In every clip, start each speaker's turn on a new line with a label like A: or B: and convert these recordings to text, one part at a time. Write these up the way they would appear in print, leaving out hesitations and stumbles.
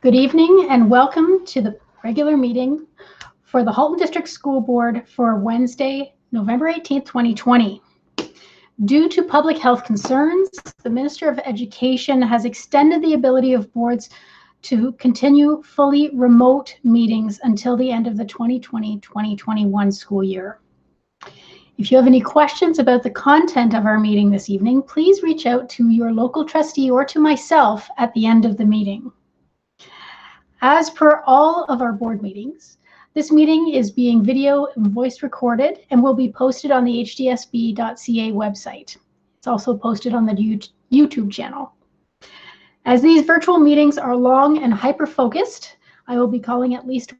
A: Good evening and welcome to the regular meeting for the Halton District School Board for Wednesday, November 18th, 2020. Due to public health concerns, the Minister of Education has extended the ability of boards to continue fully remote meetings until the end of the 2020-2021 school year. If you have any questions about the content of our meeting this evening, please reach out to your local trustee or to myself at the end of the meeting. As per all of our board meetings, this meeting is being video and voice recorded and will be posted on the hdsb.ca website. It's also posted on the YouTube channel. As these virtual meetings are long and hyper-focused, I will be calling at least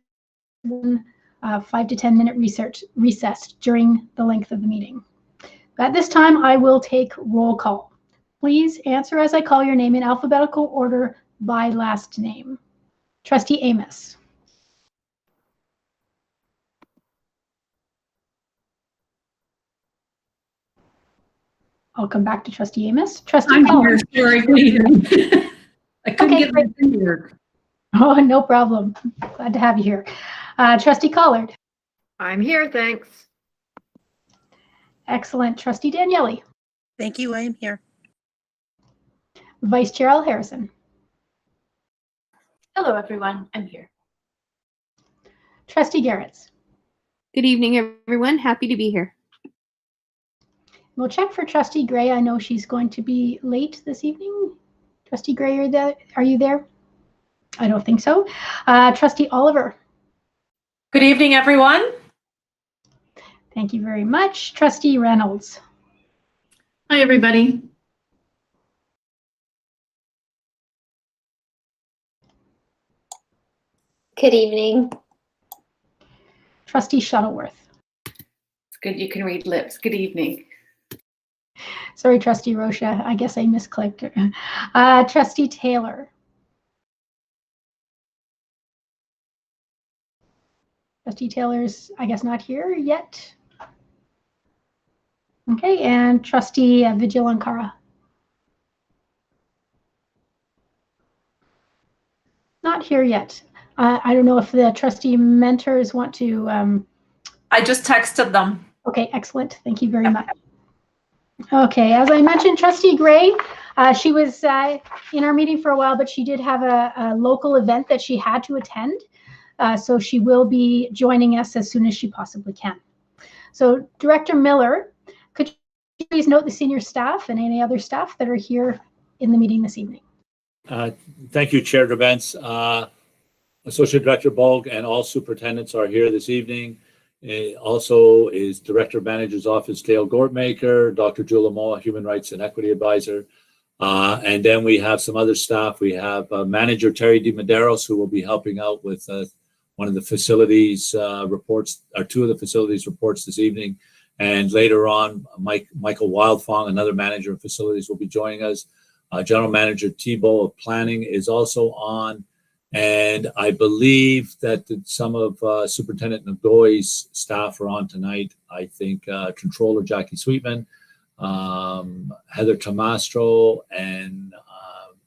A: one 5 to 10 minute recess during the length of the meeting. At this time, I will take roll call. Please answer as I call your name in alphabetical order by last name. Trustee Amos. I'll come back to Trustee Amos. Trustee
B: I'm
A: Collard.
B: here. Sorry, I couldn't get my thing to work.
A: Oh, no problem. Glad to have you here. Trustee Collard.
C: I'm here, thanks.
A: Excellent. Trustee Daniele.
D: Thank you, I am here.
A: Vice Chair Al Harrison.
E: Hello, everyone. I'm here.
A: Trustee Garretts.
C: Good evening, everyone. Happy to be here.
A: We'll check for Trustee Gray. I know she's going to be late this evening. Trustee Gray, are you there? I don't think so. Trustee Oliver.
F: Good evening, everyone.
A: Thank you very much. Trustee Reynolds.
B: Hi, everybody.
E: Good evening.
A: Trustee Shuttleworth.
F: It's good you can read lips. Good evening.
A: Sorry, Trustee Rocha. I guess I misclicked. Trustee Taylor. Trustee Taylor's, I guess, not here yet. Okay, and Trustee Vigilankara. Not here yet. I don't know if the trustee mentors want to.
F: I just texted them.
A: Okay, excellent. Thank you very much. Okay, as I mentioned, Trustee Gray, she was in our meeting for a while, but she did have a local event that she had to attend. So she will be joining us as soon as she possibly can. So Director Miller, could you please note the senior staff and any other staff that are here in the meeting this evening?
G: Thank you, Chair Drabentz. Associate Director Bulg and all superintendents are here this evening. Also is Director of Manager's Office Dale Gortmaker, Dr. Jula Moa, Human Rights and Equity Advisor. And then we have some other staff. We have Manager Terry DeMaderos, who will be helping out with one of the facilities reports, or two of the facilities reports this evening. And later on, Michael Wildfong, another manager of facilities, will be joining us. General Manager Thibault of Planning is also on. And I believe that some of Superintendent Nagoy's staff are on tonight. I think Controller Jackie Sweetman, Heather Tomastro, and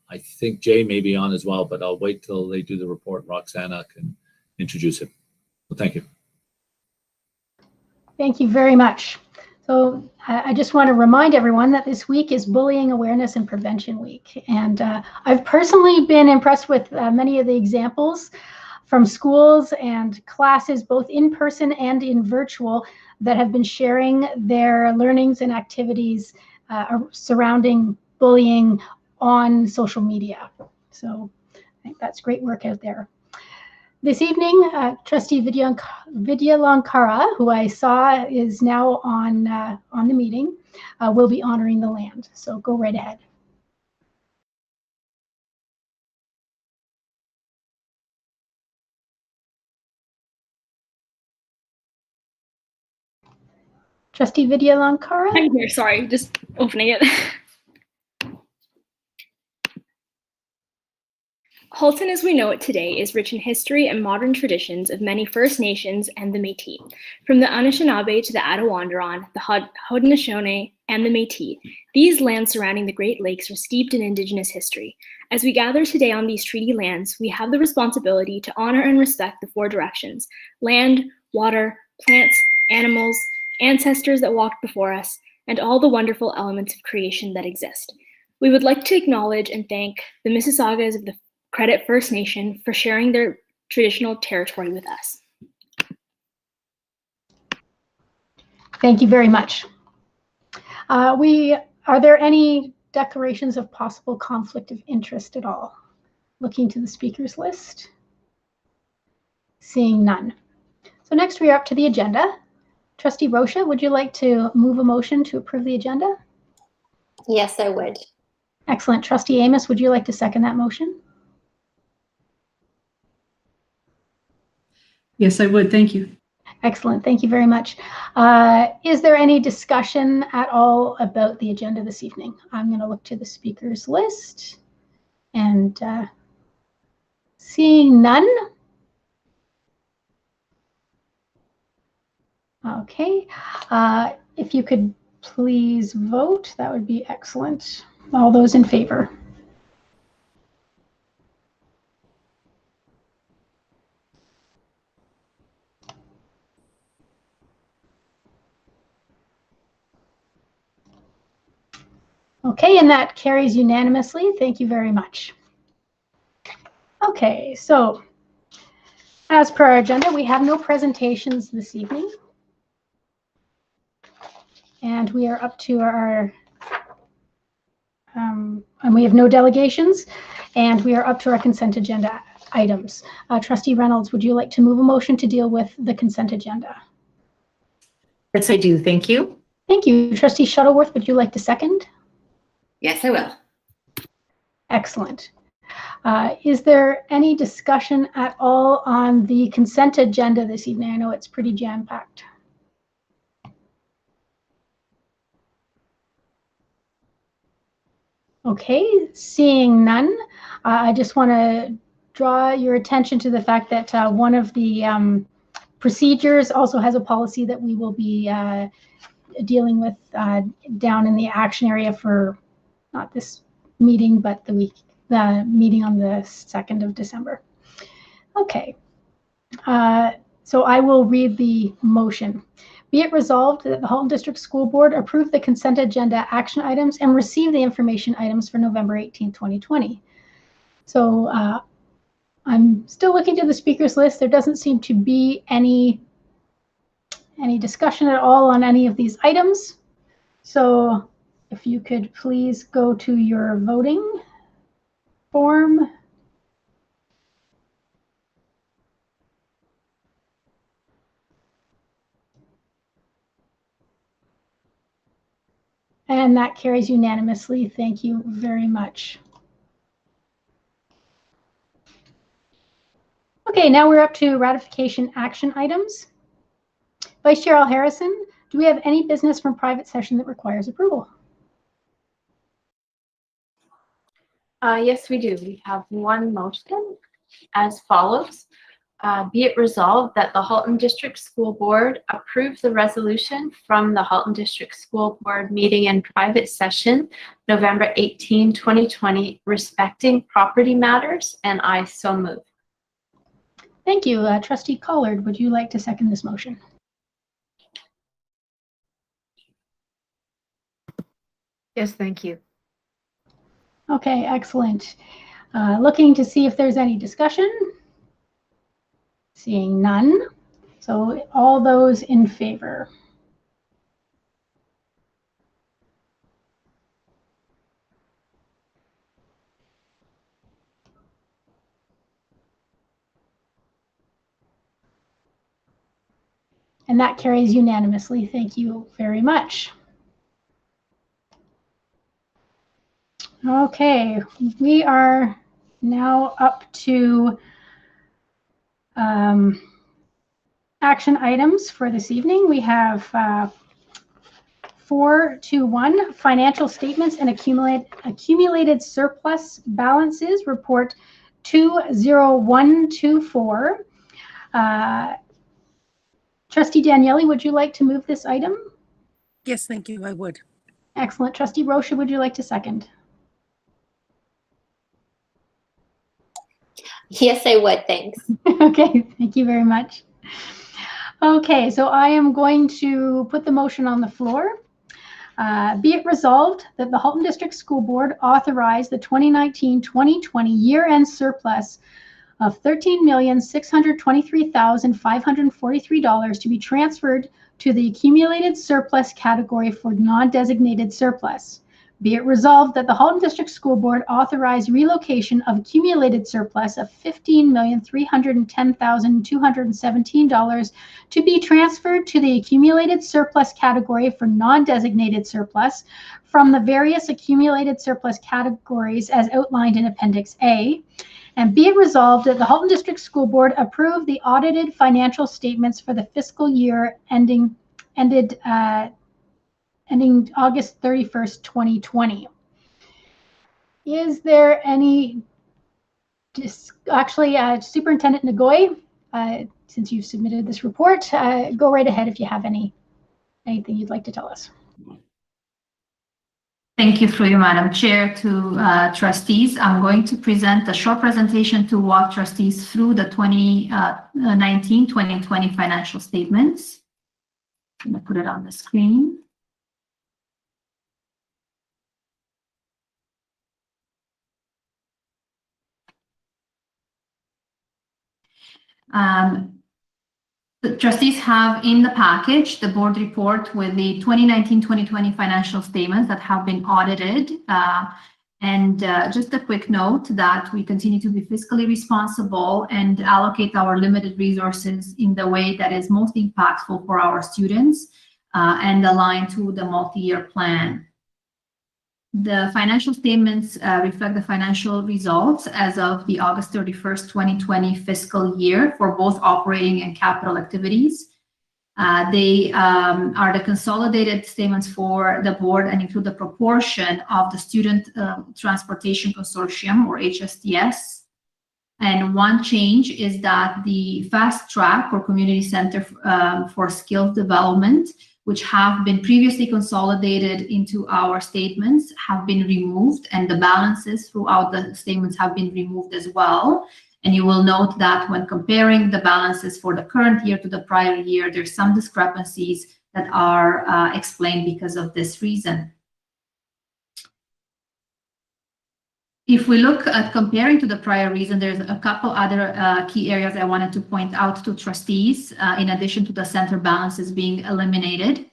G: I think Jay may be on as well, but I'll wait till they do the report. Roxana can introduce him. Well, thank you.
A: Thank you very much. So I just want to remind everyone that this week is Bullying Awareness and Prevention Week. And I've personally been impressed with many of the examples from schools and classes, both in person and in virtual, that have been sharing their learnings and activities surrounding bullying on social media. So I think that's great work out there. This evening, Trustee Vigilankara, who I saw is now on the meeting, will be honoring the land. So go right ahead. Trustee Vigilankara?
H: I'm here, sorry, just opening it.
D: Halton as we know it today is rich in history and modern traditions of many First Nations and the Métis. From the Anishinaabe to the Attawandaron, the Haudenosaunee, and the Métis, these lands surrounding the Great Lakes are steeped in Indigenous history. As we gather today on these treaty lands, we have the responsibility to honor and respect the four directions: land, water, plants, animals, ancestors that walked before us, and all the wonderful elements of creation that exist. We would like to acknowledge and thank the Mississaugas of the Credit First Nation for sharing their traditional territory with us.
A: Thank you very much. Are there any declarations of possible conflict of interest at all? Looking to the speakers list. Seeing none. So next we are up to the agenda. Trustee Rocha, would you like to move a motion to approve the agenda?
E: Yes, I would.
A: Excellent. Trustee Amos, would you like to second that motion?
B: Yes, I would. Thank you.
A: Excellent. Thank you very much. Is there any discussion at all about the agenda this evening? I'm going to look to the speakers list and seeing none. Okay. If you could please vote, that would be excellent. All those in favor? Okay, and that carries unanimously. Thank you very much. Okay, so as per our agenda, we have no presentations this evening. And we are up to our, and we have no delegations, and we are up to our consent agenda items. Trustee Reynolds, would you like to move a motion to deal with the consent agenda?
C: Yes, I do. Thank you.
A: Thank you. Trustee Shuttleworth, would you like to second?
C: Yes, I will.
A: Excellent. Is there any discussion at all on the consent agenda this evening? I know it's pretty jam-packed. Okay, seeing none, I just want to draw your attention to the fact that one of the procedures also has a policy that we will be dealing with down in the action area for not this meeting, but the meeting on the 2nd of December. Okay, so I will read the motion. Be it resolved that the Halton District School Board approve the consent agenda action items and receive the information items for November 18, 2020. So I'm still looking to the speakers list. There doesn't seem to be any discussion at all on any of these items. So if you could please go to your voting form. And that carries unanimously. Thank you very much. Okay, now we're up to ratification action items. Vice Chair Al Harrison, do we have any business from private session that requires approval?
E: Yes, we do. We have one motion as follows. Be it resolved that the Halton District School Board approve the resolution from the Halton District School Board meeting in private session, November 18, 2020, respecting property matters, and I so move.
A: Thank you. Trustee Collard, would you like to second this motion?
C: Yes, thank you.
A: Okay, excellent. Looking to see if there's any discussion. Seeing none. So all those in favor? And that carries unanimously. Thank you very much. Okay, we are now up to action items for this evening. We have 4.2.1 financial statements and accumulated surplus balances report 20124. Trustee Daniele, would you like to move this item?
H: Yes, thank you. I would.
A: Excellent. Trustee Rocha, would you like to second?
I: Yes, I would. Thanks.
A: Okay, thank you very much. Okay, so I am going to put the motion on the floor. Be it resolved that the Halton District School Board authorize the 2019-2020 year-end surplus of $13,623,543 to be transferred to the accumulated surplus category for non-designated surplus. Be it resolved that the Halton District School Board authorize relocation of accumulated surplus of $15,310,217 to be transferred to the accumulated surplus category for non-designated surplus from the various accumulated surplus categories as outlined in Appendix A. And be it resolved that the Halton District School Board approve the audited financial statements for the fiscal year ending August 31st, 2020. Is there any, Superintendent Nagoy, since you've submitted this report, go right ahead if you have anything you'd like to tell us.
J: Thank you through you, Madam Chair, to trustees. I'm going to present a short presentation to walk trustees through the 2019-2020 financial statements. I'm going to put it on the screen. The trustees have in the package the board report with the 2019-2020 financial statements that have been audited. Just a quick note that we continue to be fiscally responsible and allocate our limited resources in the way that is most impactful for our students and aligned to the multi-year plan. The financial statements reflect the financial results as of the August 31st, 2020 fiscal year for both operating and capital activities. They are the consolidated statements for the board and include the proportion of the Student Transportation Consortium, or HSTS. And one change is that the Fast Track or Community Center for Skills Development, which have been previously consolidated into our statements, have been removed, and the balances throughout the statements have been removed as well. And you will note that when comparing the balances for the current year to the prior year, there's some discrepancies that are explained because of this reason. If we look at comparing to the prior reason, there's a couple other key areas I wanted to point out to trustees, in addition to the center balances being eliminated.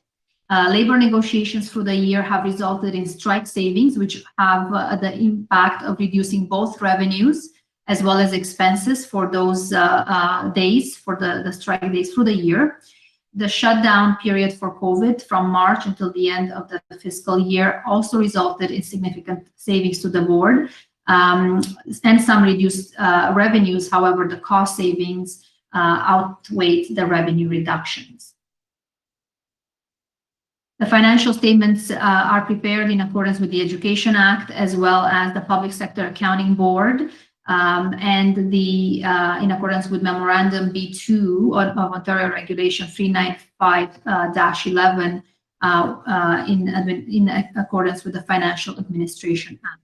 J: Labor negotiations through the year have resulted in strike savings, which have the impact of reducing both revenues as well as expenses for those days, for the strike days through the year. The shutdown period for COVID from March until the end of the fiscal year also resulted in significant savings to the board and some reduced revenues. However, the cost savings outweighed the revenue reductions. The financial statements are prepared in accordance with the Education Act as well as the Public Sector Accounting Board. And in accordance with Memorandum B2 of Ontario Regulation 395-11 in accordance with the Financial Administration Act.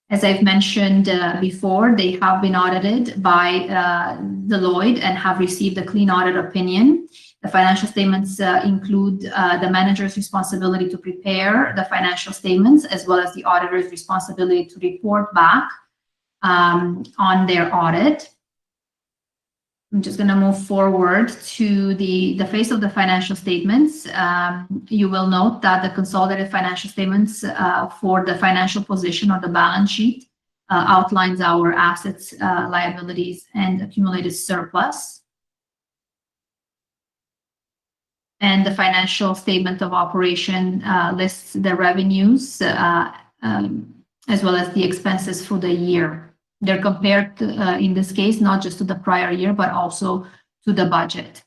J: As I've mentioned before, they have been audited by Deloitte and have received a clean audit opinion. The financial statements include the manager's responsibility to prepare the financial statements as well as the auditor's responsibility to report back on their audit. I'm just going to move forward to the face of the financial statements. You will note that the consolidated financial statements for the financial position or the balance sheet outlines our assets, liabilities, and accumulated surplus. And the financial statement of operation lists the revenues as well as the expenses for the year. They're compared, in this case, not just to the prior year, but also to the budget.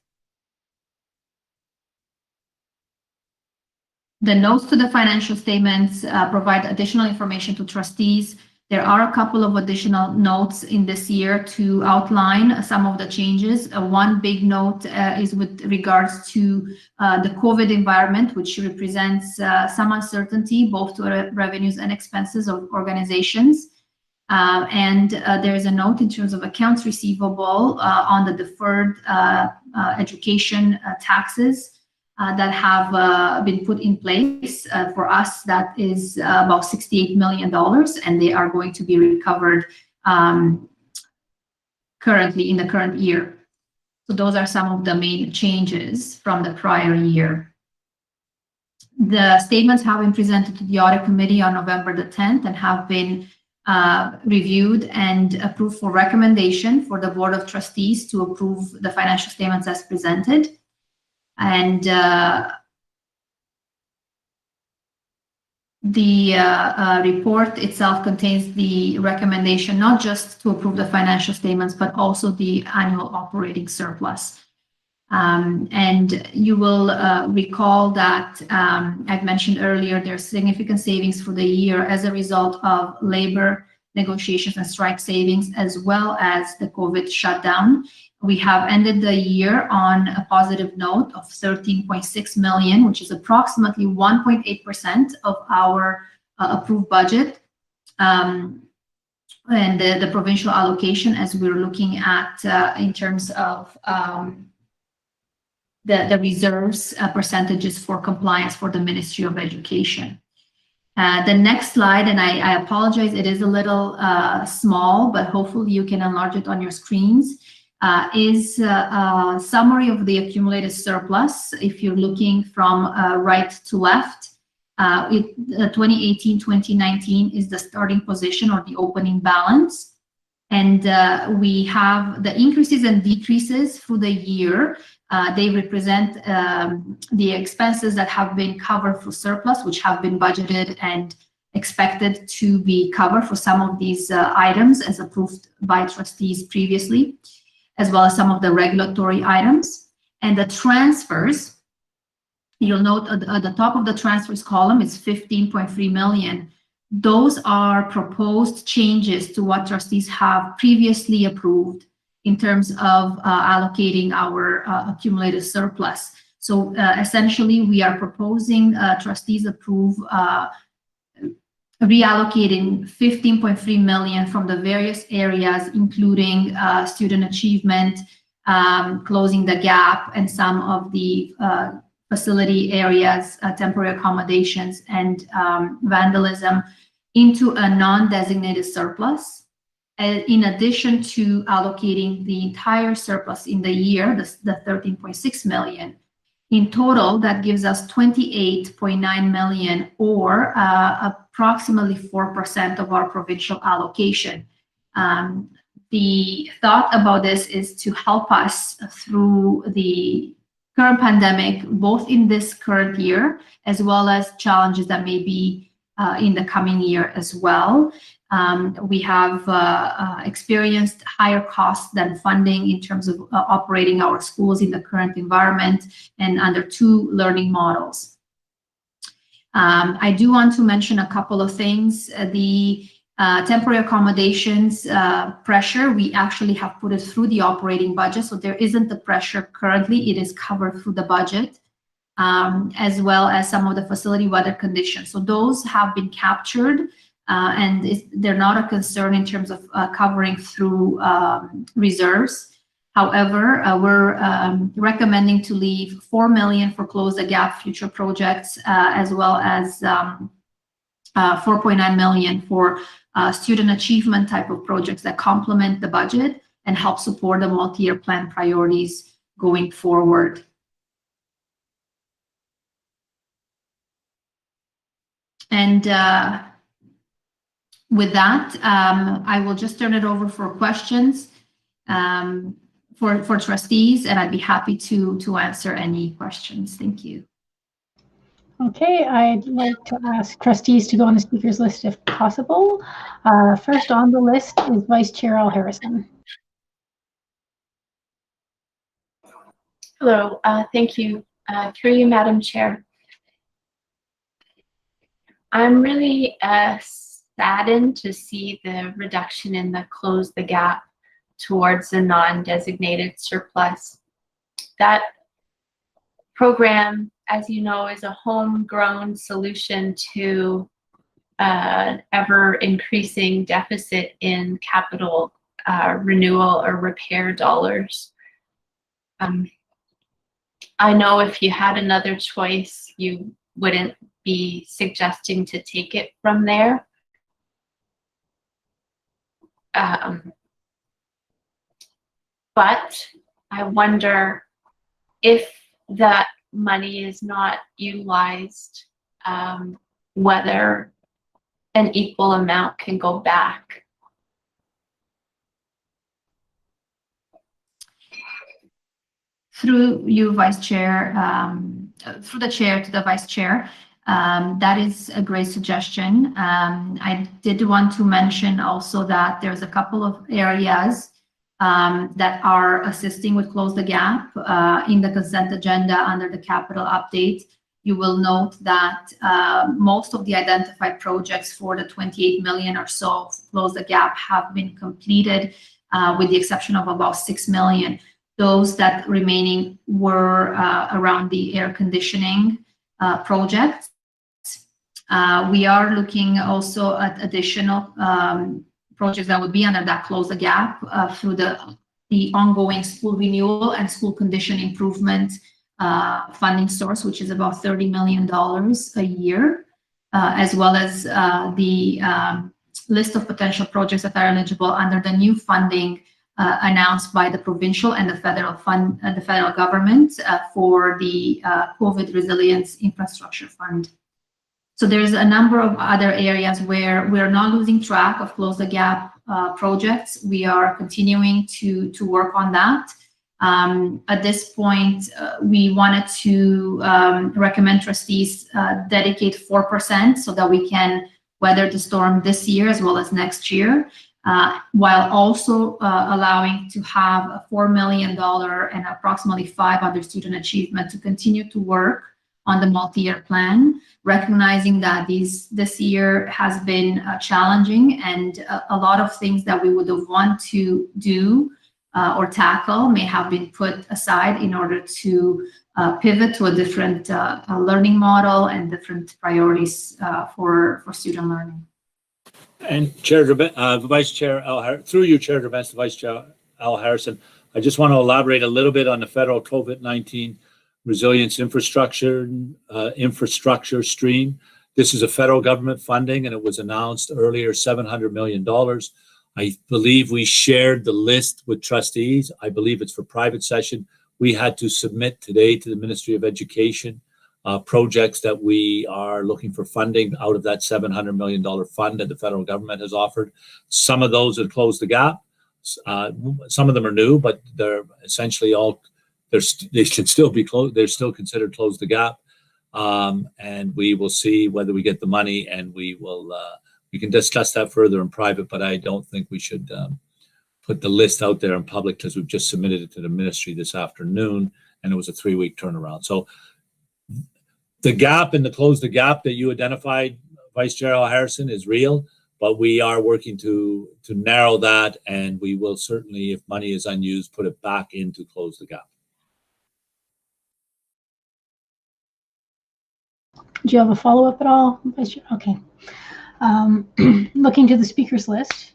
J: The notes to the financial statements provide additional information to trustees There are a couple of additional notes in this year to outline some of the changes. One big note is with regards to the COVID environment, which represents some uncertainty both to revenues and expenses of organizations. There is a note in terms of accounts receivable on the deferred education taxes that have been put in place. For us, that is about $68 million, and they are going to be recovered currently in the current year. So those are some of the main changes from the prior year. The statements have been presented to the audit committee on November the 10th and have been reviewed and approved for recommendation for the Board of Trustees to approve the financial statements as presented. And the report itself contains the recommendation not just to approve the financial statements, but also the annual operating surplus. And you will recall that I've mentioned earlier, there's significant savings for the year as a result of labor negotiations and strike savings, as well as the COVID shutdown. We have ended the year on a positive note of 13.6 million, which is approximately 1.8% of our approved budget. And the provincial allocation, as we're looking at in terms of the reserves percentages for compliance for the Ministry of Education. The next slide, and I apologize, it is a little small, but hopefully you can enlarge it on your screens, is a summary of the accumulated surplus. If you're looking from right to left, 2018-2019 is the starting position or the opening balance. And we have the increases and decreases for the year. They represent the expenses that have been covered for surplus, which have been budgeted and expected to be covered for some of these items as approved by trustees previously, as well as some of the regulatory items. And the transfers, you'll note at the top of the transfers column is 15.3 million. Those are proposed changes to what trustees have previously approved in terms of allocating our accumulated surplus. So essentially, we are proposing trustees approve reallocating 15.3 million from the various areas, including student achievement, closing the gap, and some of the facility areas, temporary accommodations, and vandalism into a non-designated surplus. In addition to allocating the entire surplus in the year, the 13.6 million. In total, that gives us 28.9 million, or approximately 4% of our provincial allocation. The thought about this is to help us through the current pandemic, both in this current year, as well as challenges that may be in the coming year as well. We have experienced higher costs than funding in terms of operating our schools in the current environment and under two learning models. I do want to mention a couple of things. The temporary accommodations pressure, we actually have put it through the operating budget, so there isn't the pressure currently. It is covered through the budget, as well as some of the facility weather conditions. So those have been captured. And they're not a concern in terms of covering through reserves. However, we're recommending to leave 4 million for Close the Gap future projects, as well as 4.9 million for student achievement type of projects that complement the budget and help support the multi-year plan priorities going forward. And with that, I will just turn it over for questions for trustees, and I'd be happy to answer any questions. Thank you.
A: Okay, I'd like to ask trustees to go on the speakers list if possible. First on the list is Vice Chair Al Harrison.
E: Hello, thank you. Through you, Madam Chair. I'm really saddened to see the reduction in the close the gap towards the non-designated surplus. That program, as you know, is a homegrown solution to ever increasing deficit in capital renewal or repair dollars. I know if you had another choice, you wouldn't be suggesting to take it from there. But I wonder if that money is not utilized, whether an equal amount can go back.
J: Through you, Vice Chair, through the chair to the Vice Chair, that is a great suggestion. I did want to mention also that there's a couple of areas that are assisting with Close the Gap in the consent agenda under the capital update. You will note that most of the identified projects for the 28 million or so of Close the Gap have been completed, with the exception of about 6 million. Those that remaining were around the air conditioning projects. We are looking also at additional projects that would be under that Close the Gap through the ongoing school renewal and school condition improvement funding source, which is about $30 million a year, as well as the list of potential projects that are eligible under the new funding announced by the provincial and the federal government for the COVID Resilience Infrastructure Fund. So there's a number of other areas where we're not losing track of Close the Gap projects. We are continuing to work on that. At this point, we wanted to recommend trustees dedicate 4% so that we can weather the storm this year as well as next year, while also allowing to have a $4 million and approximately 5 other student achievement to continue to work on the multi-year plan, recognizing that this year has been challenging, and a lot of things that we would have wanted to do or tackle may have been put aside in order to pivot to a different learning model and different priorities for student learning.
G: And Vice Chair Al, through you, Chair Devens, Vice Chair Al Harrison, I just want to elaborate a little bit on the federal COVID-19 resilience infrastructure stream. This is a federal government funding, and it was announced earlier, $700 million. I believe we shared the list with trustees. I believe it's for private session. We had to submit today to the Ministry of Education projects that we are looking for funding out of that $700 million fund that the federal government has offered. Some of those have closed the gap. Some of them are new, but they're essentially all, they should still be closed. They're still considered close the gap. And we will see whether we get the money, and we can discuss that further in private, but I don't think we should put the list out there in public because we've just submitted it to the ministry this afternoon, and it was a 3-week turnaround. So the gap and the close the gap that you identified, Vice Chair Al Harrison, is real, but we are working to narrow that, and we will certainly, if money is unused, put it back into close the gap.
A: Do you have a follow-up at all, Vice Chair? Okay. Looking to the speakers list,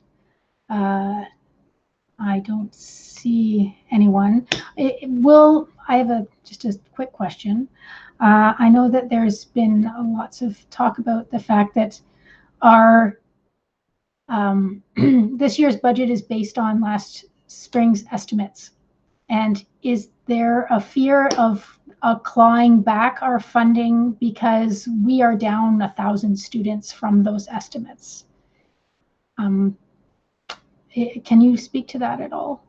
A: I don't see anyone. I have just a quick question. I know that there's been lots of talk about the fact that our this year's budget is based on last spring's estimates. And is there a fear of clawing back our funding because we are down 1,000 students from those estimates? Can you speak to that at all?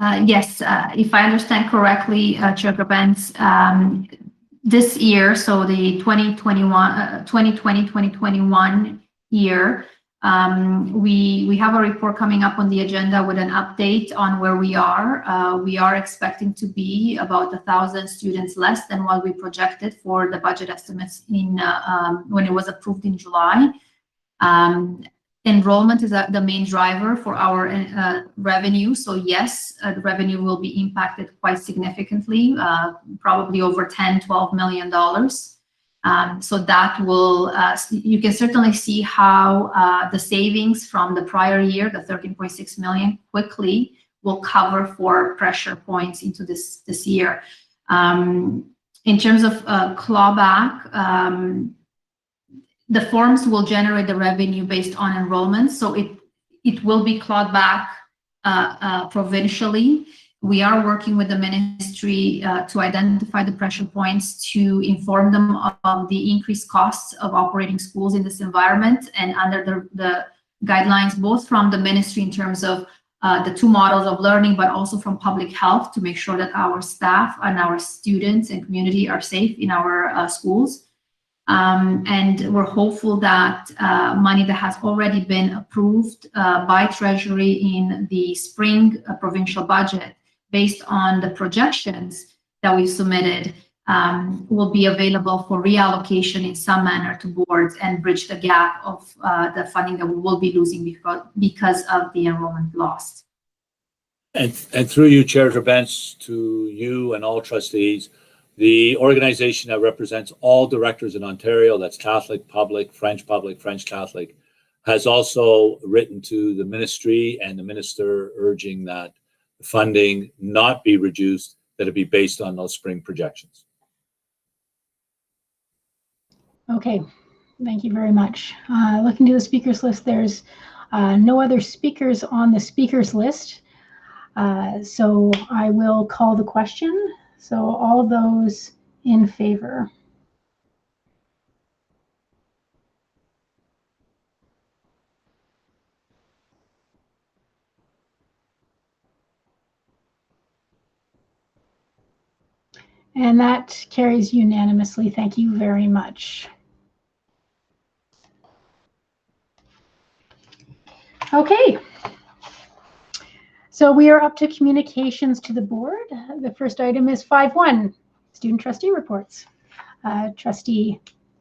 J: Yes, if I understand correctly, Chair Gabens, this year, so the 2020-2021 year, We have a report coming up on the agenda with an update on where we are. We are expecting to be about 1,000 students less than what we projected for the budget estimates in when it was approved in July. Enrollment is the main driver for our revenue. So yes, the revenue will be impacted quite significantly, probably over $10–12 million. So that will, you can certainly see how the savings from the prior year, the $13.6 million, quickly will cover for pressure points into this year. In terms of clawback, the forms will generate the revenue based on enrollment, so it will be clawed back provincially. We are working with the ministry to identify the pressure points, to inform them of the increased costs of operating schools in this environment, and under the guidelines, both from the ministry in terms of the 2 models of learning, but also from public health, to make sure that our staff and our students and community are safe in our schools. And we're hopeful that money that has already been approved by Treasury in the spring provincial budget, based on the projections that we've submitted, will be available for reallocation in some manner to boards and bridge the gap of the funding that we will be losing because of the enrollment loss.
G: And through you, Chair Gerbens, to you and all trustees, the organization that represents all directors in Ontario, that's Catholic, French Catholic, has also written to the ministry and the minister urging that funding not be reduced, that it be based on those spring projections.
A: Okay, thank you very much. Looking to the speakers list, there's no other speakers on the speakers list. So I will call the question. So all those in favor? And that carries unanimously. Thank you very much. Okay. So we are up to communications to the board. The first item is 5.1, student trustee reports. Trustee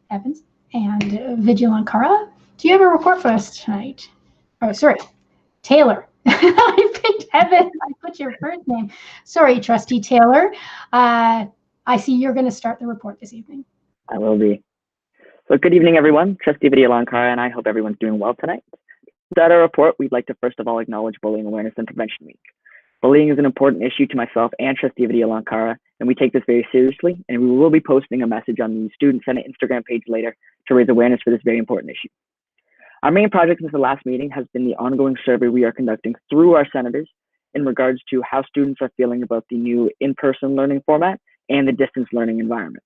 A: Evans and Vigilankara, do you have a report for us tonight? Oh, sorry, Taylor. I picked Evans. I put your first name. Sorry, Trustee Taylor. I see you're going to start the report this evening.
I: I will be. So good evening, everyone. Trustee Vigilankara and I hope everyone's doing well tonight. To start our report, we'd like to first of all acknowledge Bullying Awareness and Prevention Week. Bullying is an important issue to myself and Trustee Vigilankara, and we take this very seriously, and we will be posting a message on the Student Senate Instagram page later to raise awareness for this very important issue. Our main project since the last meeting has been the ongoing survey we are conducting through our senators in regards to how students are feeling about the new in-person learning format and the distance learning environment.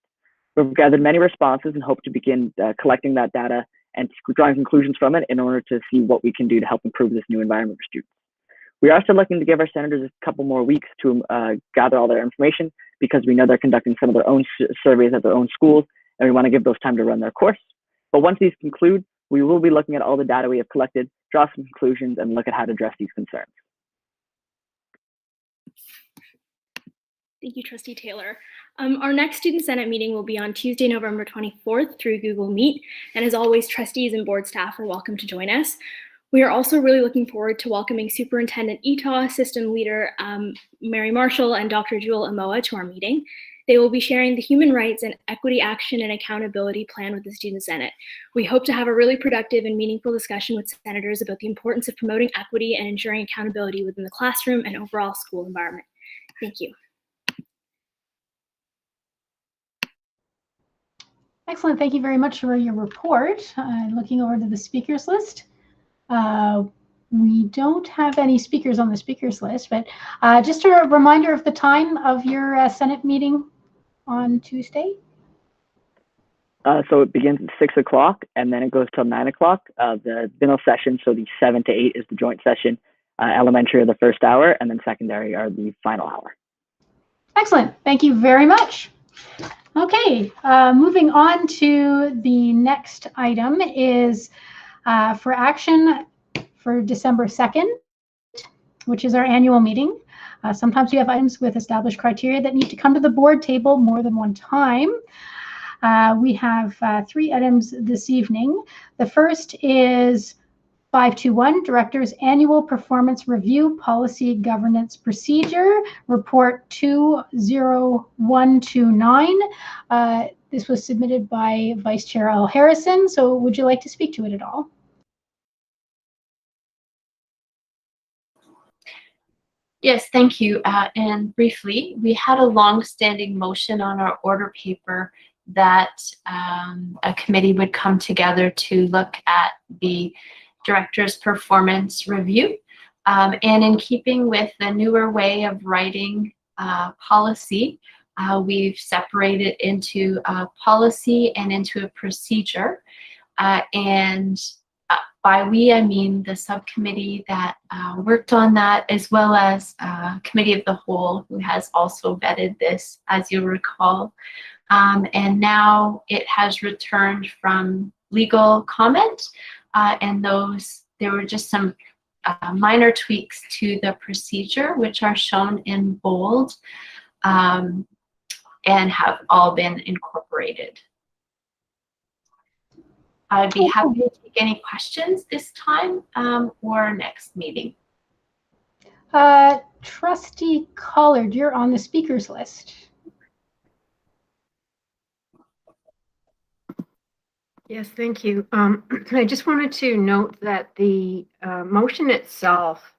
I: We've gathered many responses and hope to begin collecting that data and drawing conclusions from it in order to see what we can do to help improve this new environment for students. We are still looking to give our senators a couple more weeks to gather all their information, because we know they're conducting some of their own surveys at their own schools, and we want to give those time to run their course. But once these conclude, we will be looking at all the data we have collected, draw some conclusions, and look at how to address these concerns.
D: Thank you, Trustee Taylor. Our next Student Senate meeting will be on Tuesday, November 24th through Google Meet. And as always, trustees and board staff are welcome to join us. We are also really looking forward to welcoming Superintendent Itaw, System Leader Mary Marshall, and Dr. Jewel Amoa to our meeting. They will be sharing the Human Rights and Equity Action and Accountability Plan with the Student Senate. We hope to have a really productive and meaningful discussion with senators about the importance of promoting equity and ensuring accountability within the classroom and overall school environment. Thank you.
A: Excellent. Thank you very much for your report. Looking over to the speakers list. We don't have any speakers on the speakers list, but just a reminder of the time of your Senate meeting on Tuesday.
I: So it begins at 6 o'clock and then it goes till 9 o'clock. The general session, so the 7 to 8 is the joint session. Elementary are the first hour, and then secondary are the final hour.
A: Excellent. Thank you very much. Okay, moving on to the next item is For action for December 2nd, which is our annual meeting. Sometimes we have items with established criteria that need to come to the board table more than one time. We have 3 items this evening. The first is 521, Director's Annual Performance Review Policy Governance Procedure, Report 20129. This was submitted by Vice Chair Al Harrison. So would you like to speak to it at all?
E: Yes, thank you. And briefly, we had a long-standing motion on our order paper that a committee would come together to look at the director's performance review. And in keeping with the newer way of writing policy, we've separated into a policy and into a procedure. And by we, I mean the subcommittee that worked on that, as well as committee of the whole, who has also vetted this, as you'll recall. And now it has returned from legal comment, and there were just some minor tweaks to the procedure, which are shown in bold, and have all been incorporated. I'd be happy to take any questions this time or next meeting.
A: Trustee Collard, you're on the speakers list.
C: Yes, thank you. I just wanted to note that the motion itself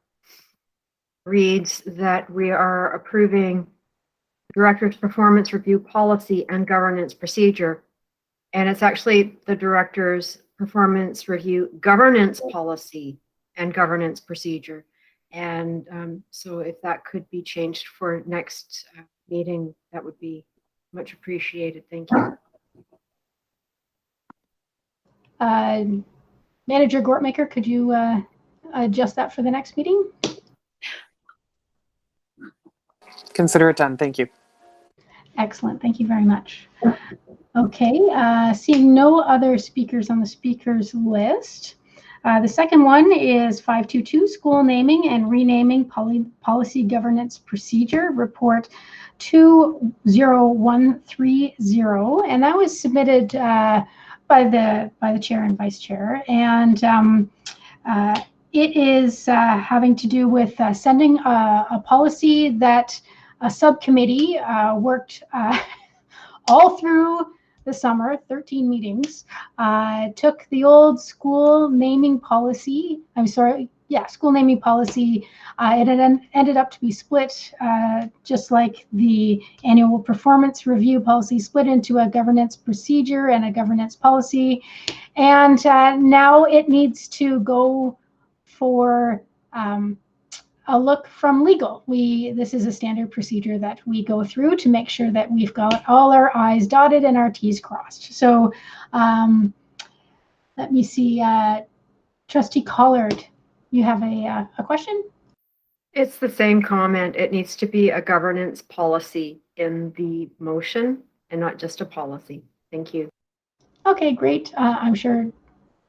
C: reads that we are approving Director's Performance Review Policy and Governance Procedure. And it's actually the Director's Performance Review Governance Policy and Governance Procedure. And so if that could be changed for next meeting, that would be much appreciated. Thank you.
A: Manager Gortmaker, could you adjust that for the next meeting?
K: Consider it done. Thank you.
A: Excellent. Thank you very much. Okay, seeing no other speakers on the speakers list. The second one is 522, School Naming and Renaming Policy Governance Procedure, Report 20130. And that was submitted by the chair and vice chair. And it is having to do with sending a policy that a subcommittee worked all through the summer, 13 meetings, took the old school naming policy, school naming policy. It ended up to be split, just like the annual performance review policy split into a governance procedure and a governance policy. And now it needs to go for a look from legal. This is a standard procedure that we go through to make sure that we've got all our I's dotted and our T's crossed. So let me see, Trustee Collard, you have a question?
C: It's the same comment. It needs to be a governance policy in the motion and not just a policy. Thank you.
A: Okay, great. I'm sure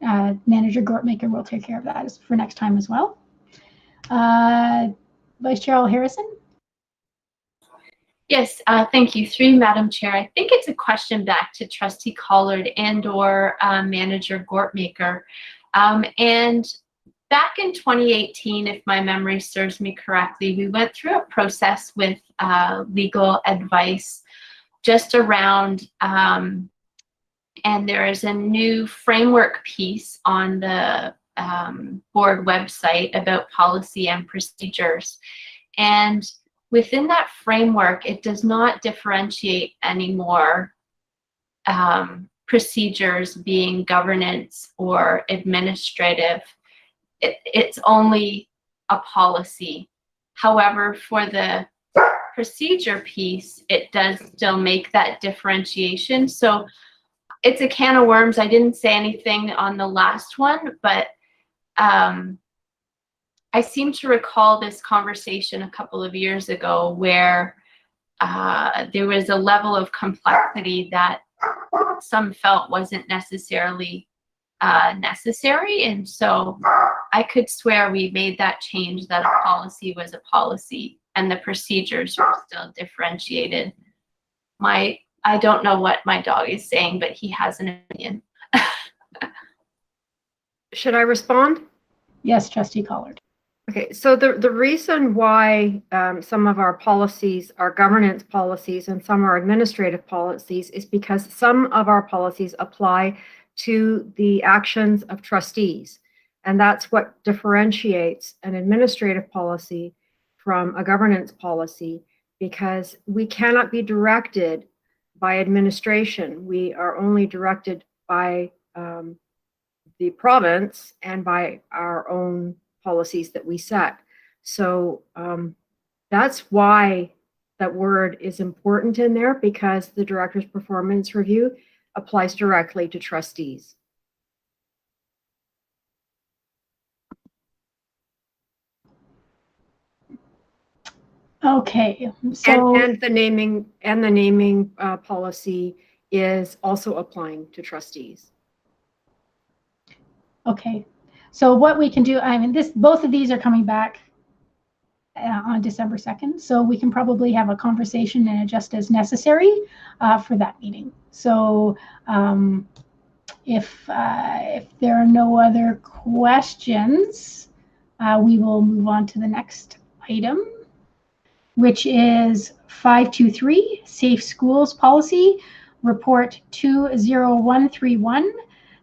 A: Manager Gortmaker will take care of that for next time as well. Vice Chair Al Harrison?
E: Yes, thank you. Through you, Madam Chair. I think it's a question back to Trustee Collard and or Manager Gortmaker. And back in 2018, if my memory serves me correctly, we went through a process with legal advice just around, and there is a new framework piece on the board website about policy and procedures. And within that framework, it does not differentiate anymore procedures being governance or administrative. It's only a policy. However, for the procedure piece, it does still make that differentiation. So it's a can of worms. I didn't say anything on the last one, but I seem to recall this conversation a couple of years ago where there was a level of complexity that some felt wasn't necessarily necessary. And so I could swear we made that change, that a policy was a policy and the procedures were still differentiated. I don't know what my dog is saying, but he has an opinion.
C: Should I respond?
A: Yes, Trustee Collard.
C: Okay, so the reason why some of our policies are governance policies and some are administrative policies is because some of our policies apply to the actions of trustees. And that's what differentiates an administrative policy from a governance policy, because we cannot be directed by administration. We are only directed by the province and by our own policies that we set. So that's why that word is important in there, because the director's performance review applies directly to trustees.
A: Okay, so
C: And the naming policy is also applying to trustees.
A: okay, so what we can do, I mean, both of these are coming back on December 2nd, so we can probably have a conversation and adjust as necessary for that meeting. So if there are no other questions, we will move on to the next item, which is 523, Safe Schools Policy, Report 20131,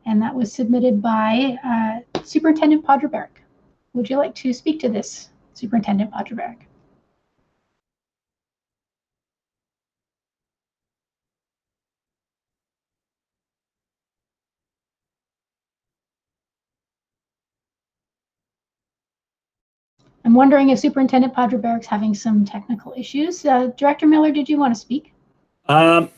A: and that was submitted by Superintendent Podreberic. Would you like to speak to this, Superintendent Podreberic? I'm wondering if Superintendent Podreberic's having some technical issues. Director Miller, did you want to speak?
G: All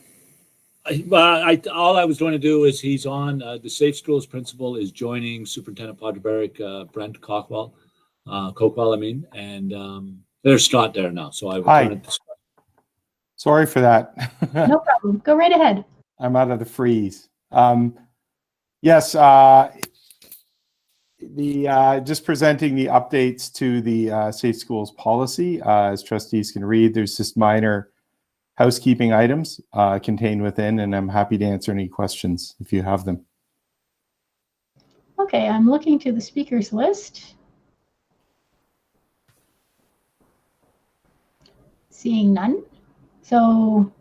G: I was going to do is he's on the Safe Schools principal is joining Superintendent Podreberic, Brent Coquell, and there's Scott there now. So I will turn it to Scott.
L: Sorry for that.
A: No problem. Go right ahead.
L: I'm out of the freeze. Yes, just presenting the updates to the Safe Schools policy. As trustees can read, there's just minor housekeeping items contained within, and I'm happy to answer any questions if you have them.
A: Okay, I'm looking to the speakers list. Seeing none. So,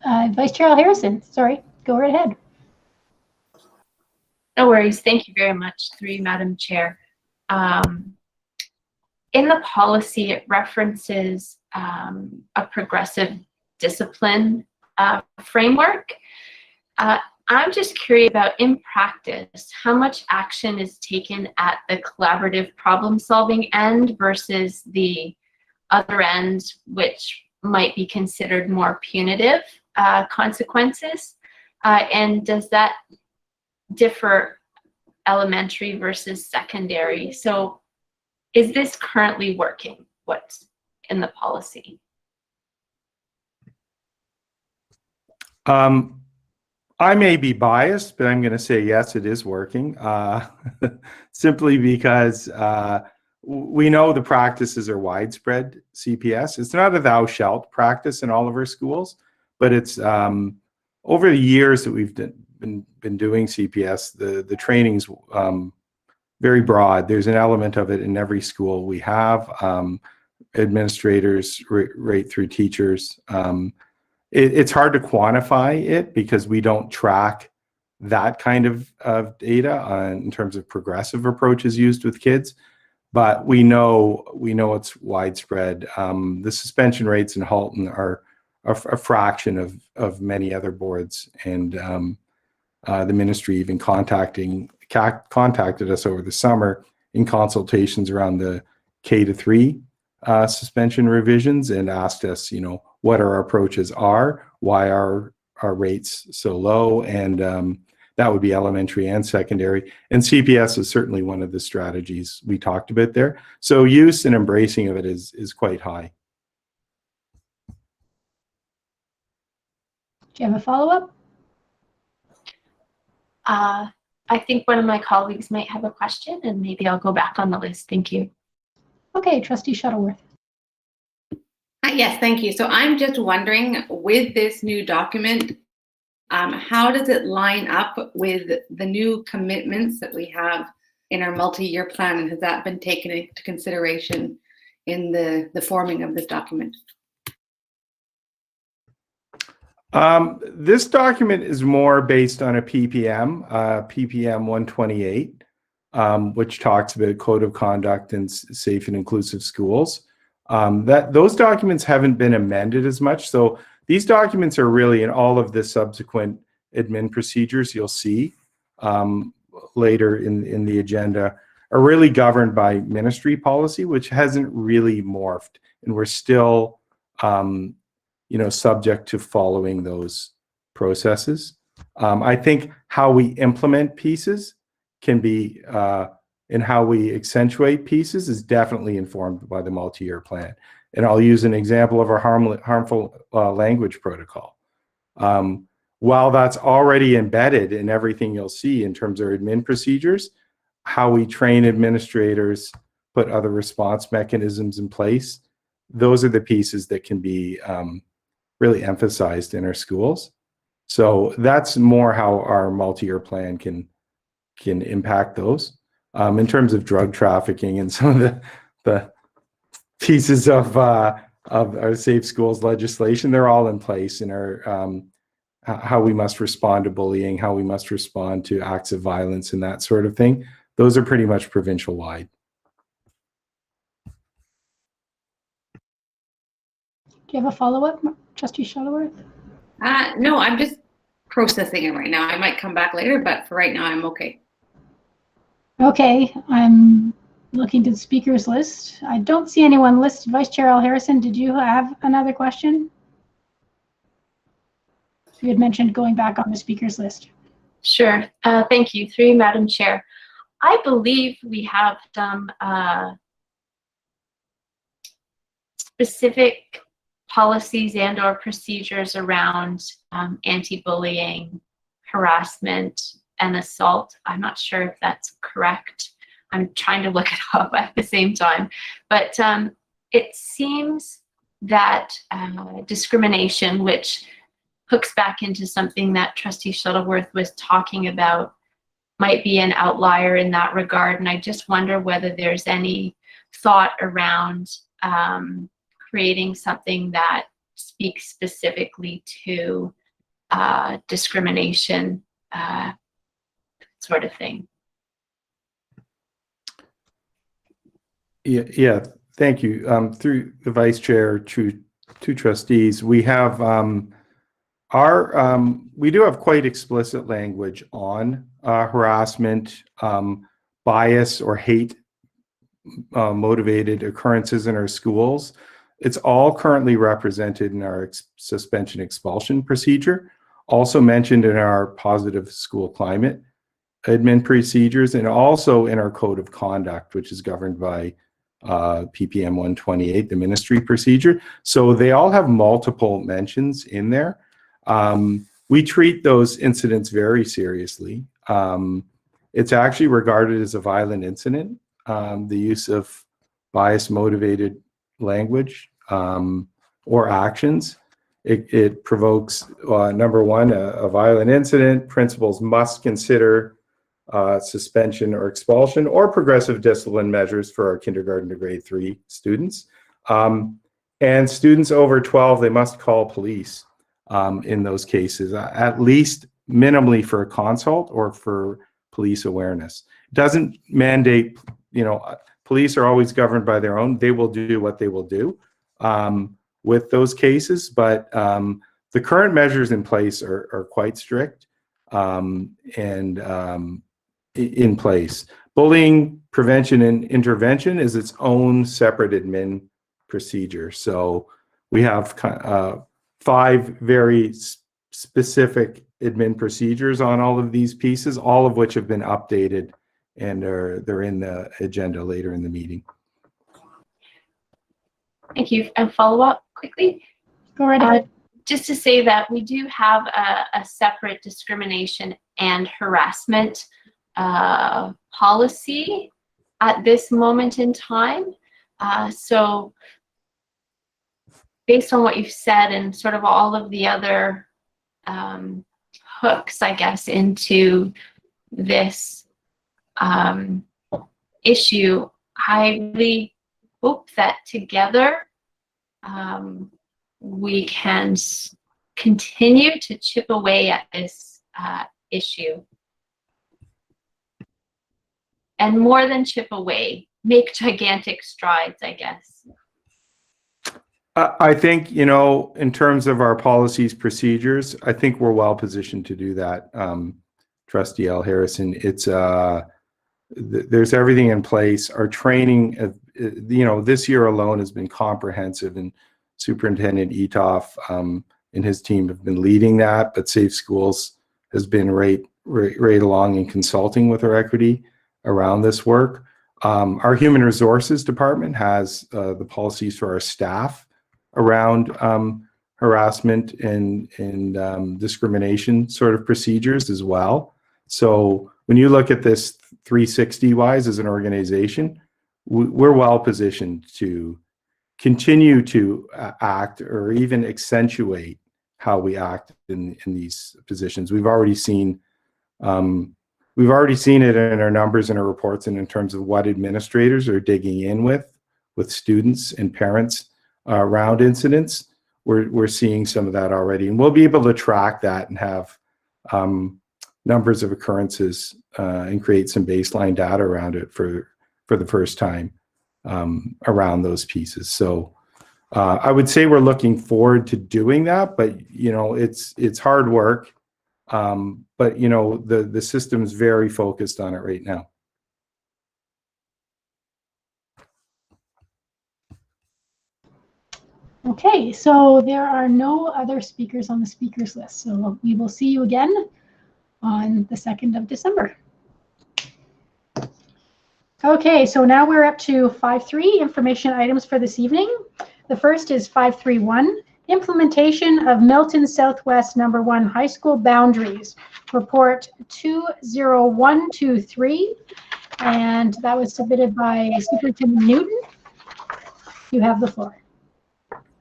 A: Vice Chair Harrison, sorry, go right ahead.
E: No worries. Thank you very much, through you, Madam Chair. In the policy, it references a progressive discipline framework. I'm just curious about, in practice, how much action is taken at the collaborative problem-solving end versus the other end, which might be considered more punitive consequences? And does that differ elementary versus secondary? So is this currently working, what's in the policy?
L: I may be biased, but I'm going to say yes, it is working. Simply because we know the practices are widespread CPS. It's not a thou shalt practice in all of our schools, but it's over the years that we've been doing CPS, the training's very broad. There's an element of it in every school. We have administrators right through teachers. It's hard to quantify it because we don't track that kind of data in terms of progressive approaches used with kids, but we know it's widespread. The suspension rates in Halton are a fraction of many other boards, and the ministry even contacted us over the summer in consultations around the K-3 suspension revisions, and asked us, what our approaches are, why are our rates so low, and that would be elementary and secondary. And CPS is certainly one of the strategies we talked about there. So use and embracing of it is quite high.
A: Do you have a follow-up?
E: I think one of my colleagues might have a question, and maybe I'll go back on the list. Thank you.
A: Okay, Trustee Shuttleworth.
F: Yes, thank you. So I'm just wondering, with this new document, how does it line up with the new commitments that we have in our multi-year plan, and has that been taken into consideration in the forming of this document?
L: This document is more based on a PPM, PPM 128, which talks about code of conduct and safe and inclusive schools. Those documents haven't been amended as much. So these documents are really in all of the subsequent admin procedures you'll see later in the agenda are really governed by ministry policy, which hasn't really morphed, and we're still subject to following those processes. I think how we implement pieces can be, and how we accentuate pieces is definitely informed by the multi-year plan. And I'll use an example of our harmful language protocol. While that's already embedded in everything you'll see in terms of admin procedures, how we train administrators, put other response mechanisms in place, those are the pieces that can be really emphasized in our schools. So that's more how our multi-year plan can impact those. In terms of drug trafficking and some of the pieces of our safe schools legislation, they're all in place in our how we must respond to bullying, how we must respond to acts of violence and that sort of thing. Those are pretty much provincial wide.
A: Do you have a follow-up, Trustee Shuttleworth?
F: No, I'm just processing it right now. I might come back later, but for right now, I'm okay.
A: Okay, I'm looking to the speakers list. I don't see anyone listed. Vice Chair Al Harrison, did you have another question? You had mentioned going back on the speakers list.
E: Sure. Thank you. Through you, Madam Chair. I believe we have some specific policies and/or procedures around anti-bullying, harassment, and assault. I'm not sure if that's correct. I'm trying to look it up at the same time. But it seems that discrimination, which hooks back into something that Trustee Shuttleworth was talking about, might be an outlier in that regard. And I just wonder whether there's any thought around creating something that speaks specifically to discrimination sort of thing.
L: Yeah, thank you. Through the Vice Chair to trustees, we have we do have quite explicit language on harassment, bias, or hate motivated occurrences in our schools. It's all currently represented in our suspension expulsion procedure, also mentioned in our positive school climate admin procedures, and also in our code of conduct, which is governed by PPM 128, the ministry procedure. So they all have multiple mentions in there. We treat those incidents very seriously. It's actually regarded as a violent incident, the use of bias motivated language or actions. It provokes, number one, a violent incident. Principals must consider suspension or expulsion or progressive discipline measures for our kindergarten to grade 3 students. And students over 12, they must call police in those cases, at least minimally for a consult or for police awareness. It doesn't mandate, police are always governed by their own. They will do what they will do with those cases, but the current measures in place are quite strict and in place. Bullying prevention and intervention is its own separate admin procedure. So we have 5 very specific admin procedures on all of these pieces, all of which have been updated and they're in the agenda later in the meeting.
E: Thank you. And follow up quickly.
A: Go right ahead.
E: just to say that we do have a separate discrimination and harassment policy at this moment in time. So based on what you've said and sort of all of the other hooks, I guess, into this issue, I really hope that together we can continue to chip away at this issue. And more than chip away, make gigantic strides, I guess.
L: I think, you know, in terms of our policies, procedures, I think we're well positioned to do that. Trustee L. Harrison, it's there's everything in place. Our training, you know, this year alone has been comprehensive, and Superintendent Etoff and his team have been leading that, but Safe Schools has been right along in consulting with our equity around this work. Our Human Resources Department has the policies for our staff around harassment and discrimination sort of procedures as well. So when you look at this 360 wise as an organization, we're well positioned to continue to act or even accentuate how we act in these positions. We've already seen it in our numbers and our reports, and in terms of what administrators are digging in with students and parents around incidents. We're seeing some of that already, and we'll be able to track that and have numbers of occurrences and create some baseline data around it for the first time around those pieces. So I would say we're looking forward to doing that, but you know, it's hard work. But you know, the system is very focused on it right now.
A: Okay, so there are no other speakers on the speakers list. So we will see you again on the 2nd of December. Okay, so now we're up to 5.3 information items for this evening. The first is 5.3.1, implementation of Milton Southwest No. 1 High School boundaries, report 20123, and that was submitted by Superintendent Newton. You have the floor.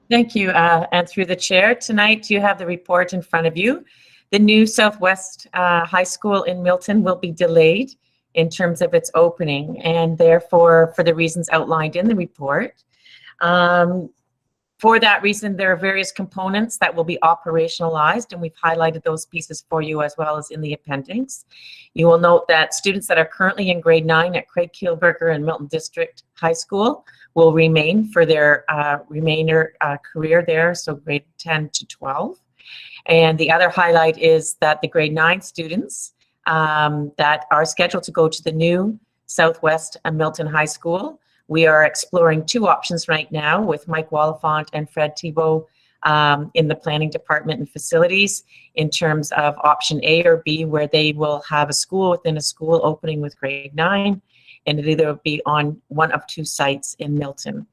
M: Thank you, and through the chair, tonight you have the report in front of you. The new Southwest High School in Milton will be delayed in terms of its opening, and therefore, for the reasons outlined in the report. For that reason, there are various components that will be operationalized, and we've highlighted those pieces for you as well as in the appendix. You will note that students that are currently in grade 9 at Craig Kielburger and Milton District High School will remain for their remainder career there, so grade 10 to 12. And the other highlight is that the grade 9 students that are scheduled to go to the new Southwest Milton High School, we are exploring two options right now with Mike Walafont and Fred Thibault in the planning department and facilities in terms of option A or B, where they will have a school within a school opening with grade 9, and it either be on one of two sites in Milton.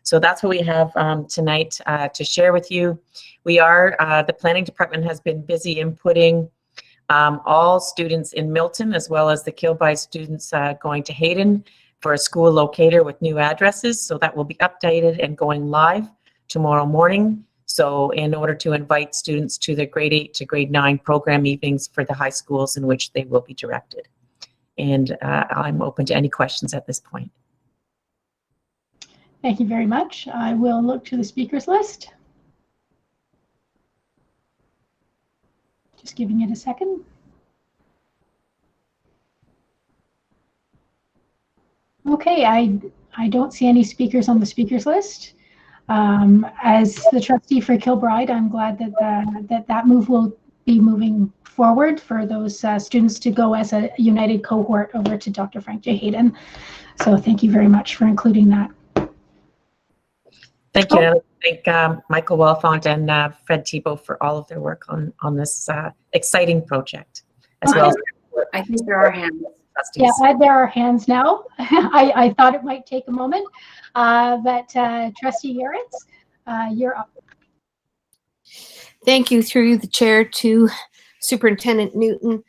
M: So that's what we have tonight to share with you. We are, the planning department has been busy inputting all students in Milton, as well as the Kilby students going to Hayden for a school locator with new addresses. So that will be updated and going live tomorrow morning. So in order to invite students to the grade 8 to grade 9 program evenings for the high schools in which they will be directed. And I'm open to any questions at this point.
A: Thank you very much. I will look to the speakers list. Just giving it a second. Okay, I don't see any speakers on the speakers list. As the trustee for Kilbride, I'm glad that that move will be moving forward for those students to go as a united cohort over to Dr. Frank J. Hayden. So thank you very much for including that.
M: Thank you. And I thank Michael Walafont and Fred Thibault for all of their work on this exciting project, as well as
F: I think there are hands.
A: Yeah, there are hands now. I thought it might take a moment, but Trustee Yaretz, you're up.
N: Thank you through the chair to Superintendent Newton.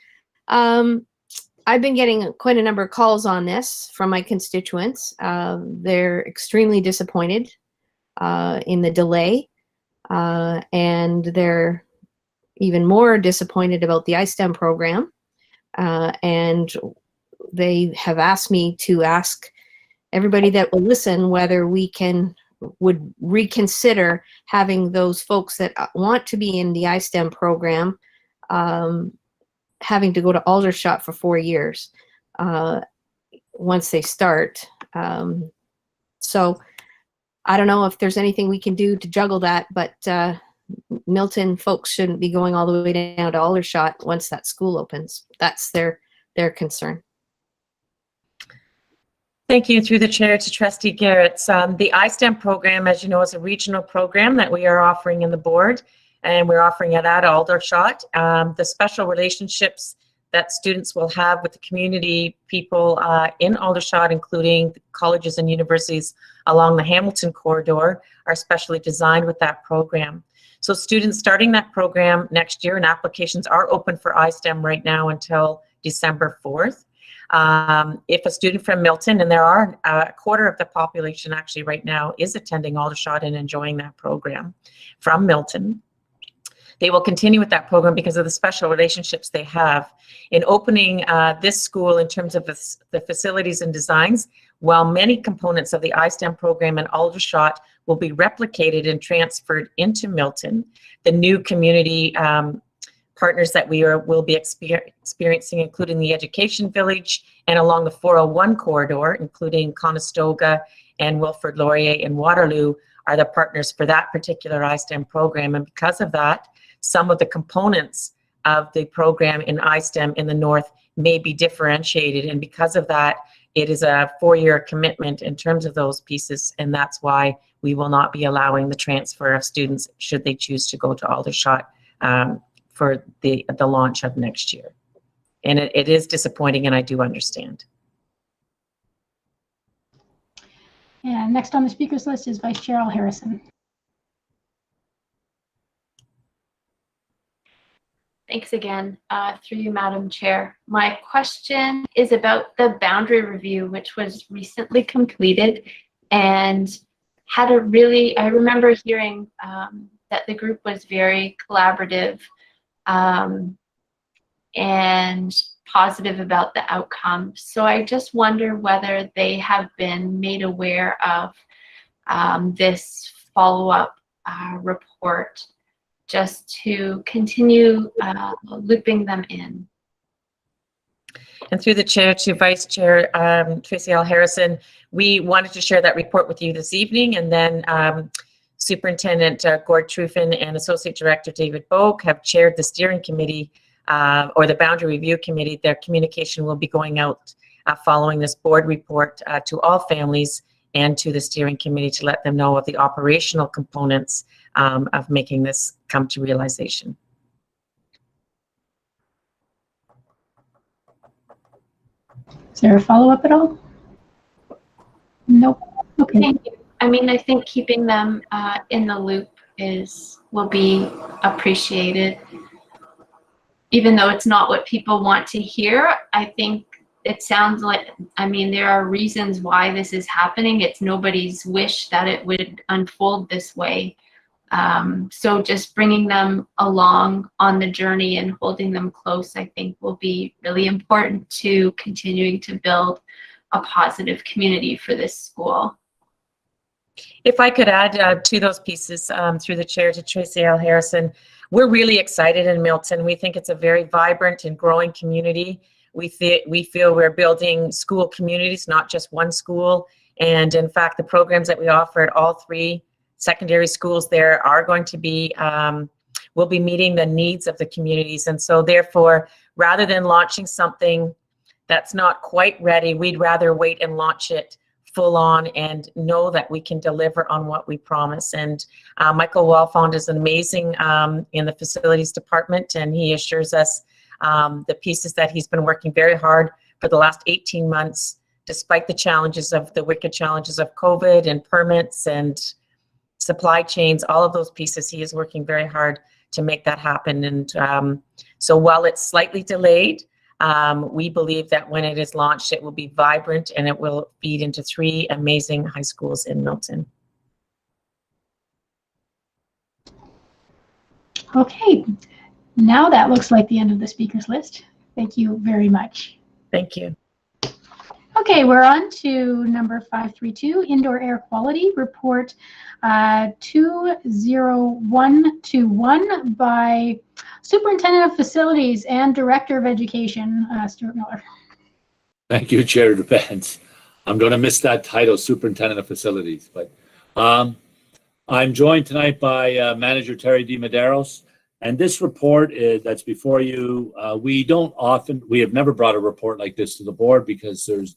N: I've been getting quite a number of calls on this from my constituents. They're extremely disappointed in the delay, and they're even more disappointed about the iSTEM program. And they have asked me to ask everybody that will listen whether we would reconsider having those folks that want to be in the iSTEM program having to go to Aldershot for 4 years once they start. So I don't know if there's anything we can do to juggle that, but Milton folks shouldn't be going all the way down to Aldershot once that school opens. That's their concern.
M: Thank you. Through the chair to Trustee Garrett. The iSTEM program, as you know, is a regional program that we are offering in the board, and we're offering it at Aldershot. The special relationships that students will have with the community people in Aldershot, including colleges and universities along the Hamilton corridor, are specially designed with that program. So students starting that program next year, and applications are open for iSTEM right now until December 4th. If a student from Milton, and there are a quarter of the population actually right now is attending Aldershot and enjoying that program from Milton, they will continue with that program because of the special relationships they have. In opening this school in terms of the facilities and designs, while many components of the iSTEM program in Aldershot will be replicated and transferred into Milton, the new community partners that will be experiencing, including the Education Village and along the 401 corridor, including Conestoga and Wilfrid Laurier and Waterloo, are the partners for that particular iSTEM program. And because of that, some of the components of the program in iSTEM in the north may be differentiated. And because of that, it is a 4-year commitment in terms of those pieces. And that's why we will not be allowing the transfer of students should they choose to go to Aldershot for the launch of next year. And it is disappointing, and I do understand.
A: And next on the speakers list is Vice Chair Al Harrison.
E: Thanks again, through you, Madam Chair. My question is about the boundary review, which was recently completed and had a really, I remember hearing that the group was very collaborative and positive about the outcome. So I just wonder whether they have been made aware of this follow-up report, just to continue looping them in.
M: And through the chair to Vice Chair Tracy L. Harrison, we wanted to share that report with you this evening, and then Superintendent Gord Truffin and Associate Director David Boak have chaired the steering committee or the boundary review committee. Their communication will be going out following this board report to all families and to the steering committee to let them know of the operational components of making this come to realization.
A: Is there a follow-up at all? Nope. Okay.
E: Thank you. I mean, I think keeping them in the loop will be appreciated. Even though it's not what people want to hear, I think it sounds like, I mean, there are reasons why this is happening. It's nobody's wish that it would unfold this way. So just bringing them along on the journey and holding them close, I think, will be really important to continuing to build a positive community for this school.
M: If I could add to those pieces through the chair to Tracy L. Harrison, we're really excited in Milton. We think it's a very vibrant and growing community. We feel we're building school communities, not just one school. And in fact, the programs that we offer at all 3 secondary schools there are going to be, will be meeting the needs of the communities. And so therefore, rather than launching something that's not quite ready, we'd rather wait and launch it full on and know that we can deliver on what we promise. And Michael Walfond is amazing in the facilities department, and he assures us the pieces that he's been working very hard for the last 18 months, despite the challenges of the wicked challenges of COVID and permits and supply chains, all of those pieces. He is working very hard to make that happen. And so while it's slightly delayed, we believe that when it is launched, it will be vibrant and it will feed into 3 amazing high schools in Milton.
A: Okay, now that looks like the end of the speakers list. Thank you very much.
M: Thank you.
A: Okay, we're on to number 532, Indoor Air Quality Report 20121 by Superintendent of Facilities and Director of Education, Stuart Miller.
G: Thank you, Chair DeBenz. I'm going to miss that title, Superintendent of Facilities. But I'm joined tonight by Manager Terry DiMederos. And this report that's before you, we have never brought a report like this to the board because there's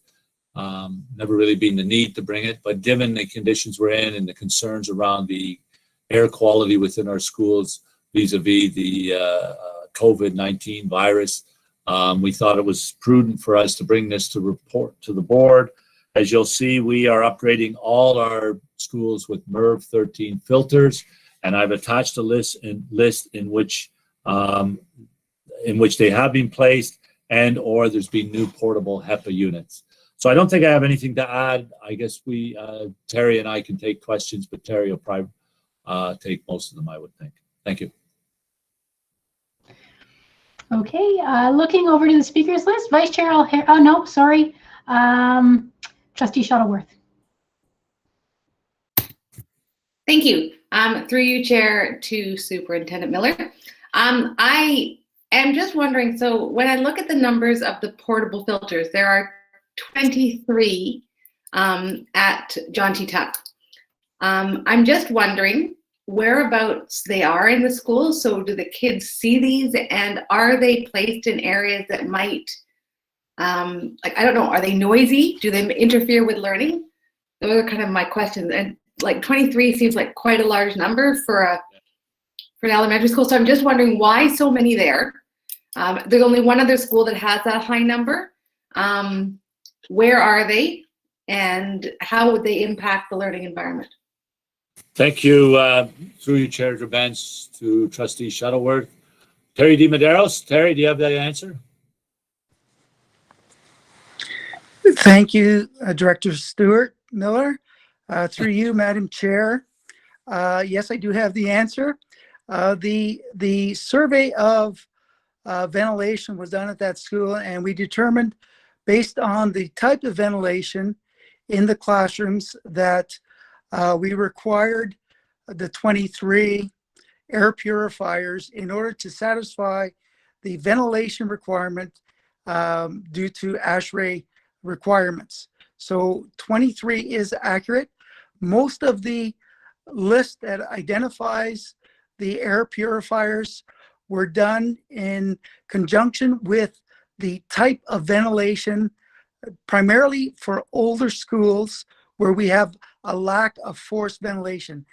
G: never really been the need to bring it. But given the conditions we're in and the concerns around the air quality within our schools vis-a-vis the COVID-19 virus, we thought it was prudent for us to bring this to report to the board. As you'll see, we are upgrading all our schools with MERV 13 filters. And I've attached a list in which they have been placed and/or there's been new portable HEPA units. So I don't think I have anything to add. I guess Terry and I can take questions, but Terry will probably take most of them, I would think. Thank you.
A: Okay, looking over to the speakers list, Vice Chair O'Hara. Oh no, sorry, Trustee Shuttleworth.
F: Thank you. Through you, Chair, to Superintendent Miller. I am just wondering, so when I look at the numbers of the portable filters, there are 23 at John T. Tuck. I'm just wondering whereabouts they are in the school. So do the kids see these, and are they placed in areas that might, like, I don't know, are they noisy? Do they interfere with learning? Those are kind of my questions. And like 23 seems like quite a large number for an elementary school. So I'm just wondering why so many there. There's only one other school that has that high number. Where are they, and how would they impact the learning environment?
G: Thank you. Through you, Chair DeBenz, to Trustee Shuttleworth. Terry DiMederos. Terry, do you have that answer?
O: Thank you, Director Stuart Miller. Through you, Madam Chair. Yes, I do have the answer. The survey of ventilation was done at that school, and we determined, based on the type of ventilation in the classrooms, that we required the 23 air purifiers in order to satisfy the ventilation requirement due to ASHRAE requirements. So 23 is accurate. Most of the list that identifies the air purifiers were done in conjunction with the type of ventilation, primarily for older schools where we have a lack of forced ventilation.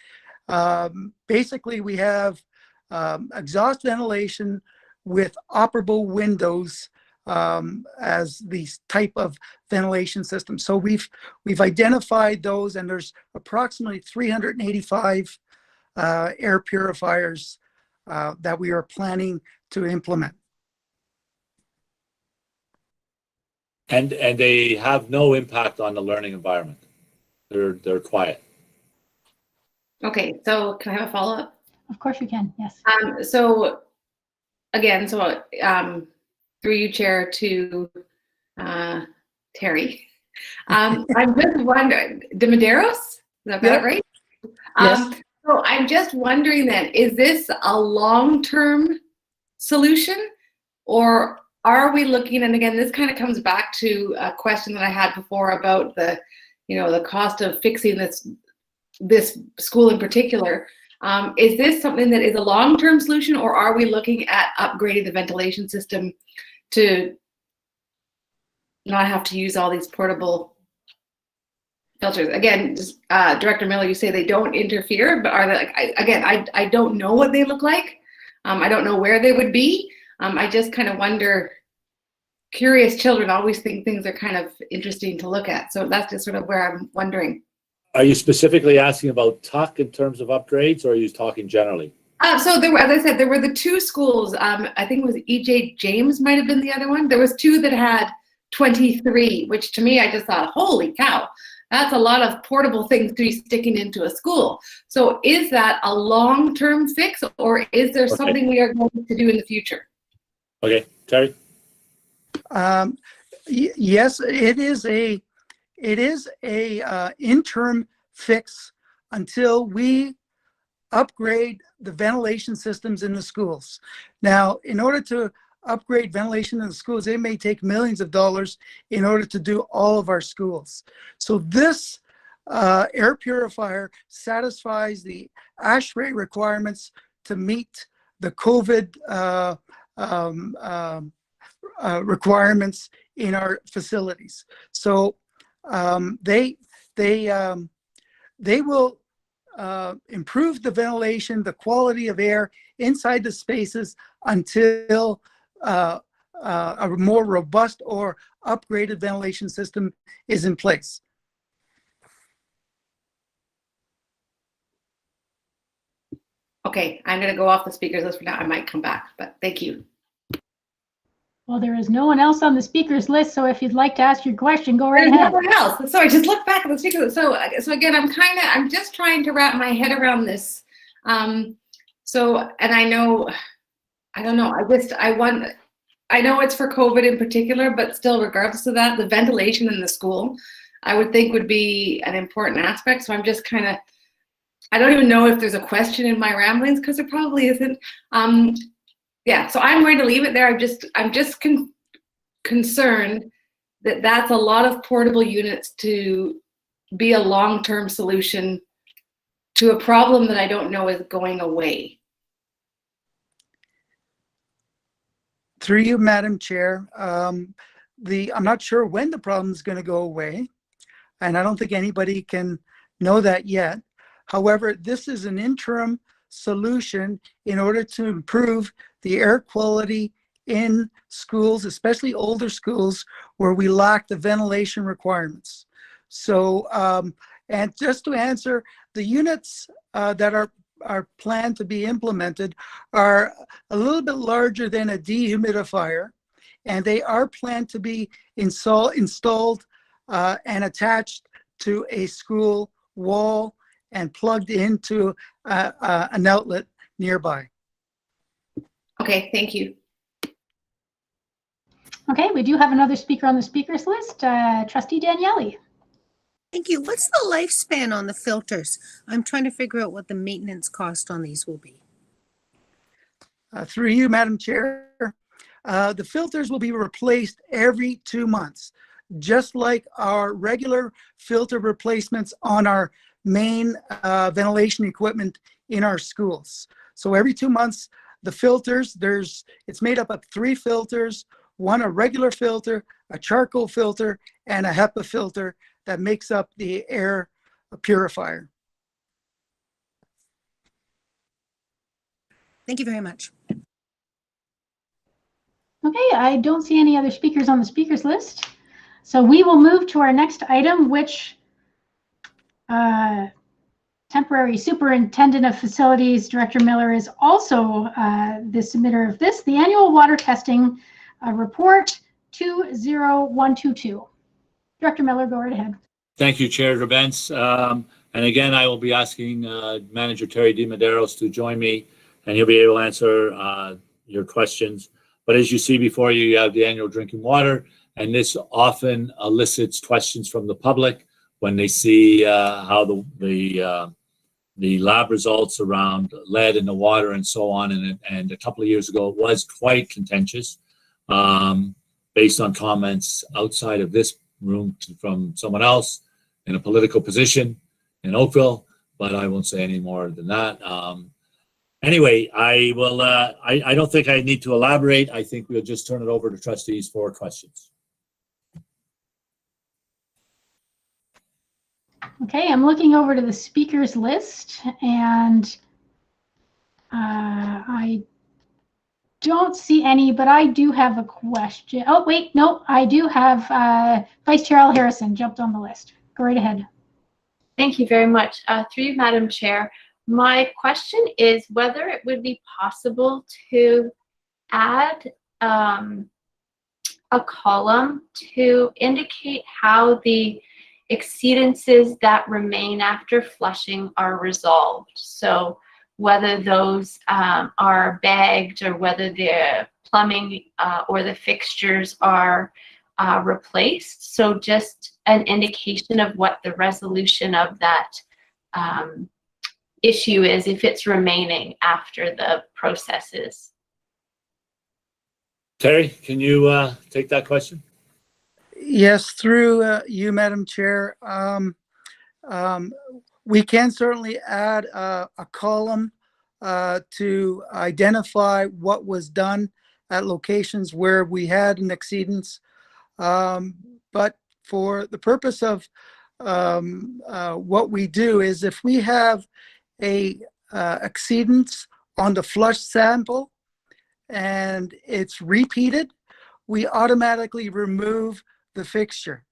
O: Basically, we have exhaust ventilation with operable windows as the type of ventilation system. So we've identified those, and there's approximately 385 air purifiers that we are planning to implement.
G: And they have no impact on the learning environment. They're quiet.
F: Okay, so can I have a follow-up?
A: Of course you can, yes.
F: So again, through you, Chair, to Terry. I'm just wondering, DiMederos? Did I get it right?
O: Yes.
F: So I'm just wondering then, is this a long-term solution, or are we looking, and again, this kind of comes back to a question that I had before about the cost of fixing this school in particular. Is this something that is a long-term solution, or are we looking at upgrading the ventilation system to not have to use all these portable filters? Again, Director Miller, you say they don't interfere, but are they, like, I don't know what they look like. I don't know where they would be. I just kind of wonder, curious children always think things are kind of interesting to look at. So that's just sort of where I'm wondering.
G: Are you specifically asking about Tuck in terms of upgrades, or are you talking generally?
F: So there were, as I said, there were the two schools. I think it was E.J. James might have been the other one. There was two that had 23, which to me, I just thought, holy cow, that's a lot of portable things to be sticking into a school. So is that a long-term fix, or is there something we are going to do in the future?
G: Okay, Terry?
O: Yes, it is a interim fix until we upgrade the ventilation systems in the schools. Now, in order to upgrade ventilation in the schools, it may take millions of dollars in order to do all of our schools. So this air purifier satisfies the ASHRAE requirements to meet the COVID requirements in our facilities. So they will improve the ventilation, the quality of air inside the spaces until a more robust or upgraded ventilation system is in place.
F: Okay, I'm going to go off the speakers list for now. I might come back, but thank you.
A: Well, there is no one else on the speakers list, so if you'd like to ask your question, go right
F: There's
A: ahead.
F: no one else. Sorry, just look back at the speakers list. So again, I'm just trying to wrap my head around this. And I know, I don't know. I know it's for COVID in particular, but still, regardless of that, the ventilation in the school, I would think would be an important aspect. So I'm just kind of, I don't even know if there's a question in my ramblings, because there probably isn't. Yeah, so I'm going to leave it there. I'm just concerned that that's a lot of portable units to be a long-term solution to a problem that I don't know is going away.
O: Through you, Madam Chair, I'm not sure when the problem is going to go away, and I don't think anybody can know that yet. However, this is an interim solution in order to improve the air quality in schools, especially older schools where we lack the ventilation requirements. So, and just to answer, the units that are planned to be implemented are a little bit larger than a dehumidifier, and they are planned to be installed and attached to a school wall and plugged into an outlet nearby.
F: Okay, thank you.
A: Okay, we do have another speaker on the speakers list, Trustee Daniele.
H: Thank you. What's the lifespan on the filters? I'm trying to figure out what the maintenance cost on these will be.
O: Through you, Madam Chair, the filters will be replaced every 2 months, just like our regular filter replacements on our main ventilation equipment in our schools. So every 2 months, the filters, it's made up of 3 filters, one a regular filter, a charcoal filter, and a HEPA filter that makes up the air purifier.
H: Thank you very much.
A: Okay, I don't see any other speakers on the speakers list. So we will move to our next item, which temporary superintendent of facilities, Director Miller, is also the submitter of this, the annual water testing report 20122. Director Miller, go right ahead.
G: Thank you, Chair Drabens. And again, I will be asking Manager Terry DiMederos to join me, and he'll be able to answer your questions. But as you see before you, you have the annual drinking water, and this often elicits questions from the public when they see how the lab results around lead in the water and so on. And a couple of years ago, it was quite contentious based on comments outside of this room from someone else in a political position in Oakville, but I won't say any more than that. Anyway, I will. I don't think I need to elaborate. I think we'll just turn it over to trustees for questions.
A: Okay, I'm looking over to the speakers list, and I don't see any, but I do have a question. Oh, wait, no, I do have Vice Chair Al Harrison jumped on the list. Go right ahead.
E: Thank you very much. Through you, Madam Chair, my question is whether it would be possible to add a column to indicate how the exceedances that remain after flushing are resolved. So whether those are bagged or whether the plumbing or the fixtures are replaced. So just an indication of what the resolution of that issue is if it's remaining after the process is.
G: Terry, can you take that question?
O: Yes, through you, Madam Chair. We can certainly add a column to identify what was done at locations where we had an exceedance. But for the purpose of what we do is if we have a exceedance on the flush sample and it's repeated, we automatically remove the fixture.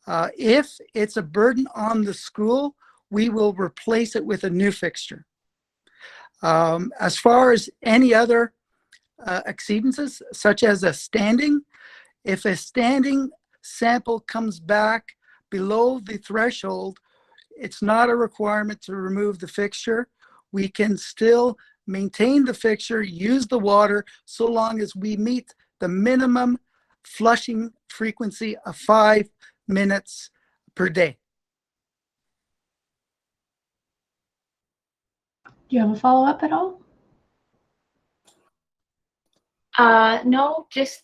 O: If it's a burden on the school, we will replace it with a new fixture. As far as any other exceedances, such as a standing, if a standing sample comes back below the threshold, it's not a requirement to remove the fixture. We can still maintain the fixture, use the water, so long as we meet the minimum flushing frequency of 5 minutes per day.
A: Do you have a follow-up at all?
E: No, just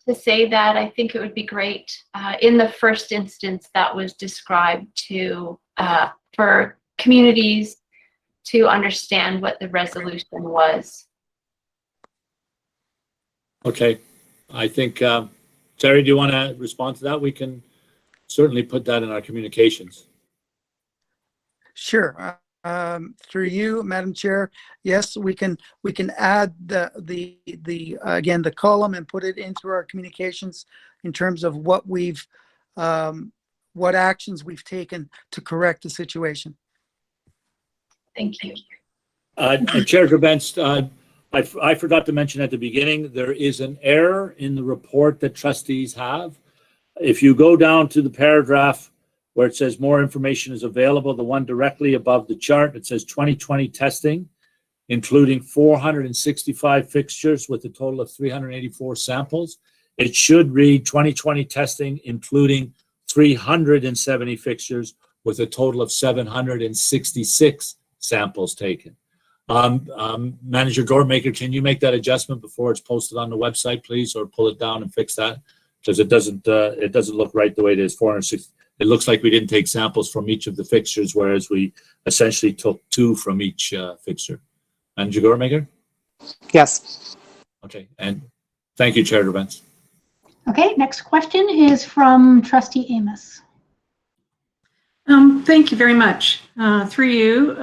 E: to say that I think it would be great in the first instance that was described to for communities to understand what the resolution was.
G: Okay, I think, Terry, do you want to respond to that? We can certainly put that in our communications.
O: Sure. Through you, Madam Chair, yes, we can add the again the column and put it into our communications in terms of what we've what actions we've taken to correct the situation.
E: Thank you.
G: Chair Grabentz, I forgot to mention at the beginning, there is an error in the report that trustees have. If you go down to the paragraph where it says more information is available, the one directly above the chart, it says 2020 testing, including 465 fixtures with a total of 384 samples. It should read 2020 testing, including 370 fixtures with a total of 766 samples taken. Manager Gormaker, can you make that adjustment before it's posted on the website, please, or pull it down and fix that? Because it doesn't look right the way it is. 460. It looks like we didn't take samples from each of the fixtures, whereas we essentially took 2 from each fixture. Manager Gormaker?
K: Yes.
G: Okay, and thank you, Chair Grabentz.
A: Okay, next question is from Trustee Amos.
B: Thank you very much. Through you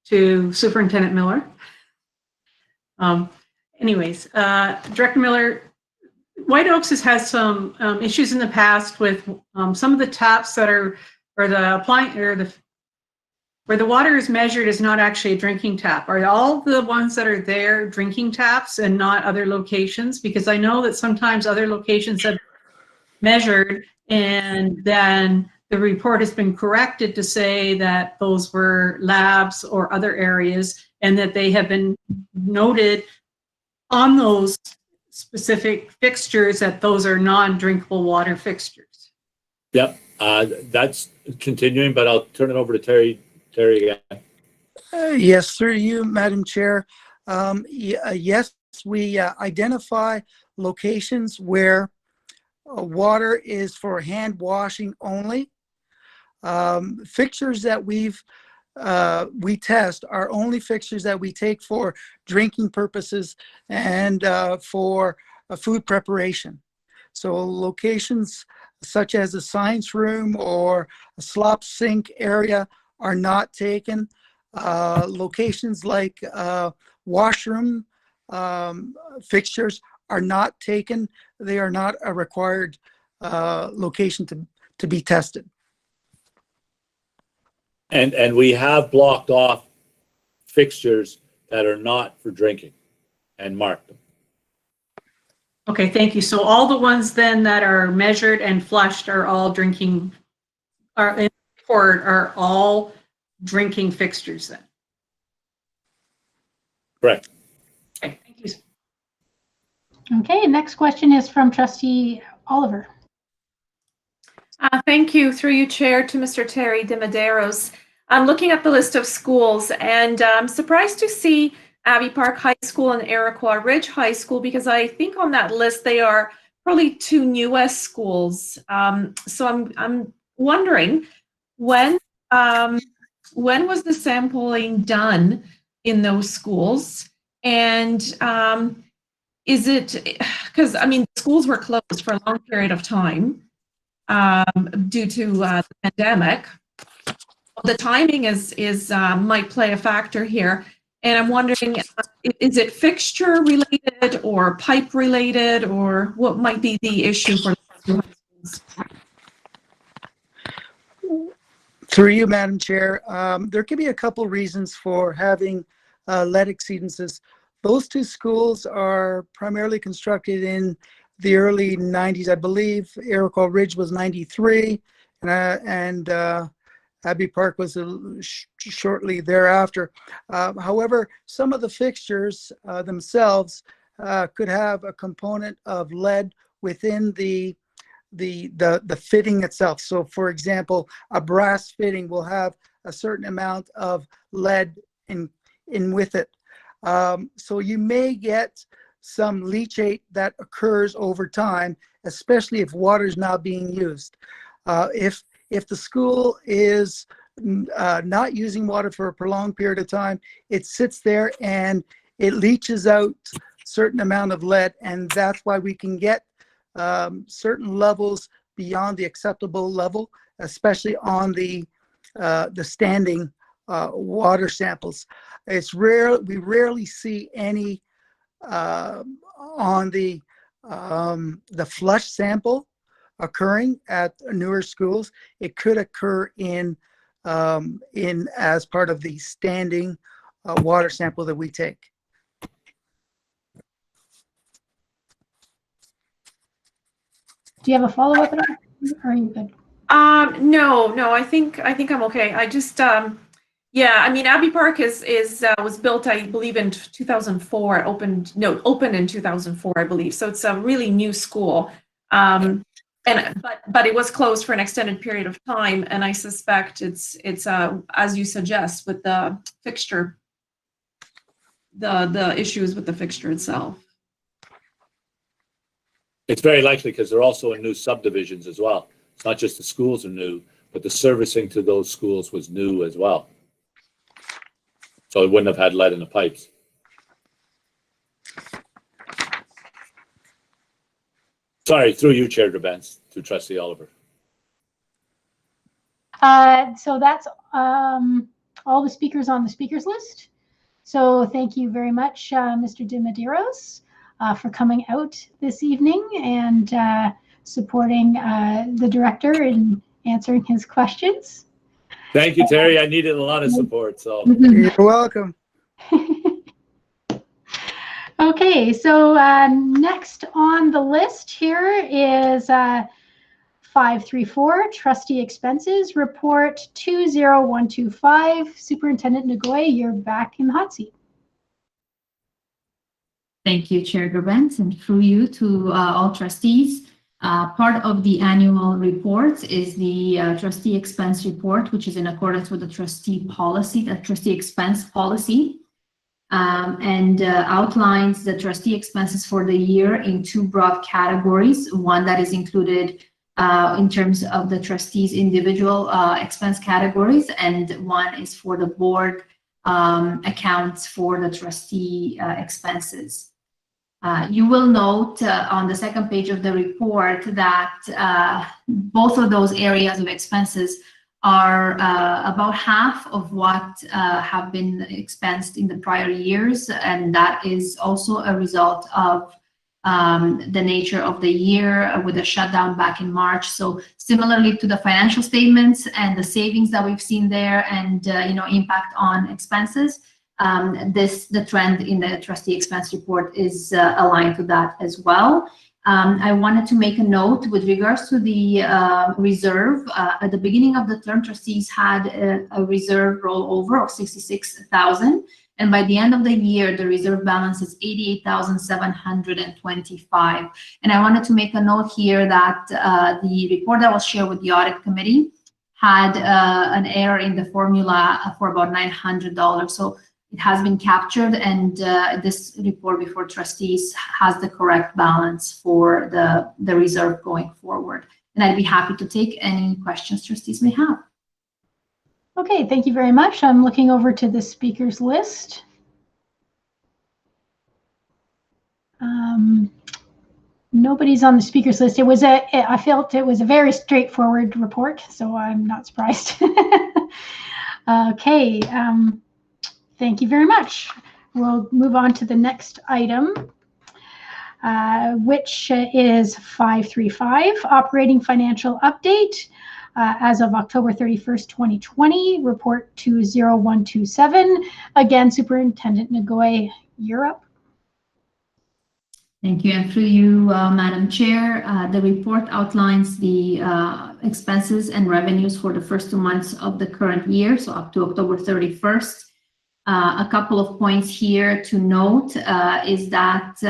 B: to Superintendent Miller. Director Miller, White Oaks has had some issues in the past with some of the taps that are, or the appliance, or the where the water is measured is not actually a drinking tap. Are all the ones that are there drinking taps and not other locations? Because I know that sometimes other locations have measured and then the report has been corrected to say that those were labs or other areas and that they have been noted on those specific fixtures that those are non-drinkable water fixtures.
G: Yep, that's continuing, but I'll turn it over to Terry again.
O: Yes, through you, Madam Chair. Yes, we identify locations where water is for hand washing only. Fixtures that we test are only fixtures that we take for drinking purposes and for food preparation. So locations such as a science room or a slop sink area are not taken. Locations like washroom fixtures are not taken. They are not a required location to be tested.
G: And we have blocked off fixtures that are not for drinking and marked them.
B: Okay, thank you. So all the ones then that are measured and flushed are all drinking, are all drinking fixtures then?
G: Correct.
B: Okay, thank you.
A: Okay, next question is from Trustee Oliver.
P: Thank you, through you, Chair, to Mr. Terry de Medeiros. I'm looking at the list of schools, and I'm surprised to see Abbey Park High School and Iroquois Ridge High School, because I think on that list they are probably two newest schools. So I'm wondering when was the sampling done in those schools, and is it, because I mean schools were closed for a long period of time due to the pandemic. The timing is might play a factor here, and I'm wondering, is it fixture related or pipe related, or what might be the issue for the schools?
O: Through you, Madam Chair, there could be a couple reasons for having lead exceedances. Those two schools are primarily constructed in the early 90s. I believe Iroquois Ridge was 93, and Abbey Park was shortly thereafter. However, some of the fixtures themselves could have a component of lead within the fitting itself. So for example, a brass fitting will have a certain amount of lead in with it. So you may get some leachate that occurs over time, especially if water is not being used. If the school is not using water for a prolonged period of time, it sits there and it leaches out certain amount of lead, and that's why we can get certain levels beyond the acceptable level, especially on the standing water samples. It's rare. We rarely see any on the flush sample occurring at newer schools. It could occur in as part of the standing water sample that we take.
A: Do you have a follow-up at all? Or are you good?
P: No, I think I'm okay. I just yeah, I mean Abbey Park was built, I believe, in 2004. It opened in 2004, I believe. So it's a really new school. But it was closed for an extended period of time, and I suspect it's as you suggest with the fixture, the issues with the fixture itself.
G: It's very likely because they're also in new subdivisions as well. It's not just the schools are new, but the servicing to those schools was new as well. So it wouldn't have had lead in the pipes. Sorry, through you, Chair Drabens, to Trustee Oliver.
A: So that's all the speakers on the speakers list. So thank you very much, Mr. de Medeiros, for coming out this evening and supporting the director in answering his questions.
G: Thank you, Terry. I needed a lot of support. So
O: You're welcome.
A: Okay, so next on the list here is 534, Trustee Expenses, Report 20125. Superintendent Ngoy, you're back in the hot seat.
J: Thank you, Chair Gerbens, and through you to all trustees. Part of the annual report is the trustee expense report, which is in accordance with the trustee policy, the trustee expense policy, and outlines the trustee expenses for the year in two broad categories. One that is included in terms of the trustees' individual expense categories, and one is for the board accounts for the trustee expenses. You will note on the second page of the report that both of those areas of expenses are about half of what have been expensed in the prior years, and that is also a result of the nature of the year with the shutdown back in March. So similarly to the financial statements and the savings that we've seen there and impact on expenses, the trend in the trustee expense report is aligned to that as well. I wanted to make a note with regards to the reserve. At the beginning of the term, trustees had a reserve rollover of 66,000. And by the end of the year, the reserve balance is 88,725. And I wanted to make a note here that the report that was shared with the audit committee had an error in the formula for about $900. So it has been captured, and this report before trustees has the correct balance for the reserve going forward. And I'd be happy to take any questions trustees may have.
A: Okay, thank you very much. I'm looking over to the speakers list. Nobody's on the speakers list. I felt it was a very straightforward report, so I'm not surprised. Okay, thank you very much. We'll move on to the next item, which is 535, operating financial update. As of October 31st, 2020, report 20127. Again, Superintendent Ngoy, you're up.
J: Thank you. And through you, Madam Chair, the report outlines the expenses and revenues for the first 2 months of the current year, so up to October 31st. A couple of points here to note is that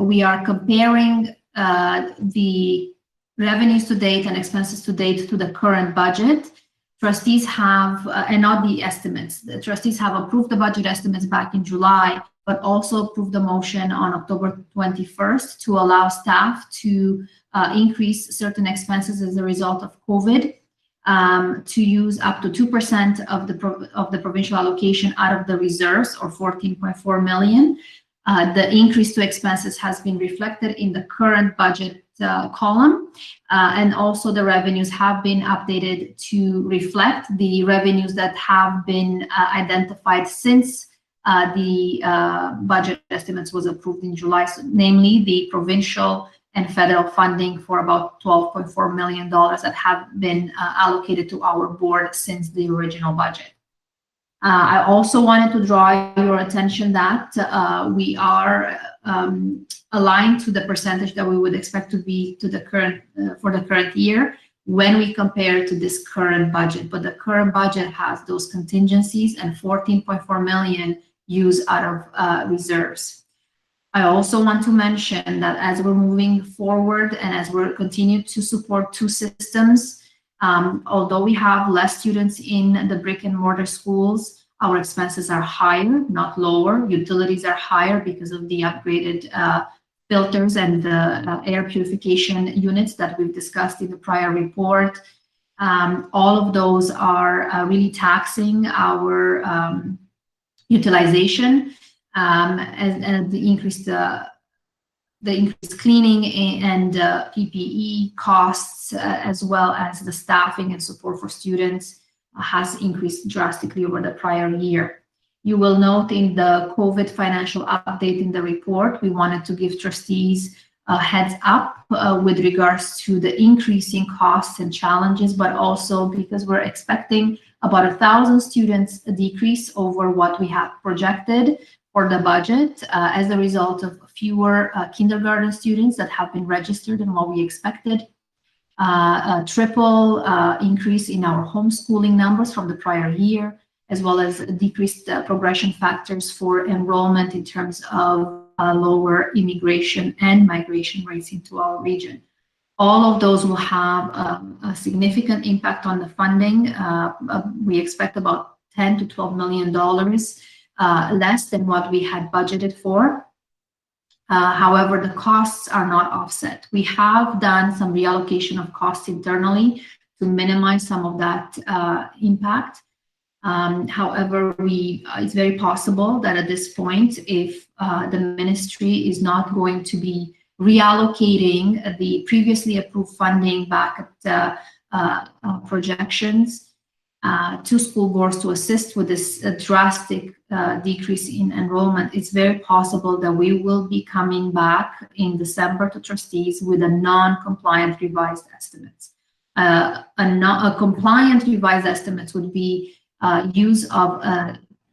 J: we are comparing the revenues to date and expenses to date to the current budget. Trustees have, and not the estimates, the trustees have approved the budget estimates back in July, but also approved the motion on October 21st to allow staff to increase certain expenses as a result of COVID, to use up to 2% of the provincial allocation out of the reserves, or 14.4 million. The increase to expenses has been reflected in the current budget column, and also the revenues have been updated to reflect the revenues that have been identified since the budget estimates was approved in July, so namely the provincial and federal funding for about $12.4 million that have been allocated to our board since the original budget. I also wanted to draw your attention that we are aligned to the percentage that we would expect to be to the current for the current year when we compare to this current budget. But the current budget has those contingencies and 14.4 million used out of reserves. I also want to mention that as we're moving forward and as we're continuing to support two systems, although we have less students in the brick and mortar schools, our expenses are higher, not lower. Utilities are higher because of the upgraded filters and the air purification units that we've discussed in the prior report. All of those are really taxing our utilization, and the increased cleaning and PPE costs, as well as the staffing and support for students, has increased drastically over the prior year. You will note in the COVID financial update in the report, we wanted to give trustees a heads up with regards to the increasing costs and challenges, but also because we're expecting about 1,000 students a decrease over what we have projected for the budget as a result of fewer kindergarten students that have been registered than what we expected. A triple increase in our homeschooling numbers from the prior year, as well as decreased progression factors for enrollment in terms of lower immigration and migration rates into our region. All of those will have a significant impact on the funding. We expect about $10 to $12 million less than what we had budgeted for. However, the costs are not offset. We have done some reallocation of costs internally to minimize some of that impact. However, it's very possible that at this point, if the ministry is not going to be reallocating the previously approved funding back at projections, to school boards to assist with this drastic decrease in enrollment, it's very possible that we will be coming back in December to trustees with a non-compliant revised estimates. A compliant revised estimates would be use of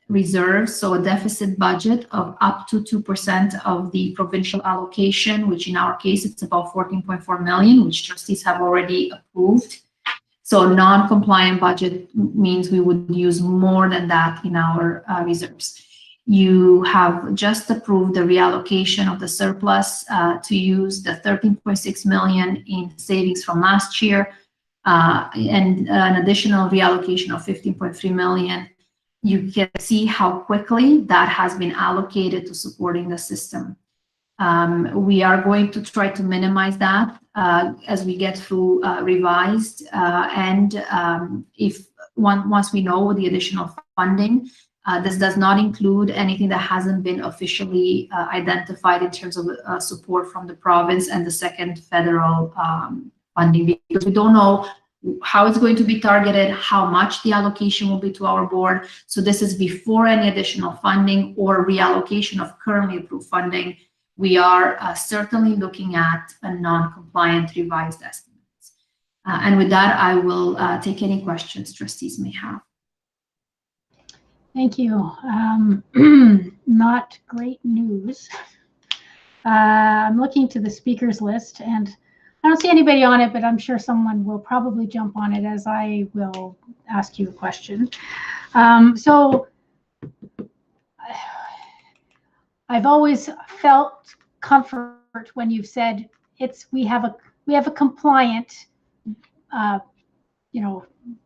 J: reserves, so a deficit budget of up to 2% of the provincial allocation, which in our case, it's about 14.4 million, which trustees have already approved. So non-compliant budget means we would use more than that in our reserves. You have just approved the reallocation of the surplus to use the 13.6 million in savings from last year and an additional reallocation of 15.3 million. You can see how quickly that has been allocated to supporting the system. We are going to try to minimize that as we get through revised if once we know the additional funding, this does not include anything that hasn't been officially identified in terms of support from the province and the second federal funding, because we don't know how it's going to be targeted, how much the allocation will be to our board. So this is before any additional funding or reallocation of currently approved funding. We are certainly looking at a non-compliant revised estimates. And with that, I will take any questions trustees may have.
A: Thank you. Not great news. I'm looking to the speakers list and I don't see anybody on it, but I'm sure someone will probably jump on it as I will ask you a question. So I've always felt comfort when you've said we have a compliant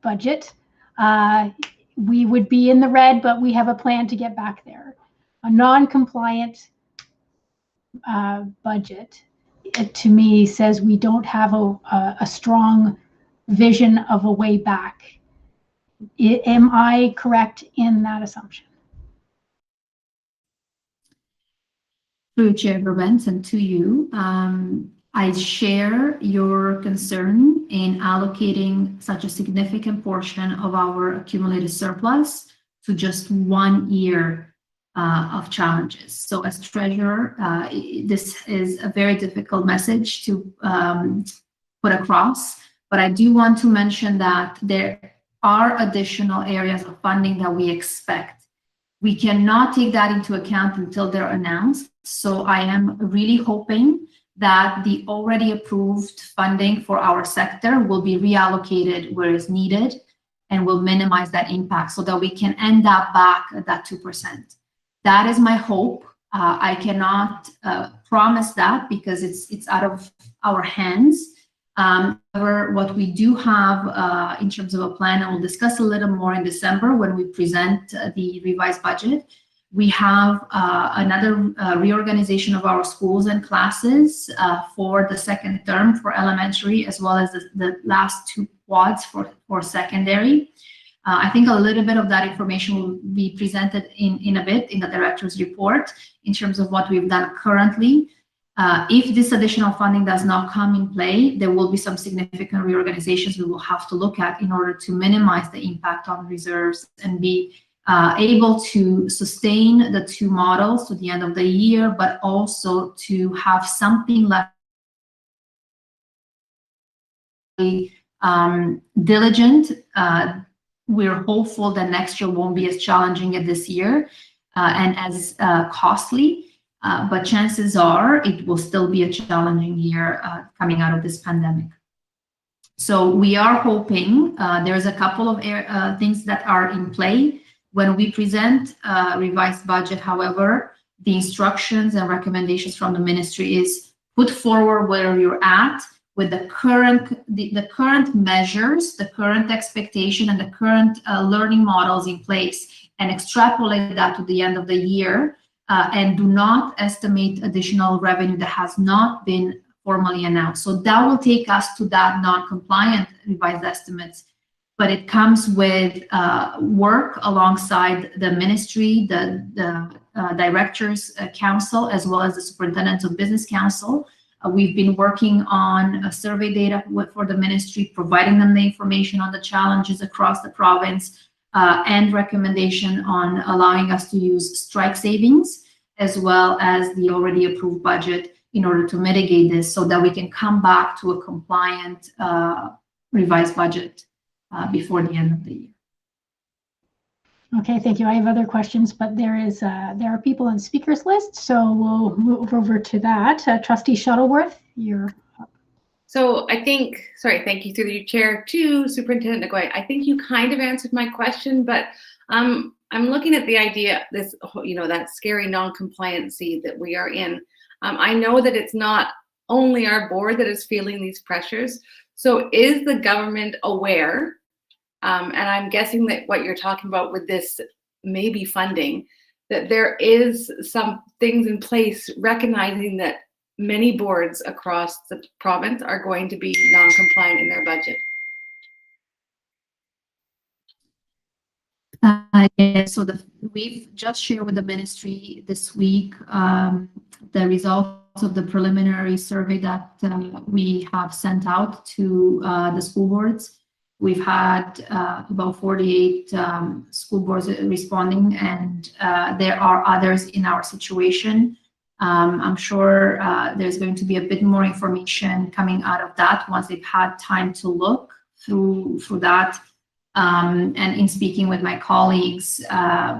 A: budget. We would be in the red, but we have a plan to get back there. A non-compliant budget, it to me says we don't have a strong vision of a way back. Am I correct in that assumption?
J: Through Chair Brabants and to you, I share your concern in allocating such a significant portion of our accumulated surplus to just 1 year of challenges. So as treasurer, this is a very difficult message to put across, but I do want to mention that there are additional areas of funding that we expect. We cannot take that into account until they're announced. So I am really hoping that the already approved funding for our sector will be reallocated where is needed and will minimize that impact so that we can end up back at that 2%. That is my hope. I cannot promise that because it's out of our hands. However, what we do have in terms of a plan, and we'll discuss a little more in December when we present the revised budget, we have another reorganization of our schools and classes for the second term for elementary, as well as the last 2 quads for secondary. I think a little bit of that information will be presented in a bit in the director's report in terms of what we've done currently. If this additional funding does not come in play, there will be some significant reorganizations we will have to look at in order to minimize the impact on reserves and be able to sustain the 2 models to the end of the year, but also to have something left. Diligent. We're hopeful that next year won't be as challenging as this year and as costly, but chances are it will still be a challenging year coming out of this pandemic. So we are hoping there's a couple of things that are in play. When we present revised budget, however, the instructions and recommendations from the ministry is put forward where you're at with the current measures, the current expectation, and the current learning models in place, and extrapolate that to the end of the year, and do not estimate additional revenue that has not been formally announced. So that will take us to that non-compliant revised estimates, but it comes with work alongside the ministry, the directors council, as well as the superintendents of business council, We've been working on survey data for the ministry, providing them the information on the challenges across the province, and recommendation on allowing us to use strike savings as well as the already approved budget in order to mitigate this so that we can come back to a compliant revised budget before the end of the year.
A: Okay, thank you. I have other questions, but there are people on speakers list, so we'll move over to that. Trustee Shuttleworth, you're up.
F: So I think, sorry, thank you through the chair to Superintendent Nagoy. I think you kind of answered my question, but I'm looking at the idea, this, that scary non-compliancy that we are in. I know that it's not only our board that is feeling these pressures. So is the government aware? And I'm guessing that what you're talking about with this maybe funding, that there is some things in place recognizing that many boards across the province are going to be non-compliant in their budget.
J: Yeah, so we've just shared with the ministry this week the results of the preliminary survey that we have sent out to the school boards. We've had about 48 school boards responding, and there are others in our situation. I'm sure there's going to be a bit more information coming out of that once they've had time to look through that. And in speaking with my colleagues,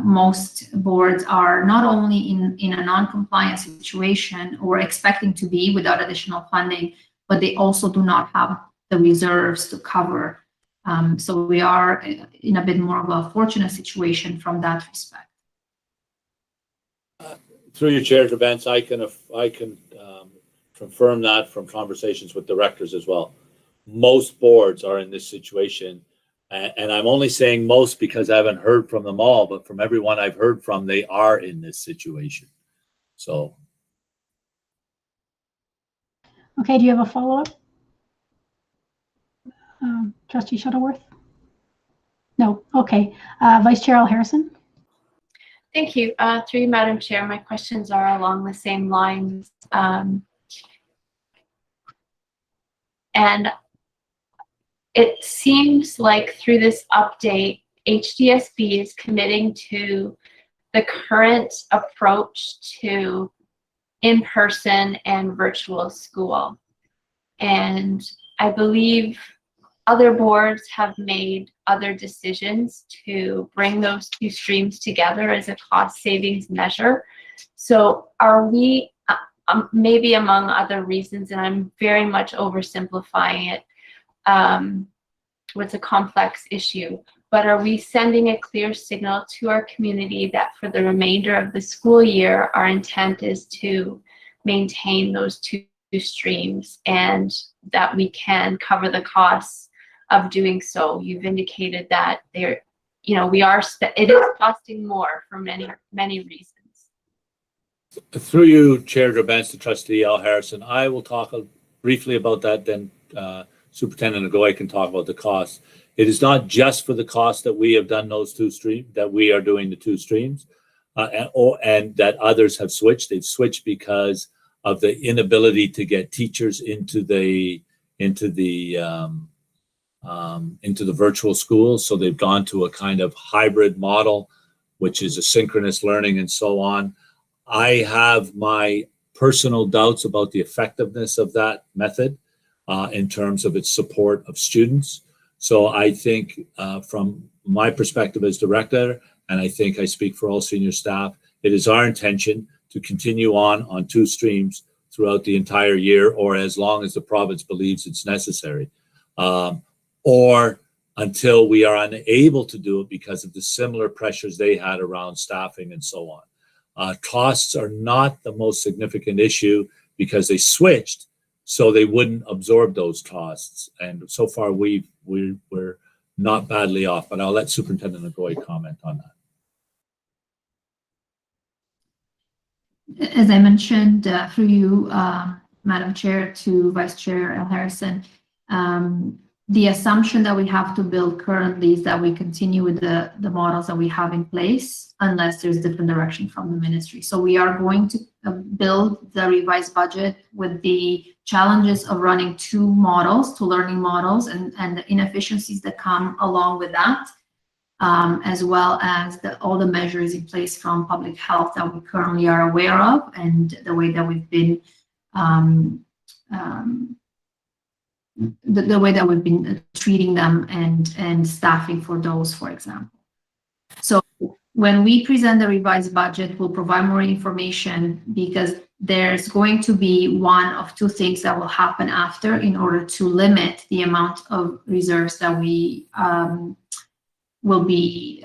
J: most boards are not only in a non-compliant situation or expecting to be without additional funding, but they also do not have the reserves to cover. So we are in a bit more of a fortunate situation from that respect.
G: Through your chair, Vance, I can confirm that from conversations with directors as well. Most boards are in this situation, and I'm only saying most because I haven't heard from them all, but from everyone I've heard from, they are in this situation. So.
A: Okay, do you have a follow-up? Trustee Shuttleworth? No, okay. Vice Chair Harrison?
E: Thank you. Through you, Madam Chair, my questions are along the same lines. And it seems like through this update, HDSB is committing to the current approach to in-person and virtual school. And I believe other boards have made other decisions to bring those two streams together as a cost savings measure. So are we, maybe among other reasons, and I'm very much oversimplifying it, it's a complex issue, but are we sending a clear signal to our community that for the remainder of the school year, our intent is to maintain those two streams and that we can cover the costs of doing so? You've indicated that it is costing more for many reasons.
G: Through you, Chair Drabens, to Trustee Al Harrison, I will talk briefly about that, then Superintendent Nagoy can talk about the costs. It is not just for the cost that we have done those two streams, that we are doing the two streams, and that others have switched. They've switched because of the inability to get teachers into the virtual schools. So they've gone to a kind of hybrid model, which is asynchronous learning and so on. I have my personal doubts about the effectiveness of that method in terms of its support of students. So I think from my perspective as director, and I think I speak for all senior staff, it is our intention to continue on two streams throughout the entire year, or as long as the province believes it's necessary. Or until we are unable to do it because of the similar pressures they had around staffing and so on. Costs are not the most significant issue because they switched so they wouldn't absorb those costs. And so far we're not badly off, but I'll let Superintendent Nagoy comment on that.
J: As I mentioned through you, Madam Chair, to Vice Chair Al Harrison, the assumption that we have to build currently is that we continue with the models that we have in place unless there's different direction from the ministry. So we are going to build the revised budget with the challenges of running two learning models, and the inefficiencies that come along with that, as well as all the measures in place from public health that we currently are aware of, and the way that we've been the way that we've been treating them and staffing for those, for example. So when we present the revised budget, we'll provide more information, because there's going to be one of two things that will happen after in order to limit the amount of reserves that we will be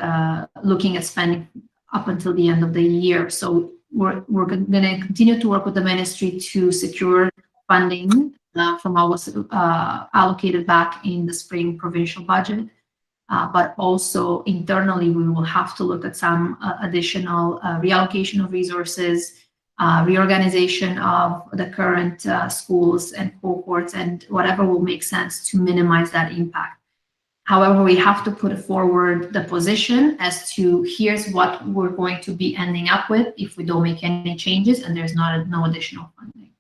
J: looking at spending up until the end of the year. So we're going to continue to work with the ministry to secure funding from what was allocated back in the spring provincial budget. But also internally, we will have to look at some additional reallocation of resources, reorganization of the current schools and cohorts, and whatever will make sense to minimize that impact. However, we have to put forward the position as to here's what we're going to be ending up with if we don't make any changes and there's no additional funding.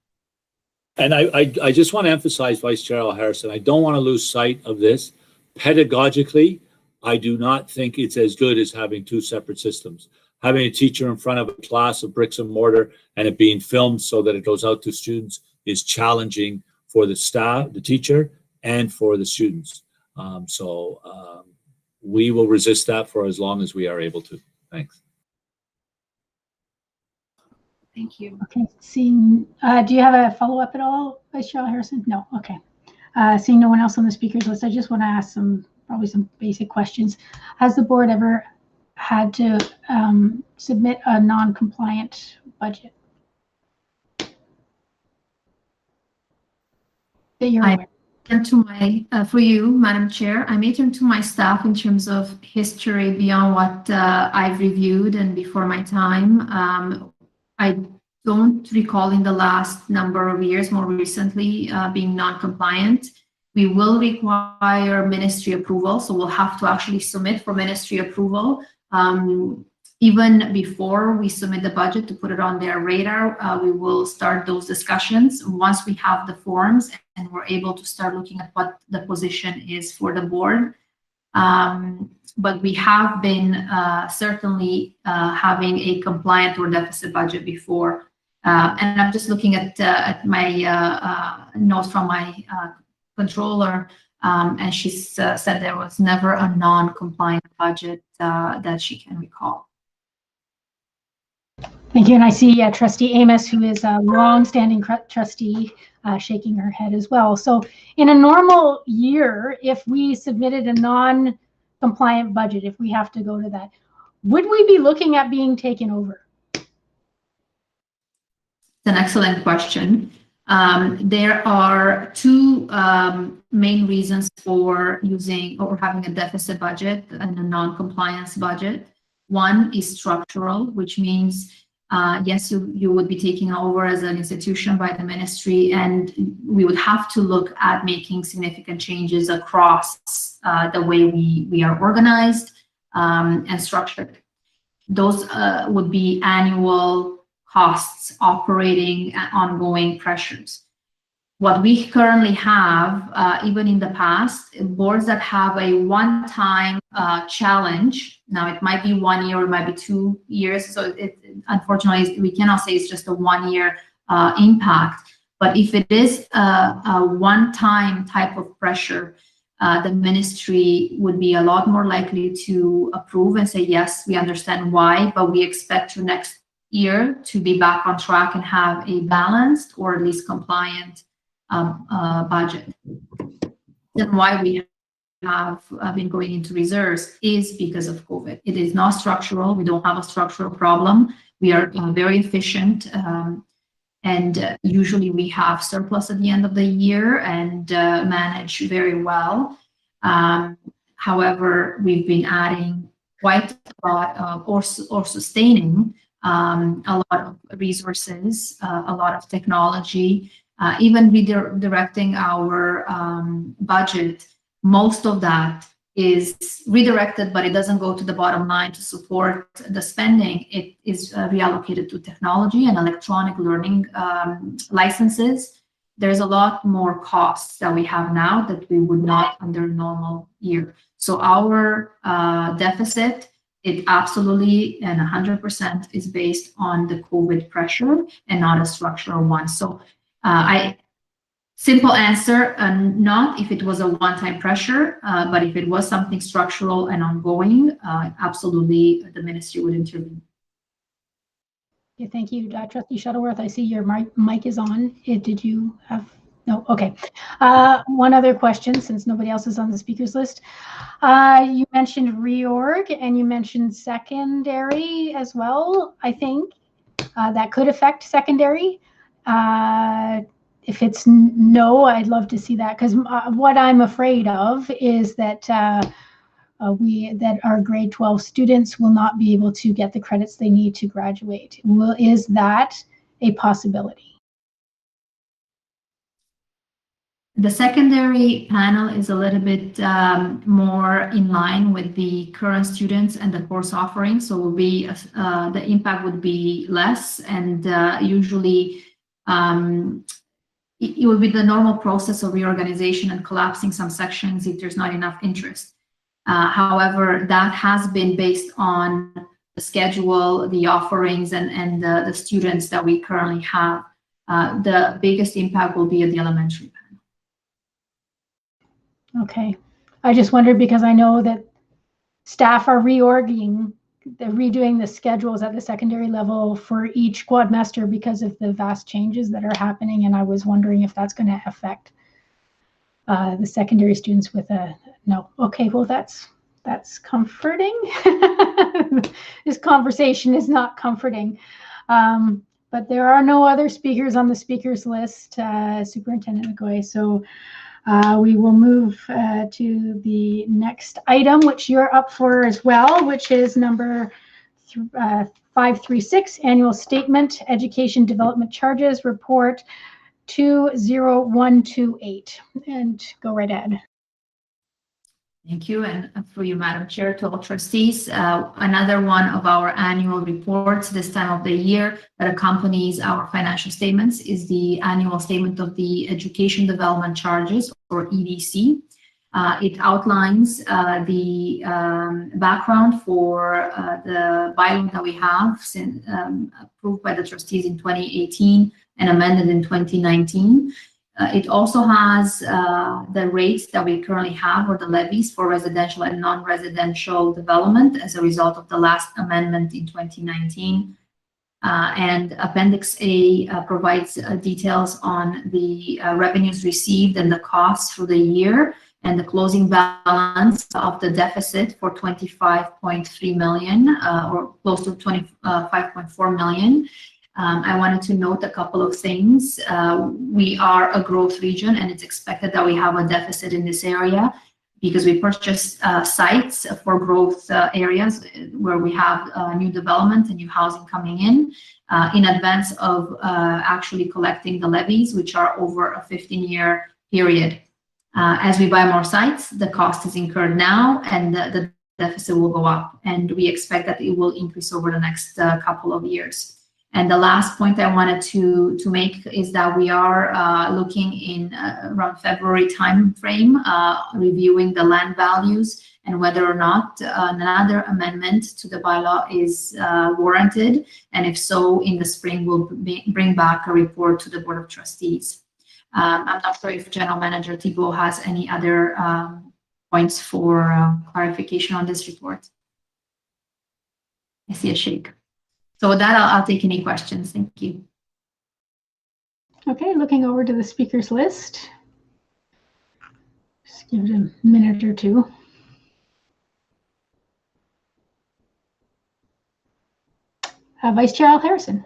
G: And I just want to emphasize, Vice Chair Harrison, I don't want to lose sight of this. Pedagogically, I do not think it's as good as having two separate systems. Having a teacher in front of a class of bricks and mortar and it being filmed so that it goes out to students is challenging for the staff, the teacher, and for the students. We will resist that for as long as we are able to. Thanks.
E: Thank you.
A: Okay, seeing, do you have a follow-up at all, Vice Chair Harrison? No, okay. Seeing no one else on the speakers list, I just want to ask probably some basic questions. Has the board ever had to submit a non-compliant budget that you're aware?
J: For you, Madam Chair, I may turn to my staff in terms of history beyond what I've reviewed and before my time. I don't recall in the last number of years, more recently, being non-compliant. We will require ministry approval, so we'll have to actually submit for ministry approval. Even before we submit the budget to put it on their radar, we will start those discussions once we have the forms and we're able to start looking at what the position is for the board. But we have been certainly having a compliant or deficit budget before. And I'm just looking at my notes from my controller, and she said there was never a non-compliant budget that she can recall.
A: Thank you. And I see Trustee Amos, who is a long-standing trustee, shaking her head as well. So in a normal year, if we submitted a non-compliant budget, if we have to go to that, would we be looking at being taken over?
J: It's an excellent question. There are two main reasons for using or having a deficit budget and a non-compliance budget. One is structural, which means yes, you would be taking over as an institution by the ministry, and we would have to look at making significant changes across the way we are organized and structured. Those would be annual costs, operating and ongoing pressures. What we currently have, even in the past, boards that have a one-time challenge, now it might be 1 year, or it might be 2 years, so unfortunately we cannot say it's just a 1 year impact, but if it is a one-time type of pressure, the ministry would be a lot more likely to approve and say, yes, we understand why, but we expect to next year to be back on track and have a balanced or at least compliant budget. Then why we have been going into reserves is because of COVID. It is not structural. We don't have a structural problem. We are very efficient, and usually we have surplus at the end of the year and manage very well. However, we've been adding quite a lot of, or sustaining a lot of resources, a lot of technology, even redirecting our budget most of that is redirected, but it doesn't go to the bottom line to support the spending. It is reallocated to technology and electronic learning licenses. There's a lot more costs that we have now that we would not under a normal year. So our deficit, it absolutely and 100% is based on the COVID pressure and not a structural one. So simple answer, not if it was a one-time pressure, but if it was something structural and ongoing, absolutely the ministry would intervene.
A: Okay, thank you, Trustee Shuttleworth. I see your mic is on. Did you have? No, okay. One other question, since nobody else is on the speakers list. You mentioned reorg and you mentioned secondary as well, I think. That could affect secondary. If it's no, I'd love to see that, because what I'm afraid of is that that our grade 12 students will not be able to get the credits they need to graduate. Is that a possibility?
J: The secondary panel is a little bit more in line with the current students and the course offering, so will be the impact would be less, and usually it will be the normal process of reorganization and collapsing some sections if there's not enough interest. However, that has been based on the schedule, the offerings, and the students that we currently have. The biggest impact will be at the elementary panel.
A: Okay. I just wondered because I know that staff are redoing the schedules at the secondary level for each quadmester because of the vast changes that are happening, and I was wondering if that's going to affect the secondary students with a no. Okay, well that's comforting. This conversation is not comforting, but there are no other speakers on the speakers list, Superintendent McGoy. So we will move to the next item, which you're up for as well, which is number 536, Annual Statement, Education Development Charges Report 20128. And go right ahead.
J: Thank you, and for you, Madam Chair, to all trustees, another one of our annual reports this time of the year that accompanies our financial statements is the annual statement of the Education Development Charges, or EDC. It outlines the background for the bylaw that we have approved by the trustees in 2018 and amended in 2019. It also has the rates that we currently have, or the levies for residential and non-residential development as a result of the last amendment in 2019. And Appendix A provides details on the revenues received and the costs for the year, and the closing balance of the deficit for 25.3 million, or close to 25.4 million. I wanted to note a couple of things. We are a growth region, and it's expected that we have a deficit in this area because we purchased sites for growth areas where we have new development and new housing coming in advance of actually collecting the levies, which are over a 15-year period. As we buy more sites, the cost is incurred now, and the deficit will go up, and we expect that it will increase over the next couple of years. And the last point I wanted to make is that we are looking in around February timeframe, reviewing the land values and whether or not another amendment to the bylaw is warranted. And if so, in the spring, we'll bring back a report to the Board of Trustees. I'm not sure if General Manager Thibault has any other points for clarification on this report. I see a shake. So with that, I'll take any questions. Thank you.
A: Okay, looking over to the speakers list. Just give it a minute or two. Vice Chair Al Harrison.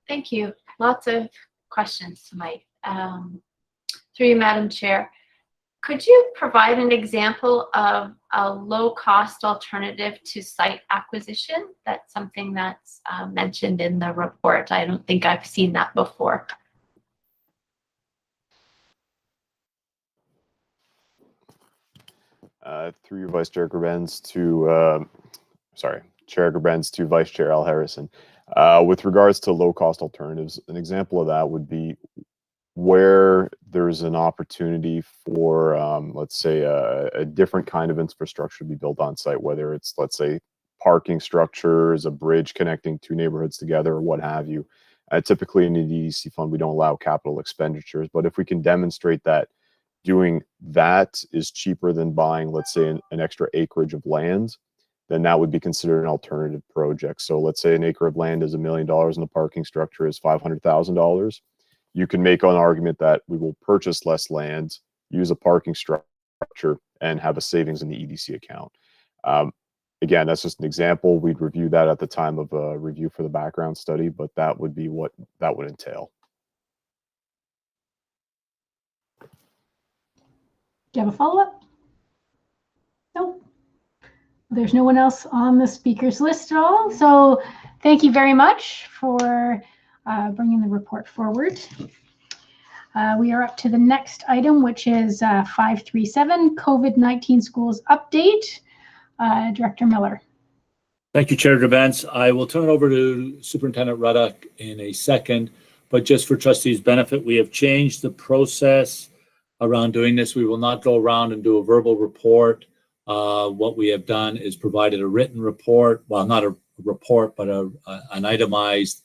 E: Thank you. Lots of questions tonight. Through you, Madam Chair. Could you provide an example of a low-cost alternative to site acquisition? That's something that's mentioned in the report. I don't think I've seen that before.
Q: through you, Vice Chair Gerbens, Chair Gerbens to Vice Chair Al Harrison. With regards to low-cost alternatives, an example of that would be where there's an opportunity for, let's say, a different kind of infrastructure to be built on site, whether it's, let's say, parking structures, a bridge connecting two neighborhoods together, or what have you. Typically in the EDC fund, we don't allow capital expenditures, but if we can demonstrate that doing that is cheaper than buying, let's say, an extra acreage of land, then that would be considered an alternative project. So let's say an acre of land is $1 million and the parking structure is $500,000. You can make an argument that we will purchase less land, use a parking structure, and have a savings in the EDC account. Again, that's just an example. We'd review that at the time of a review for the background study, but that would be what that would entail.
A: Do you have a follow-up? No. There's no one else on the speakers list at all. So thank you very much for bringing the report forward. We are up to the next item, which is 537, COVID-19 schools update. Director Miller.
G: Thank you, Chair Gerbens. I will turn it over to Superintendent Ruddock in a second, but just for trustees' benefit, we have changed the process around doing this. We will not go around and do a verbal report. What we have done is provided a written report, well, not a report, but an itemized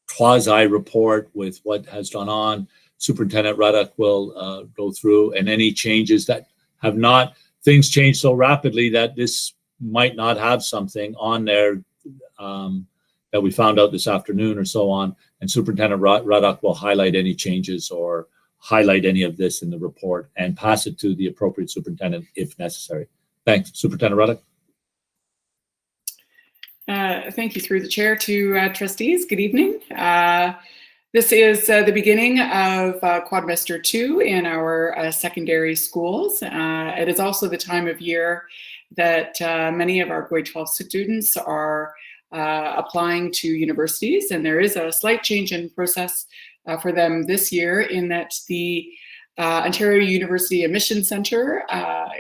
G: quasi-report with what has gone on. Superintendent Ruddock will go through, and any changes that have not, things change so rapidly that this might not have something on there that we found out this afternoon or so on. And Superintendent Ruddock will highlight any changes or highlight any of this in the report and pass it to the appropriate superintendent if necessary. Thanks. Superintendent Ruddock.
R: Thank you through the chair to trustees. Good evening. This is the beginning of quadrimester 2 in our secondary schools. It is also the time of year that many of our grade 12 students are applying to universities, and there is a slight change in process for them this year in that the Ontario University Admissions Centre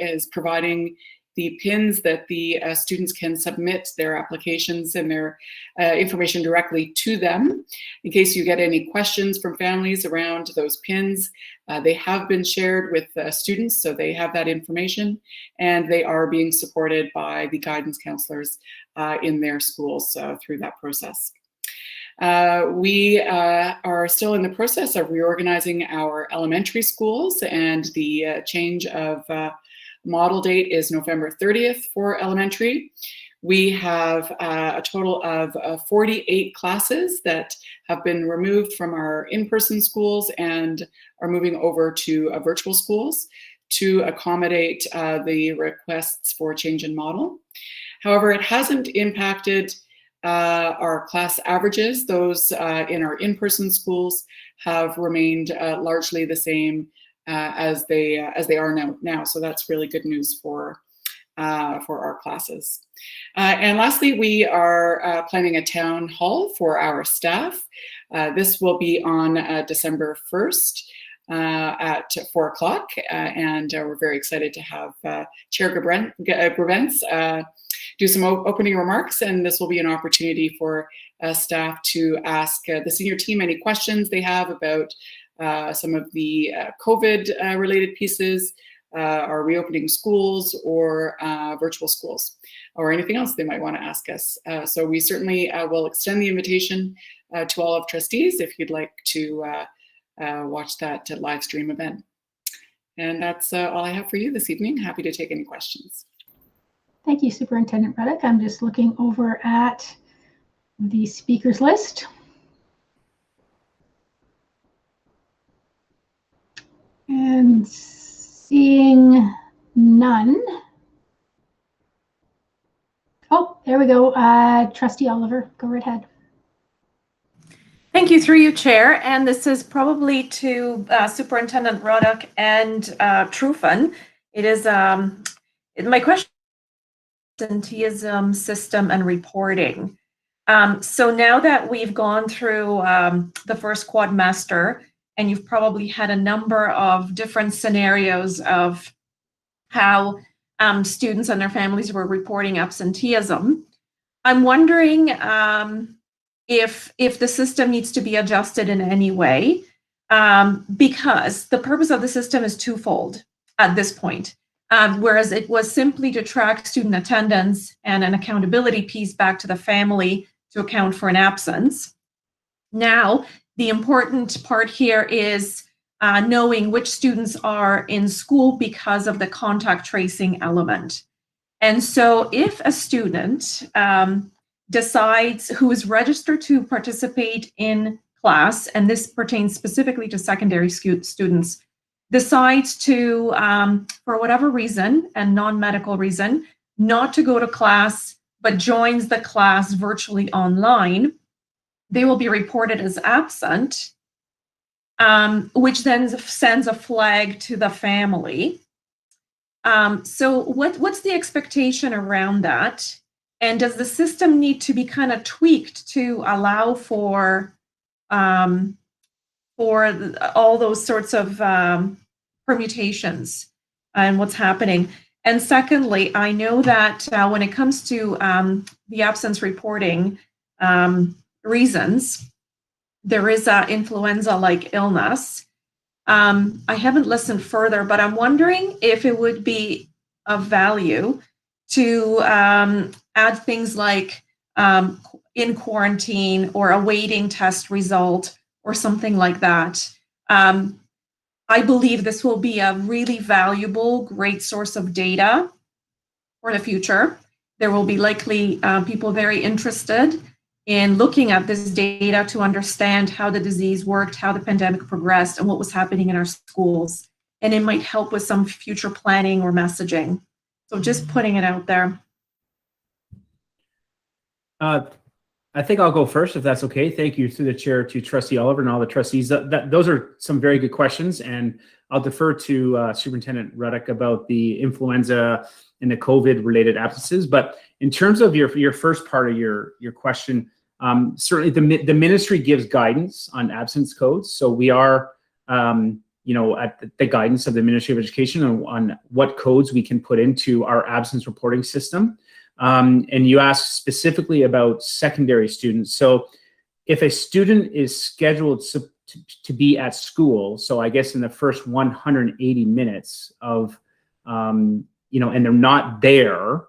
R: is providing the pins that the students can submit their applications and their information directly to them. In case you get any questions from families around those pins, they have been shared with students, so they have that information, and they are being supported by the guidance counselors in their schools through that process. We are still in the process of reorganizing our elementary schools, and the change of model date is November 30th for elementary. We have a total of 48 classes that have been removed from our in-person schools and are moving over to virtual schools to accommodate the requests for change in model. However, it hasn't impacted our class averages. Those in our in-person schools have remained largely the same as they are now. So that's really good news for our classes. And lastly, we are planning a town hall for our staff. This will be on December 1st at 4 o'clock, and we're very excited to have Chair Gerbens do some opening remarks, and this will be an opportunity for staff to ask the senior team any questions they have about some of the COVID related pieces, our reopening schools, or virtual schools, or anything else they might want to ask us. So we certainly will extend the invitation to all of trustees if you'd like to watch that live stream event. And that's all I have for you this evening. Happy to take any questions.
A: Thank you, Superintendent Ruddock. I'm just looking over at the speakers list. And seeing none. Oh, there we go. Trustee Oliver, go right ahead.
P: Thank you, through you, Chair. And this is probably to Superintendent Ruddock and Trufan. It is my question: absenteeism system and reporting. So now that we've gone through the first quadrimester and you've probably had a number of different scenarios of how students and their families were reporting absenteeism. I'm wondering if the system needs to be adjusted in any way, because the purpose of the system is twofold at this point. Whereas it was simply to track student attendance and an accountability piece back to the family to account for an absence. Now, the important part here is knowing which students are in school because of the contact tracing element. And so if a student decides, who is registered to participate in class, and this pertains specifically to secondary students, decides to, for whatever reason and non-medical reason, not to go to class, but joins the class virtually online, they will be reported as absent, which then sends a flag to the family. So what's the expectation around that? And does the system need to be kind of tweaked to allow for all those sorts of permutations and what's happening? And secondly, I know that when it comes to the absence reporting reasons, there is influenza-like illness. I haven't listened further, but I'm wondering if it would be of value to add things like in quarantine or awaiting test result or something like that. I believe this will be a really valuable, great source of data for the future. There will be likely people very interested in looking at this data to understand how the disease worked, how the pandemic progressed, and what was happening in our schools. And it might help with some future planning or messaging. So just putting it out there.
S: I think I'll go first, if that's okay. Thank you through the chair to Trustee Oliver and all the trustees. Those are some very good questions, and I'll defer to Superintendent Ruddock about the influenza and the COVID-related absences. But in terms of your first part of your question, certainly the ministry gives guidance on absence codes. So we are, at the guidance of the Ministry of Education on what codes we can put into our absence reporting system. And you asked specifically about secondary students. So if a student is scheduled to be at school, so I guess in the first 180 minutes of, and they're not there,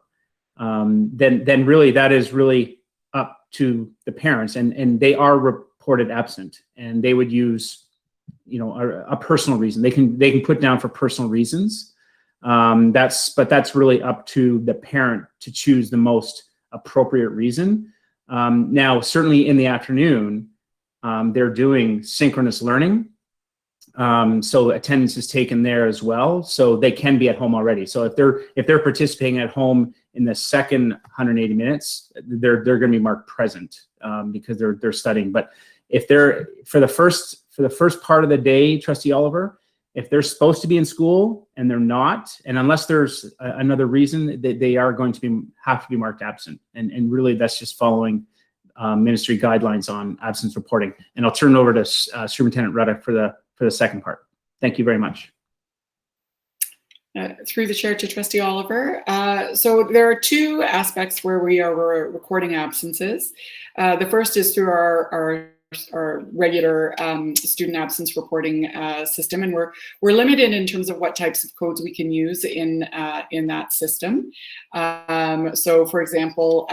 S: then really that is really up to the parents, and they are reported absent, and they would use, a personal reason. They can put down for personal reasons. But that's really up to the parent to choose the most appropriate reason. Now, certainly in the afternoon, they're doing synchronous learning. So attendance is taken there as well. So they can be at home already. So if they're participating at home in the second 180 minutes, they're going to be marked present because they're studying. But if they're for the first part of the day, Trustee Oliver, if they're supposed to be in school and they're not, and unless there's another reason, they are going to have to be marked absent. And really that's just following ministry guidelines on absence reporting. And I'll turn it over to Superintendent Ruddock for the second part. Thank you very much.
R: Through the chair to Trustee Oliver. So there are two aspects where we are recording absences. The first is through our regular student absence reporting system, and we're limited in terms of what types of codes we can use in that system. So, for example,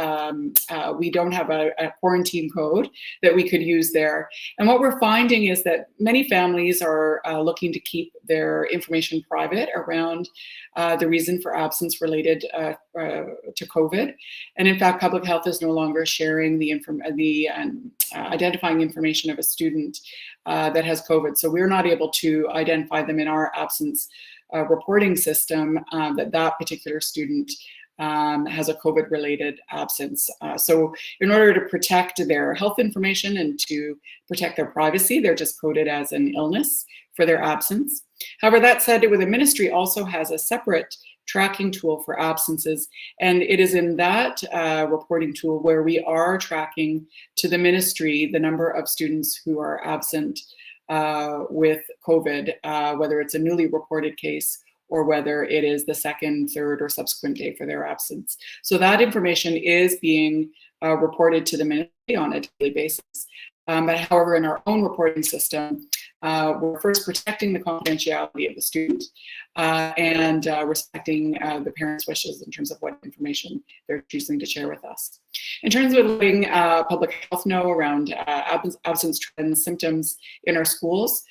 R: we don't have a quarantine code that we could use there. And what we're finding is that many families are looking to keep their information private around the reason for absence related to COVID. And in fact, public health is no longer sharing the identifying information of a student that has COVID. So we're not able to identify them in our absence reporting system that particular student has a COVID-related absence. So in order to protect their health information and to protect their privacy, they're just coded as an illness for their absence. However, that said, the ministry also has a separate tracking tool for absences, and it is in that reporting tool where we are tracking to the ministry the number of students who are absent with COVID, whether it's a newly reported case or whether it is the second, third, or subsequent day for their absence. So that information is being reported to the ministry on a daily basis. But however, in our own reporting system, we're first protecting the confidentiality of the student and respecting the parents' wishes in terms of what information they're choosing to share with us. In terms of letting public health know around absence trends, symptoms in our schools,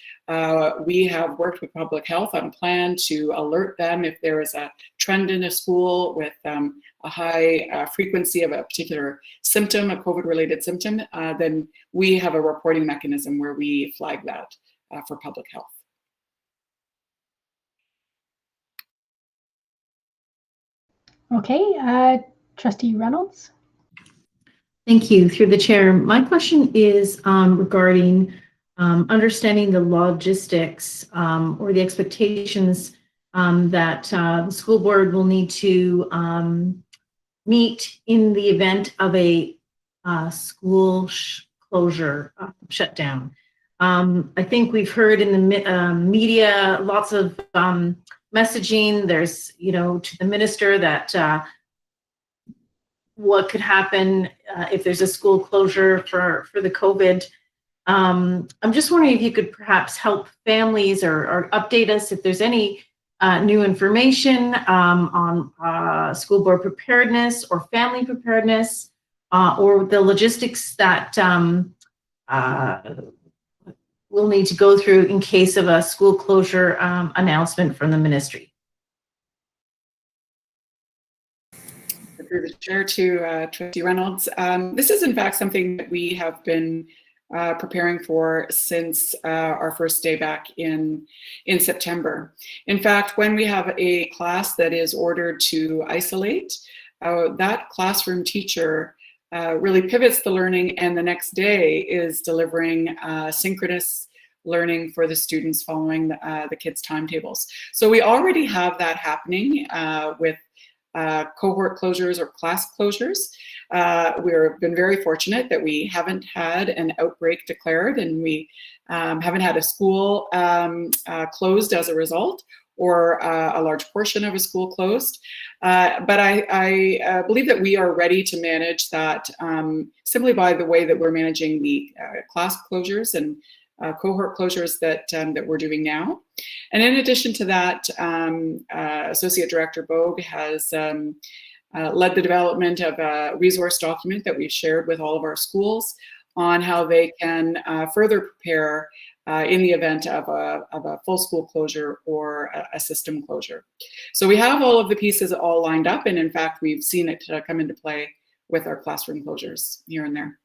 R: we have worked with public health on a plan to alert them if there is a trend in a school with a high frequency of a particular symptom, a COVID-related symptom, then we have a reporting mechanism where we flag that for public health.
A: Okay, Trustee Reynolds.
T: Thank you. Through the chair, my question is regarding understanding the logistics or the expectations that the school board will need to meet in the event of a school closure, shutdown. I think we've heard in the media lots of messaging. There's, to the minister that what could happen if there's a school closure for the COVID. I'm just wondering if you could perhaps help families or update us if there's any new information on school board preparedness or family preparedness or the logistics that we'll need to go through in case of a school closure announcement from the ministry.
R: Through the chair to Trustee Reynolds. This is in fact something that we have been preparing for since our first day back in September. In fact, when we have a class that is ordered to isolate, that classroom teacher really pivots the learning and the next day is delivering synchronous learning for the students following the kids' timetables. So we already have that happening with cohort closures or class closures. We've been very fortunate that we haven't had an outbreak declared and we haven't had a school closed as a result or a large portion of a school closed. But I believe that we are ready to manage that simply by the way that we're managing the class closures and cohort closures that we're doing now. And in addition to that, Associate Director Bogue has led the development of a resource document that we've shared with all of our schools on how they can further prepare in the event of a full school closure or a system closure. So we have all of the pieces all lined up, and in fact, we've seen it come into play with our classroom closures here and there.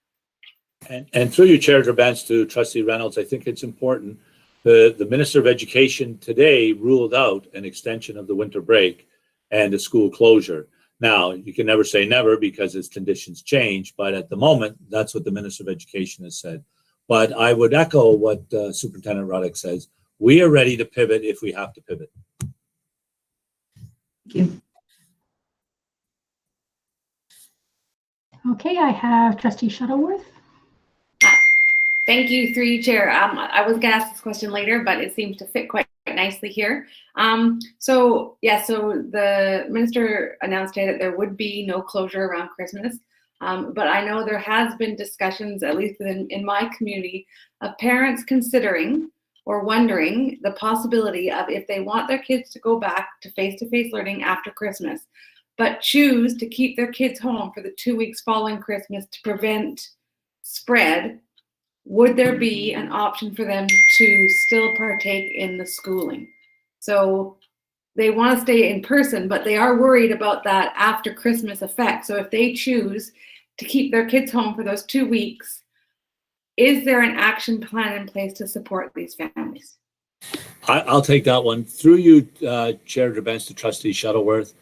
G: And through your chair, Benz, to Trustee Reynolds, I think it's important. The Minister of Education today ruled out an extension of the winter break and a school closure. Now, you can never say never because as conditions change, but at the moment, that's what the Minister of Education has said. But I would echo what Superintendent Ruddock says. We are ready to pivot if we have to pivot.
T: Thank you.
A: Okay, I have Trustee Shuttleworth.
F: Thank you, through you, Chair. I was going to ask this question later, but it seems to fit quite nicely here. So the minister announced today that there would be no closure around Christmas. But I know there has been discussions, at least in my community, of parents considering or wondering the possibility of if they want their kids to go back to face-to-face learning after Christmas, but choose to keep their kids home for the 2 weeks following Christmas to prevent spread. Would there be an option for them to still partake in the schooling? So they want to stay in person, but they are worried about that after Christmas effect. So if they choose to keep their kids home for those 2 weeks, is there an action plan in place to support these families?
G: I'll take that one. Through you, Chair Benz, to Trustee Shuttleworth.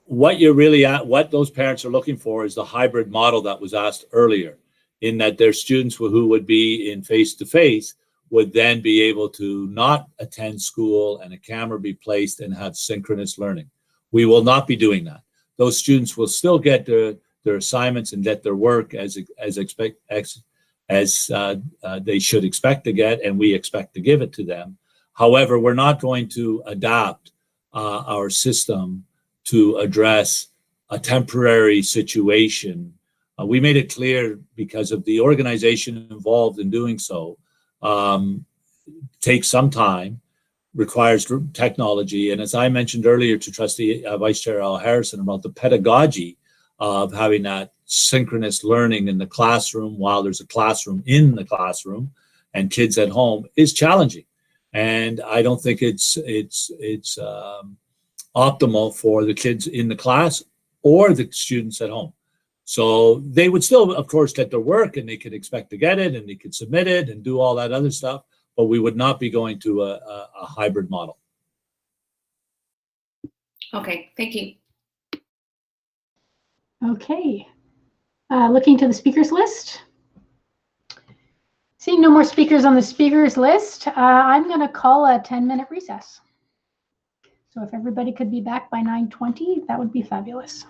G: What you're really at, what those parents are looking for is the hybrid model that was asked earlier, in that their students who would be in face-to-face would then be able to not attend school and a camera be placed and have synchronous learning. We will not be doing that. Those students will still get their assignments and get their work as as they should expect to get, and we expect to give it to them. However, we're not going to adapt our system to address a temporary situation. We made it clear, because of the organization involved in doing so, takes some time, requires technology. And as I mentioned earlier to Trustee Vice Chair Al Harrison about the pedagogy of having that synchronous learning in the classroom while there's a classroom in the classroom and kids at home is challenging. And I don't think it's optimal for the kids in the class or the students at home. So they would still, of course, get their work, and they could expect to get it, and they could submit it and do all that other stuff, but we would not be going to a hybrid model.
F: Okay, thank you.
A: Okay. Looking to the speakers list. Seeing no more speakers on the speakers list, I'm going to call a 10-minute recess. So if everybody could be back by 9:20, that would be fabulous.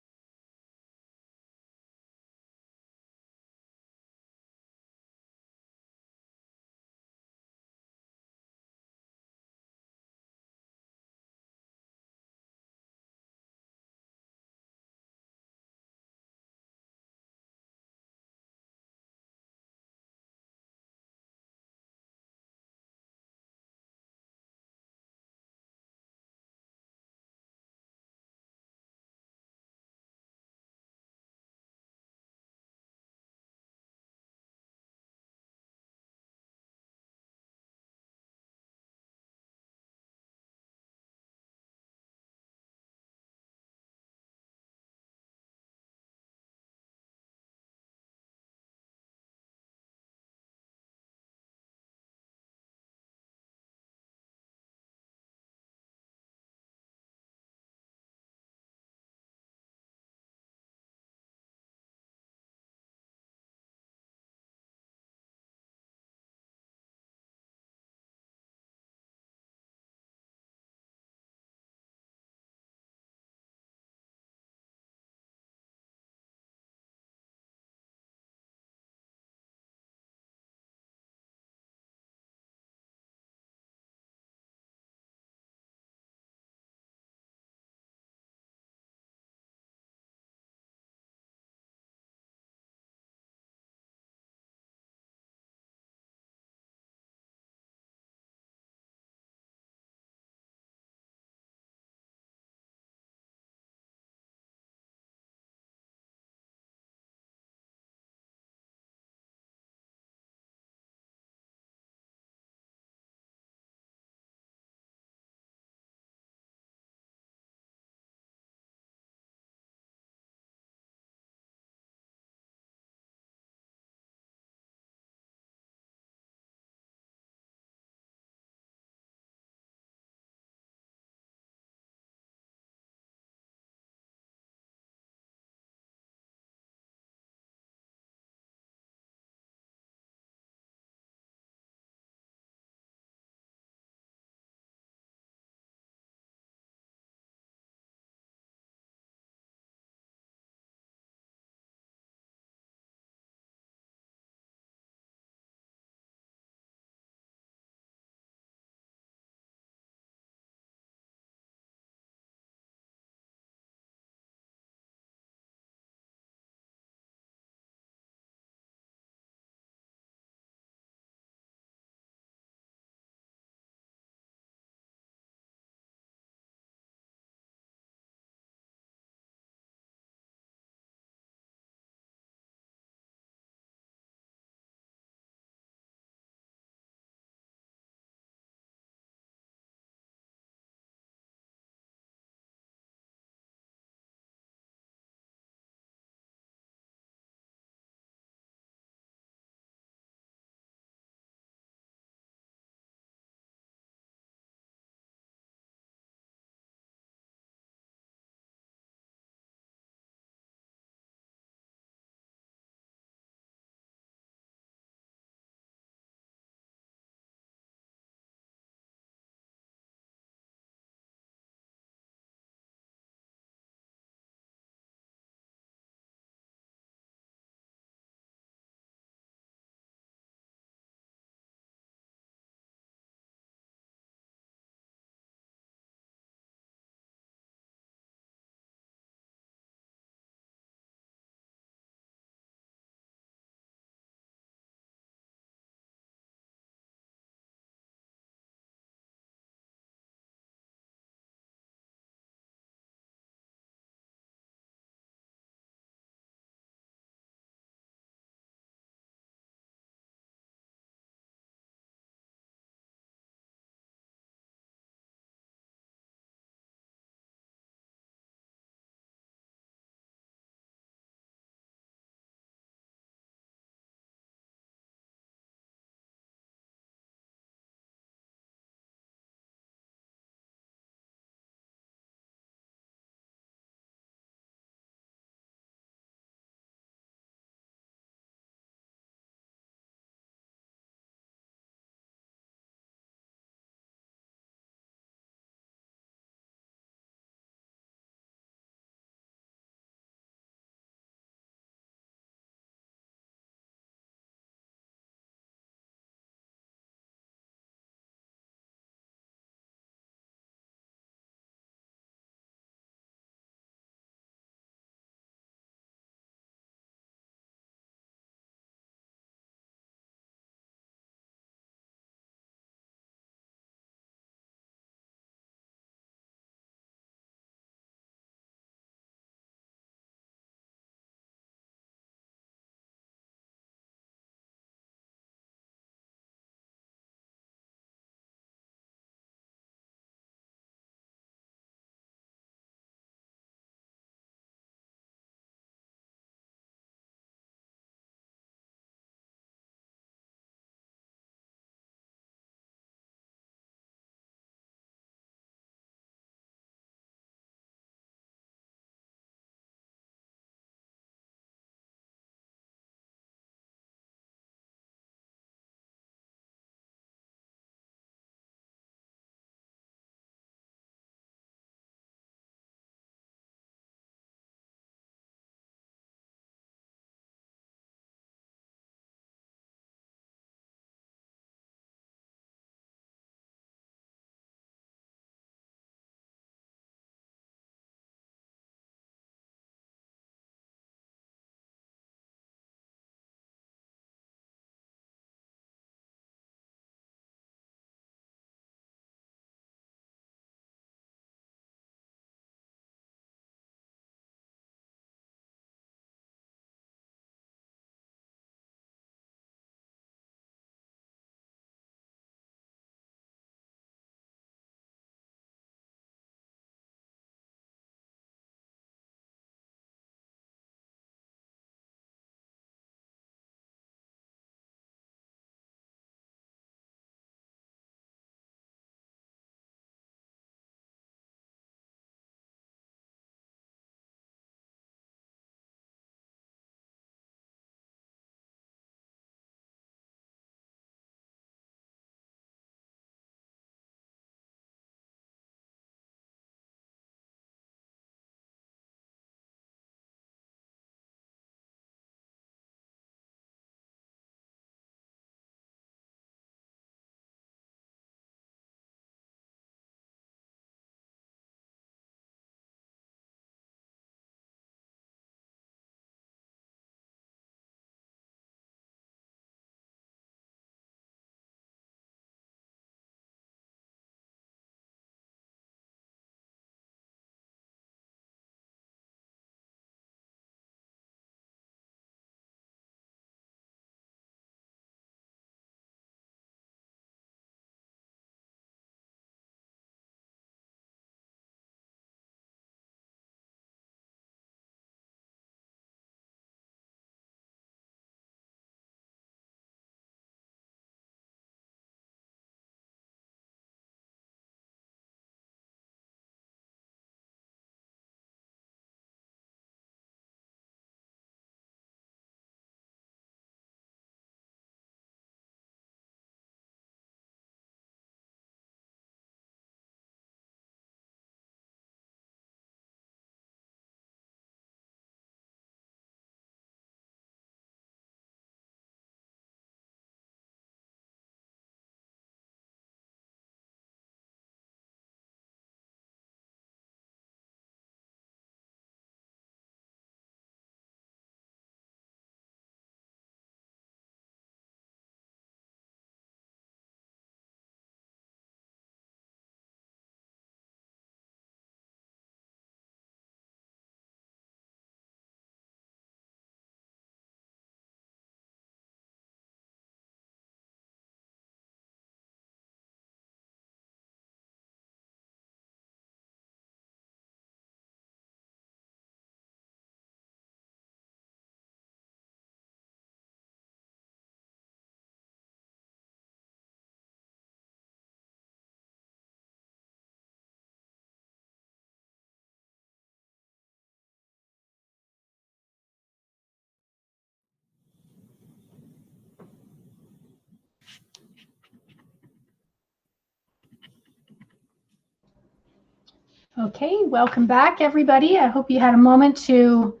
A: Okay, welcome back, everybody. I hope you had a moment to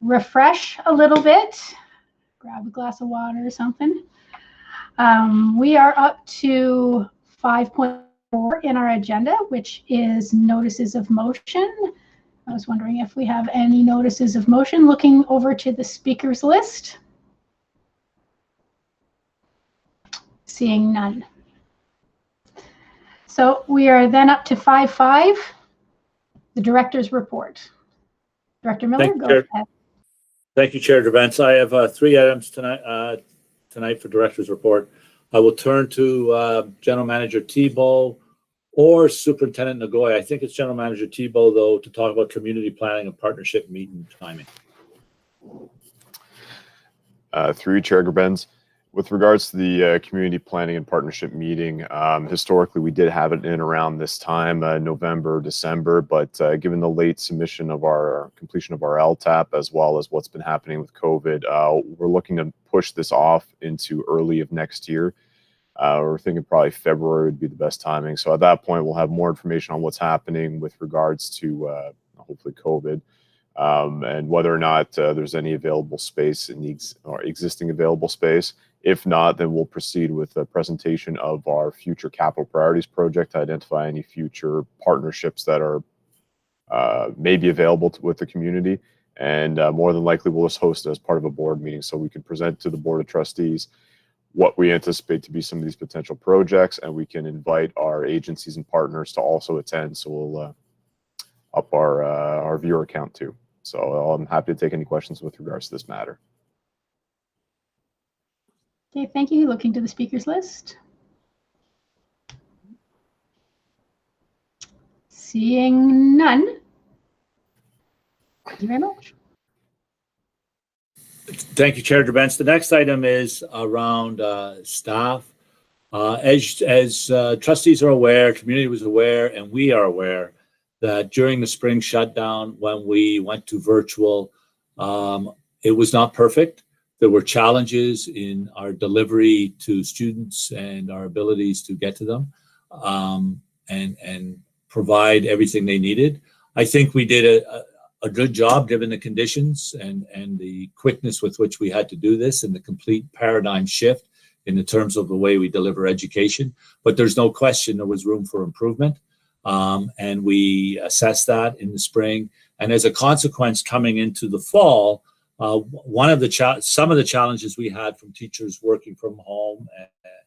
A: refresh a little bit. Grab a glass of water or something. We are up to 5.4 in our agenda, which is notices of motion. I was wondering if we have any notices of motion. Looking over to the speakers list. Seeing none. So we are then up to 5.5, the director's report. Director Miller,
G: Thank you,
A: go
G: Chair.
A: ahead.
G: Thank you, Chair Devens. I have 3 items tonight for director's report. I will turn to General Manager Thibault or Superintendent Nagoya. I think it's General Manager Thibault, though, to talk about community planning and partnership meeting timing.
Q: Through you, Chair Gerbens. With regards to the community planning and partnership meeting, historically we did have it in around this time, November, December, but given the late submission of our completion of our LTAP, as well as what's been happening with COVID, we're looking to push this off into early of next year. We're thinking probably February would be the best timing. So at that point, we'll have more information on what's happening with regards to hopefully COVID. And whether or not there's any available space in the existing available space. If not, then we'll proceed with a presentation of our future capital priorities project to identify any future partnerships that are maybe available with the community. And more than likely, we'll just host it as part of a board meeting so we can present to the Board of Trustees what we anticipate to be some of these potential projects, and we can invite our agencies and partners to also attend. So we'll up our viewer count too. So I'm happy to take any questions with regards to this matter.
A: Okay, thank you. Looking to the speakers list. Seeing none. Thank you very much.
G: Thank you, Chair Devens. The next item is around staff. As trustees are aware, community was aware, and we are aware that during the spring shutdown, when we went to virtual, it was not perfect. There were challenges in our delivery to students and our abilities to get to them and provide everything they needed. I think we did a good job given the conditions and the quickness with which we had to do this and the complete paradigm shift in the terms of the way we deliver education. But there's no question there was room for improvement. And we assessed that in the spring. And as a consequence, coming into the fall, some of the challenges we had from teachers working from home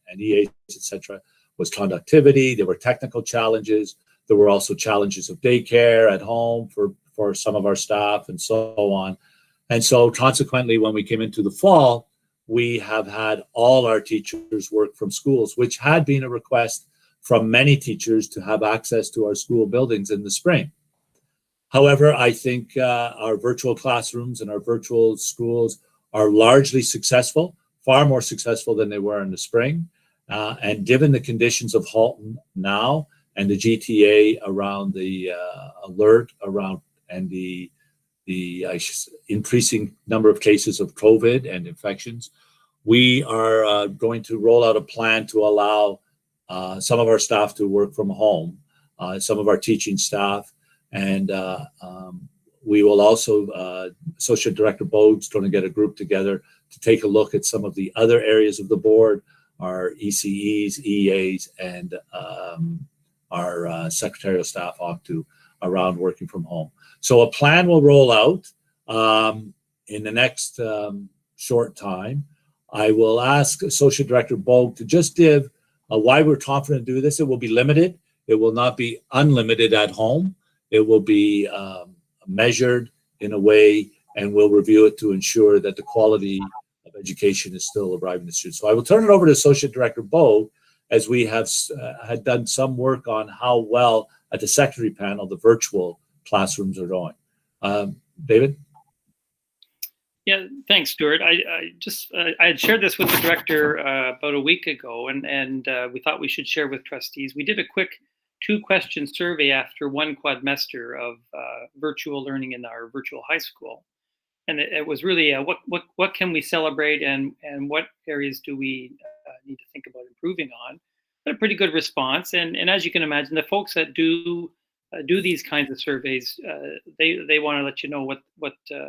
G: and EAs, etc., was conductivity. There were technical challenges. There were also challenges of daycare at home for some of our staff and so on. And so consequently, when we came into the fall, we have had all our teachers work from schools, which had been a request from many teachers to have access to our school buildings in the spring. However, I think our virtual classrooms and our virtual schools are largely successful, far more successful than they were in the spring. And given the conditions of Halton now and the GTA around the alert around and the increasing number of cases of COVID and infections, we are going to roll out a plan to allow some of our staff to work from home, some of our teaching staff. And we will also, Associate Director Bogue's going to get a group together to take a look at some of the other areas of the board, our ECEs, EAs, and our secretarial staff OCTU around working from home. So a plan will roll out in the next short time. I will ask Associate Director Bogue to just give why we're confident to do this. It will be limited. It will not be unlimited at home. It will be measured in a way, and we'll review it to ensure that the quality of education is still arriving to students. So I will turn it over to Associate Director Bogue, as we have had done some work on how well at the secretary panel the virtual classrooms are going. David?
U: Yeah, thanks, Stuart. I had shared this with the director about a week ago, and we thought we should share with trustees. We did a quick 2-question survey after one quadmester of virtual learning in our virtual high school, and it was really what can we celebrate and what areas do we need to think about improving on. But a pretty good response, and as you can imagine, the folks that do do these kinds of surveys, they want to let you know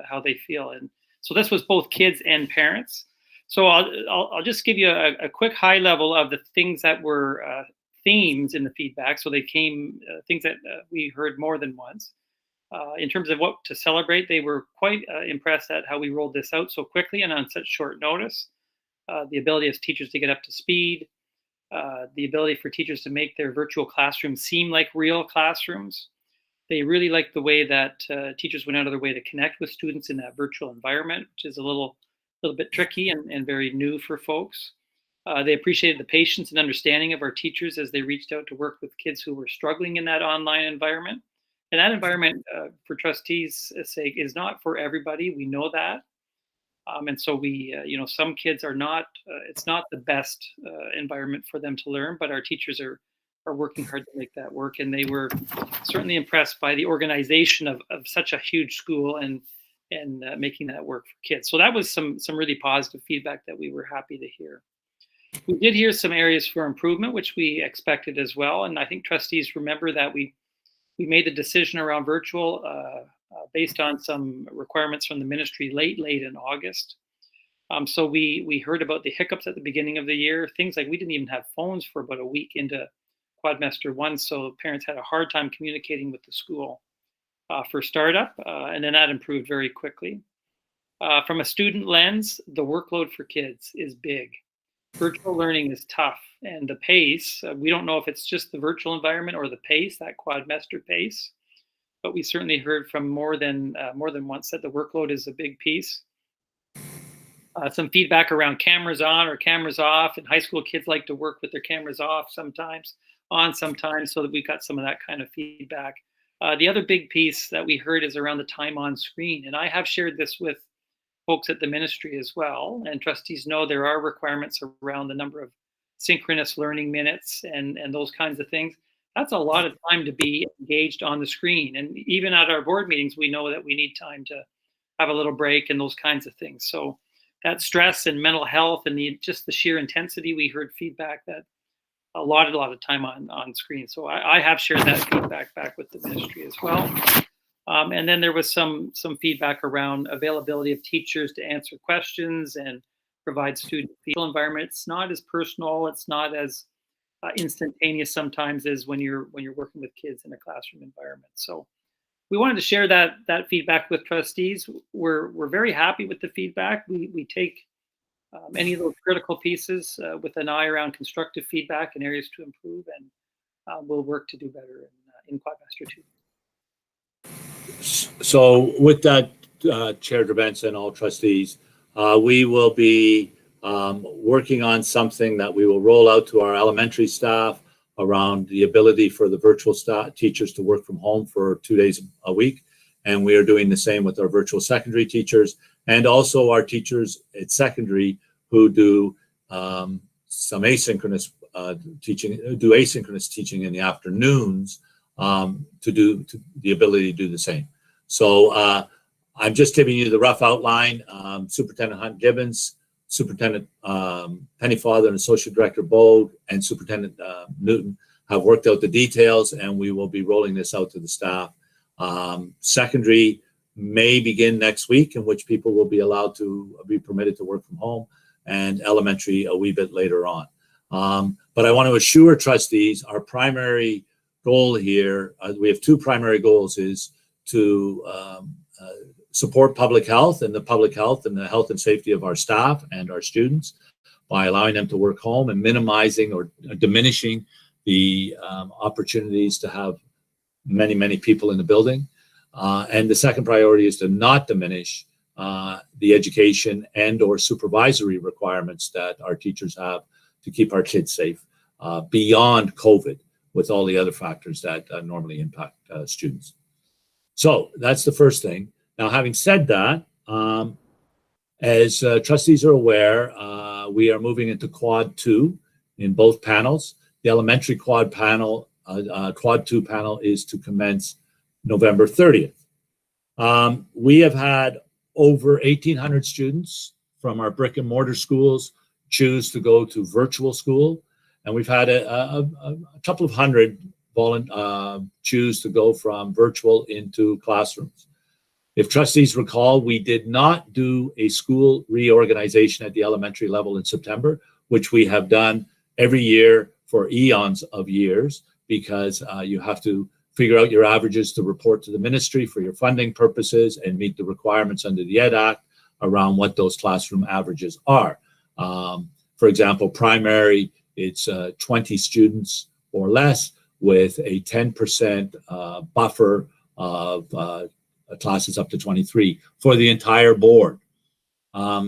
U: how they feel. And so this was both kids and parents. So I'll just give you a quick high level of the things that were themes in the feedback. So they came things that we heard more than once. In terms of what to celebrate, they were quite impressed at how we rolled this out so quickly and on such short notice. The ability of teachers to get up to speed, the ability for teachers to make their virtual classrooms seem like real classrooms. They really liked the way that teachers went out of their way to connect with students in that virtual environment, which is a little bit tricky and very new for folks. They appreciated the patience and understanding of our teachers as they reached out to work with kids who were struggling in that online environment. And that environment, for trustees' sake, is not for everybody. We know that. And so we, some kids are not, it's not the best environment for them to learn, but our teachers are working hard to make that work. And they were certainly impressed by the organization of such a huge school and making that work for kids. So that was some really positive feedback that we were happy to hear. We did hear some areas for improvement, which we expected as well. And I think trustees remember that we made the decision around virtual based on some requirements from the ministry late in August. So we heard about the hiccups at the beginning of the year, things like we didn't even have phones for about a week into quadmester 1, so parents had a hard time communicating with the school for startup, and then that improved very quickly. From a student lens, the workload for kids is big. Virtual learning is tough, and the pace, we don't know if it's just the virtual environment or the pace, that quadmester pace, but we certainly heard from more than once that the workload is a big piece. Some feedback around cameras on or cameras off, and high school kids like to work with their cameras off sometimes, on sometimes, so that we got some of that kind of feedback. The other big piece that we heard is around the time on screen, and I have shared this with folks at the ministry as well, and trustees know there are requirements around the number of synchronous learning minutes and those kinds of things. That's a lot of time to be engaged on the screen, and even at our board meetings, we know that we need time to have a little break and those kinds of things. So that stress and mental health and just the sheer intensity, we heard feedback that a lot of time on screen. So I have shared that feedback back with the ministry as well. And then there was some feedback around availability of teachers to answer questions and provide student environment. It's not as personal. It's not as instantaneous sometimes as when you're working with kids in a classroom environment. So we wanted to share that feedback with trustees. We're very happy with the feedback. We take any of those critical pieces with an eye around constructive feedback and areas to improve, and we'll work to do better in quadmester 2.
G: So with that, Chair Drabens and all trustees, we will be working on something that we will roll out to our elementary staff around the ability for the virtual teachers to work from home for 2 days a week. And we are doing the same with our virtual secondary teachers and also our teachers at secondary who do some asynchronous asynchronous teaching in the afternoons to the ability to do the same. So I'm just giving you the rough outline. Superintendent Hunt Gibbons, Superintendent Pennyfather, and Associate Director Bogue, and Superintendent Newton have worked out the details, and we will be rolling this out to the staff. Secondary may begin next week, in which people will be allowed to be permitted to work from home, and elementary a wee bit later on. But I want to assure trustees, our primary goal here, we have two primary goals, is to support public health and the health and safety of our staff and our students by allowing them to work home and minimizing or diminishing the opportunities to have many people in the building. And the second priority is to not diminish the education and or supervisory requirements that our teachers have to keep our kids safe beyond COVID, with all the other factors that normally impact students. So that's the first thing. Now, having said that, as trustees are aware, we are moving into Quad 2 in both panels. The elementary Quad 2 panel is to commence November 30th. We have had over 1,800 students from our brick and mortar schools choose to go to virtual school. And we've had a couple of hundred choose to go from virtual into classrooms. If trustees recall, we did not do a school reorganization at the elementary level in September, which we have done every year for eons of years, because you have to figure out your averages to report to the ministry for your funding purposes and meet the requirements under the Ed Act around what those classroom averages are. For example, primary, it's 20 students or less with a 10% buffer of classes up to 23 for the entire board.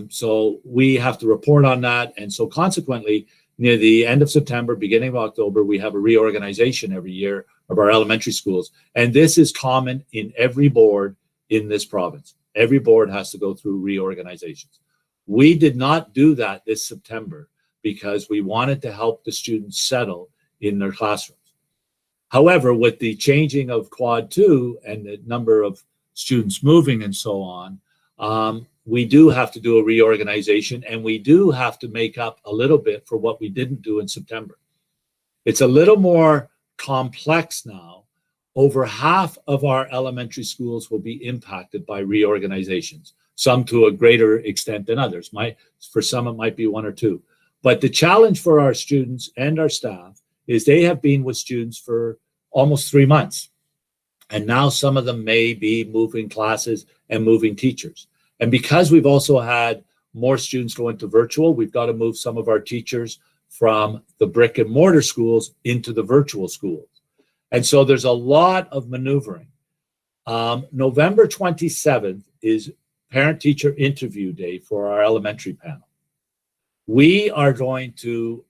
G: So we have to report on that. And so consequently, near the end of September, beginning of October, we have a reorganization every year of our elementary schools. And this is common in every board in this province. Every board has to go through reorganizations. We did not do that this September because we wanted to help the students settle in their classrooms. However, with the changing of Quad 2 and the number of students moving and so on, we do have to do a reorganization, and we do have to make up a little bit for what we didn't do in September. It's a little more complex now. Over half of our elementary schools will be impacted by reorganizations, some to a greater extent than others. For some, it might be one or two. But the challenge for our students and our staff is they have been with students for almost 3 months. And now some of them may be moving classes and moving teachers. And because we've also had more students go into virtual, we've got to move some of our teachers from the brick and mortar schools into the virtual schools. And so there's a lot of maneuvering. November 27th is parent-teacher interview day for our elementary panel. We are going to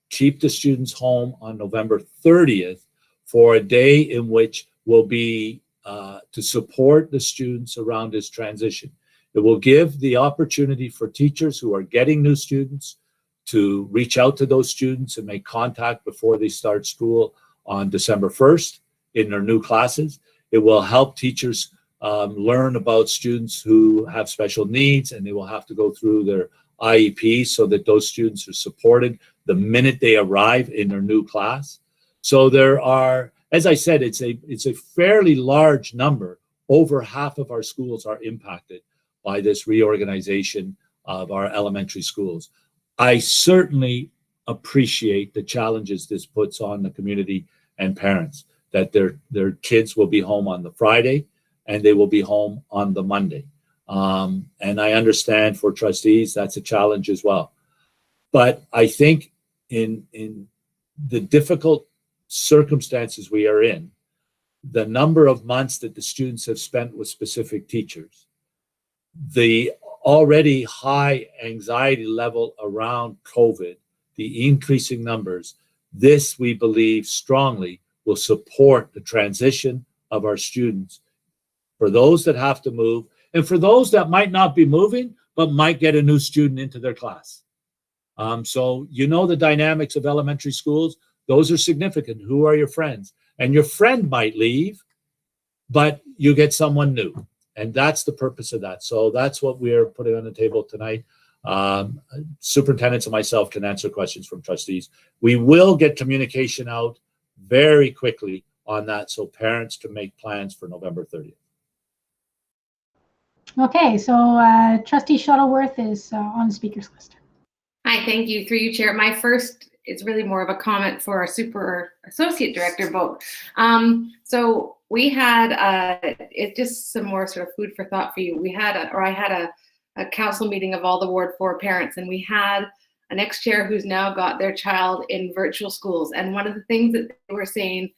G: keep the students home on November 30th for a day in which will be to support the students around this transition. It will give the opportunity for teachers who are getting new students to reach out to those students and make contact before they start school on December 1st in their new classes. It will help teachers learn about students who have special needs, and they will have to go through their IEP so that those students are supported the minute they arrive in their new class. So there are, as I said, it's a fairly large number. Over half of our schools are impacted by this reorganization of our elementary schools. I certainly appreciate the challenges this puts on the community and parents, that their kids will be home on the Friday and they will be home on the Monday. And I understand for trustees, that's a challenge as well. But I think in the difficult circumstances we are in, the number of months that the students have spent with specific teachers, the already high anxiety level around COVID, the increasing numbers, this we believe strongly will support the transition of our students for those that have to move and for those that might not be moving but might get a new student into their class. So you know the dynamics of elementary schools, those are significant. Who are your friends? And your friend might leave, but you get someone new. And that's the purpose of that. So that's what we're putting on the table tonight. Superintendents and myself can answer questions from trustees. We will get communication out very quickly on that so parents can make plans for November 30th.
A: Okay, so Trustee Shuttleworth is on the speaker's list.
F: Hi, thank you. Through you, Chair. My first is really more of a comment for our Super Associate Director, Bo. So we had, it's just some more sort of food for thought for you. I had a council meeting of all the Ward 4 parents, and we had an ex-chair who's now got their child in virtual schools. And one of the things that they were saying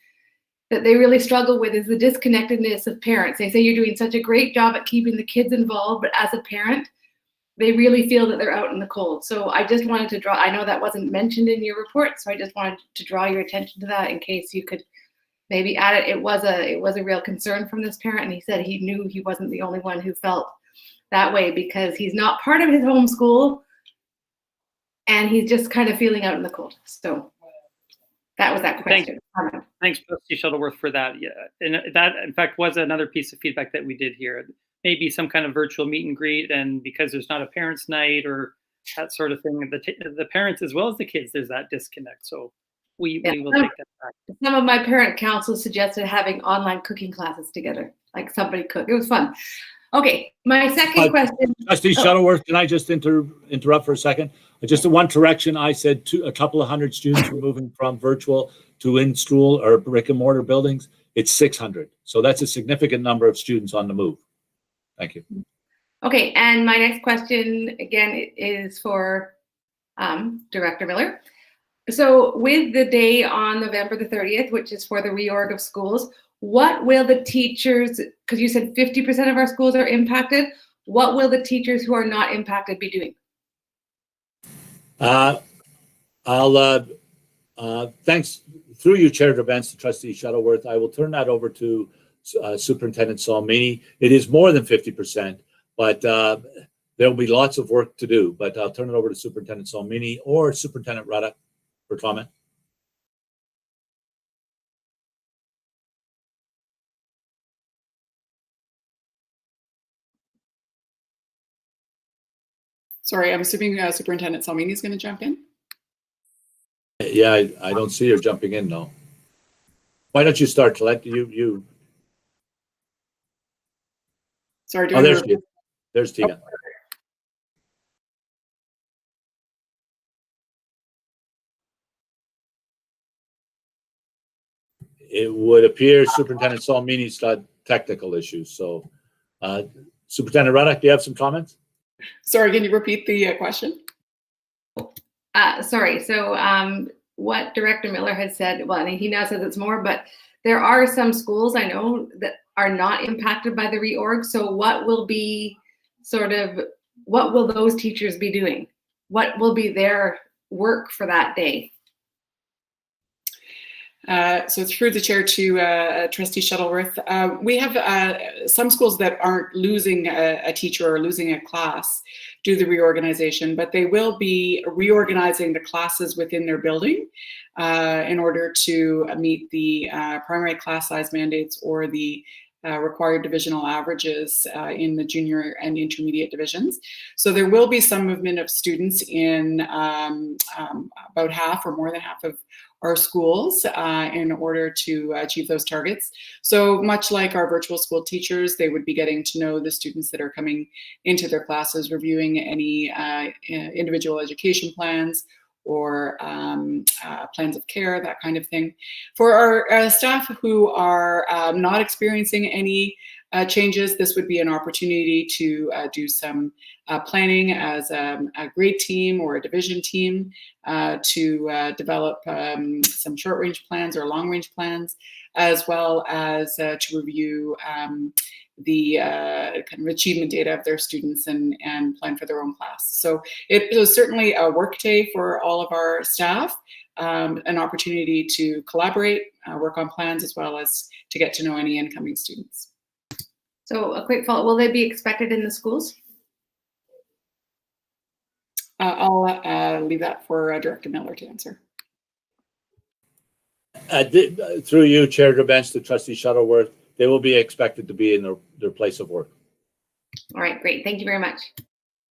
F: that they really struggle with is the disconnectedness of parents. They say you're doing such a great job at keeping the kids involved, but as a parent, they really feel that they're out in the cold. So I just wanted to draw, I know that wasn't mentioned in your report, so I just wanted to draw your attention to that in case you could maybe add it. It was a real concern from this parent, and he said he knew he wasn't the only one who felt that way because he's not part of his home school and he's just kind of feeling out in the cold. So that was that question.
U: Thanks, Trustee Shuttleworth, for that. Yeah, and that, in fact, was another piece of feedback that we did here. Maybe some kind of virtual meet and greet, and because there's not a parents' night or that sort of thing, the parents as well as the kids, there's that disconnect. So we
F: Yeah.
U: will take that back.
F: Some of my parent council suggested having online cooking classes together, like somebody cook. It was fun. Okay, my second question.
G: Trustee Shuttleworth, can I just interrupt for a second? Just one correction. I said a couple of hundred students were moving from virtual to in school or brick and mortar buildings. It's 600. So that's a significant number of students on the move. Thank you.
F: Okay, and my next question again is for Director Miller. So with the day on November the 30th, which is for the reorg of schools, what will the teachers, because you said 50% of our schools are impacted, what will the teachers who are not impacted be doing?
G: Thanks through you, Chair of Events, to Trustee Shuttleworth. I will turn that over to Superintendent Salmini. It is more than 50%, but there will be lots of work to do. But I'll turn it over to Superintendent Salmini or Superintendent Ruddock for comment.
R: Sorry, I'm assuming Superintendent Salmini is going to jump in.
G: Yeah, I don't see her jumping in, no. Why don't you start, Colette? You.
R: Sorry,
G: oh, there's Tina. There's Tina. It would appear Superintendent Salmini's got technical issues. So, Superintendent Ruddock, do you have some comments?
R: Sorry, can you repeat the question?
F: Sorry, so what Director Miller had said, well, I mean, he now says it's more, but there are some schools I know that are not impacted by the reorg. So what will be what will those teachers be doing? What will be their work for that day?
R: So through the chair to Trustee Shuttleworth, we have some schools that aren't losing a teacher or losing a class due to the reorganization, but they will be reorganizing the classes within their building in order to meet the primary class size mandates or the required divisional averages in the junior and intermediate divisions. So there will be some movement of students in about half or more than half of our schools in order to achieve those targets. So much like our virtual school teachers, they would be getting to know the students that are coming into their classes, reviewing any individual education plans or plans of care, that kind of thing. For our staff who are not experiencing any changes, this would be an opportunity to do some planning as a grade team or a division team to develop some short-range plans or long-range plans, as well as to review the kind of achievement data of their students and plan for their own class. So it was certainly a work day for all of our staff, an opportunity to collaborate, work on plans, as well as to get to know any incoming students.
F: So a quick follow-up, will they be expected in the schools?
R: I'll leave that for Director Miller to answer.
G: Through you, Chair of the Bench, to Trustee Shuttleworth, they will be expected to be in their place of work.
F: All right, great. Thank you very much.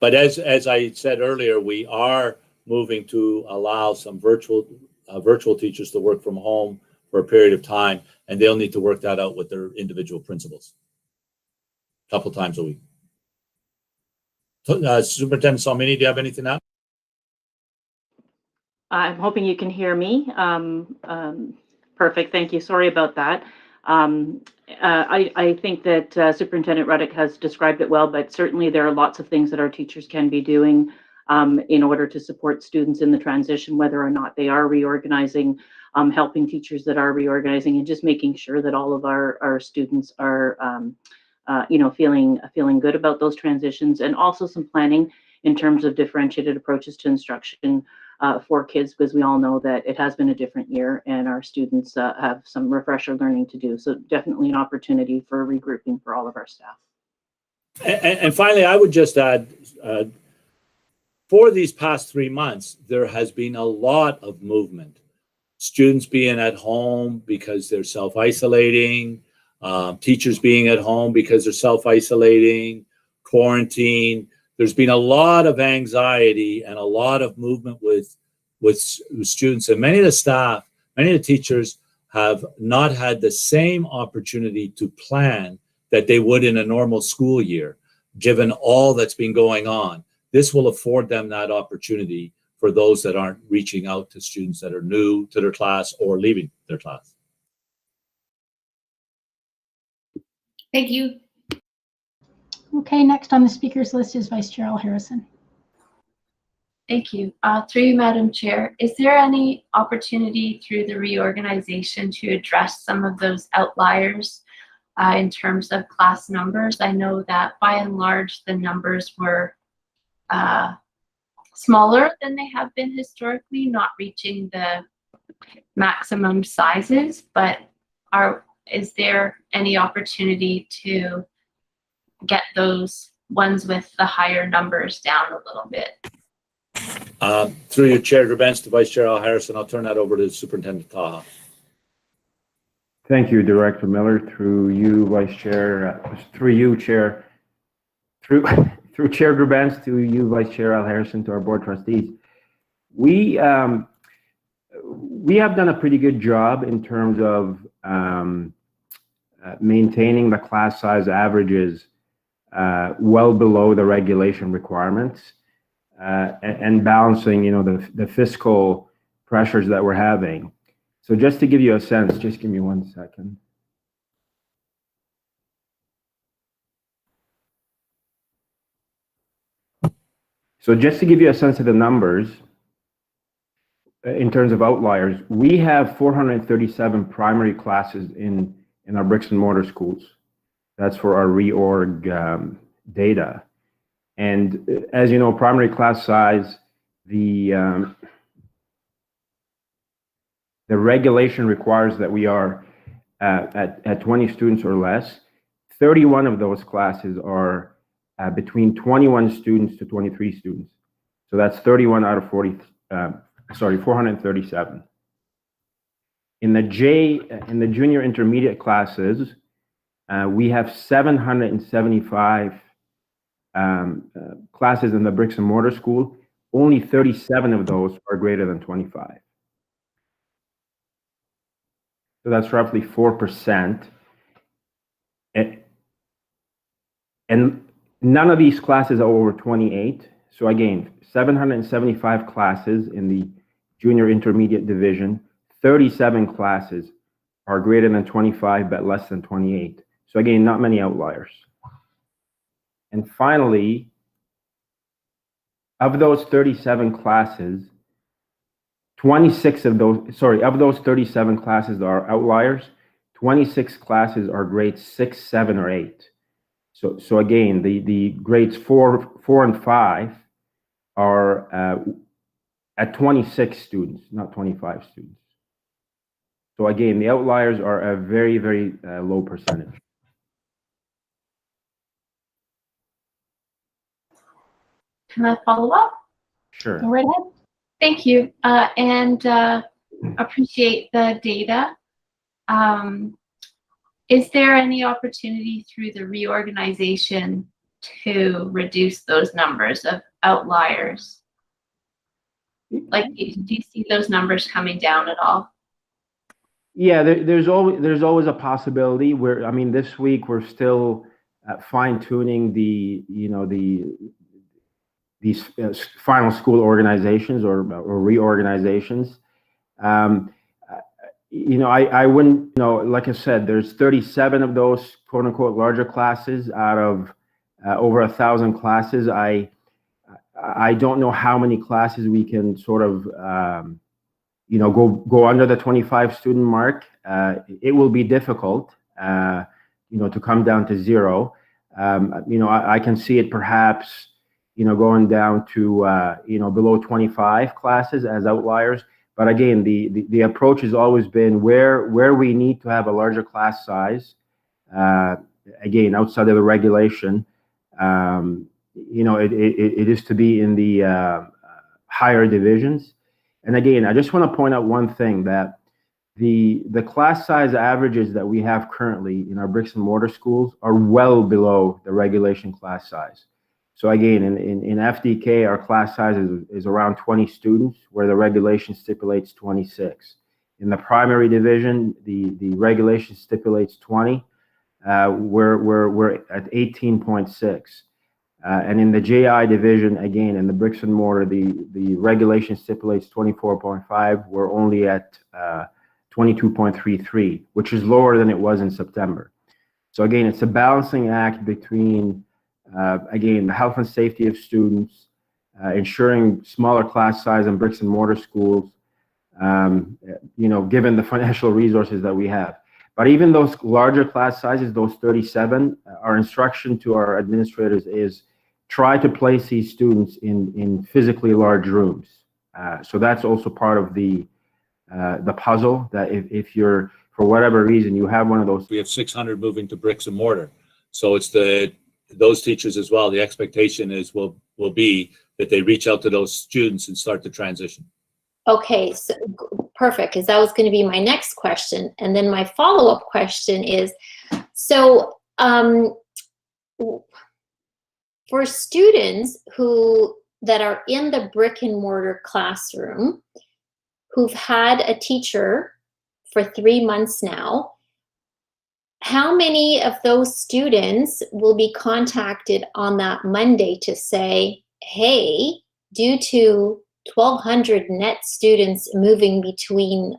G: But as I said earlier, we are moving to allow some virtual teachers to work from home for a period of time, and they'll need to work that out with their individual principals a couple times a week. Superintendent Salmini, do you have anything to add?
D: I'm hoping you can hear me. Perfect, thank you. Sorry about that. I think that Superintendent Ruddock has described it well, but certainly there are lots of things that our teachers can be doing in order to support students in the transition, whether or not they are reorganizing, helping teachers that are reorganizing, and just making sure that all of our students are feeling good about those transitions, and also some planning in terms of differentiated approaches to instruction for kids, because we all know that it has been a different year and our students have some refresher learning to do. So definitely an opportunity for regrouping for all of our staff.
G: And finally, I would just add, for these past 3 months, there has been a lot of movement. Students being at home because they're self-isolating, teachers being at home because they're self-isolating, quarantine. There's been a lot of anxiety and a lot of movement with students, and many of the staff Many of the teachers have not had the same opportunity to plan that they would in a normal school year, given all that's been going on. This will afford them that opportunity for those that aren't reaching out to students that are new to their class or leaving their class.
F: Thank you.
A: Okay, next on the speakers list is Vice Chair Al Harrison.
E: Thank you. Through you, Madam Chair, is there any opportunity through the reorganization to address some of those outliers in terms of class numbers? I know that by and large, the numbers were smaller than they have been historically, not reaching the maximum sizes, but is there any opportunity to get those ones with the higher numbers down a little bit?
G: Through your Chair Gerbents to Vice Chair Al Harrison, I'll turn that over to Superintendent Taha.
I: Thank you, Director Miller. Through you, Vice Chair, through you, Chair, through Chair Gerbents to you, Vice Chair Al Harrison, to our Board of Trustees. We have done a pretty good job in terms of maintaining the class size averages well below the regulation requirements and balancing, the fiscal pressures that we're having. So just to give you a sense, just give me 1 second. So just to give you a sense of the numbers, in terms of outliers, we have 437 primary classes in our bricks and mortar schools. That's for our reorg data. And as you know, primary class size, the regulation requires that we are at 20 students or less. 31 of those classes are between 21 students to 23 students. So that's 31 out of 437. In the junior intermediate classes, we have 775 classes in the bricks and mortar school. Only 37 of those are greater than 25. So that's roughly 4%. And none of these classes are over 28. So again, 775 classes in the junior intermediate division, 37 classes are greater than 25 but less than 28. So again, not many outliers. And finally, of those 37 classes, of those 37 classes are outliers, 26 classes are grades 6, 7, or 8. So again, the grades 4 and 5 are at 26 students, not 25 students. So again, the outliers are a very, very low percentage.
E: Can I follow up?
I: Sure.
A: Go right ahead.
E: Thank you, and appreciate the data. Is there any opportunity through the reorganization to reduce those numbers of outliers? Like, do you see those numbers coming down at all?
I: Yeah, there's always a possibility. This week we're still fine tuning these final school organizations or reorganizations. I wouldn't, like I said, there's 37 of those quote unquote larger classes out of over 1,000 classes. I don't know how many classes we can sort of, go under the 25 student mark. It will be difficult, to come down to zero. I can see it perhaps, going down to, below 25 classes as outliers. But again, the approach has always been where we need to have a larger class size, again, outside of the regulation, it is to be in the higher divisions. And again, I just want to point out one thing, that the class size averages that we have currently in our bricks and mortar schools are well below the regulation class size. So again, in FDK, our class size is around 20 students, where the regulation stipulates 26. In the primary division, the regulation stipulates 20. We're at 18.6. And in the JI division, again, in the bricks and mortar, the regulation stipulates 24.5. We're only at 22.33, which is lower than it was in September. So again, it's a balancing act between, again, the health and safety of students, ensuring smaller class size in bricks and mortar schools, given the financial resources that we have. But even those larger class sizes, those 37, our instruction to our administrators is try to place these students in physically large rooms. So that's also part of the puzzle, that if you're, for whatever reason, you have one of those.
G: We have 600 moving to bricks and mortar. So it's those teachers as well. The expectation is will be that they reach out to those students and start the transition.
C: Okay, so perfect, because that was going to be my next question. And then my follow-up question is, so for students that are in the brick and mortar classroom, who've had a teacher for 3 months now, how many of those students will be contacted on that Monday to say, hey, due to 1,200 net students moving between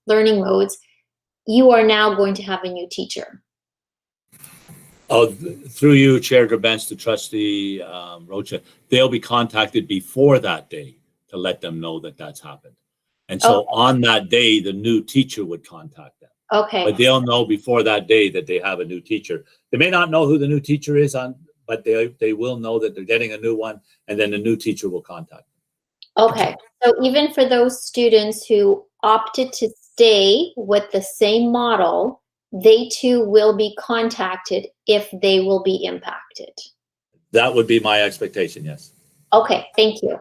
C: learning modes, you are now going to have a new teacher?
G: Oh, through you, Chair Gerbents, to Trustee Rocha, they'll be contacted before that day to let them know that that's happened. And so on that day, the new teacher would contact them.
C: Okay.
G: But they'll know before that day that they have a new teacher. They may not know who the new teacher is, but they will know that they're getting a new one, and then the new teacher will contact them.
C: Okay, so even for those students who opted to stay with the same model, they too will be contacted if they will be impacted.
G: That would be my expectation, yes.
C: Okay, thank you.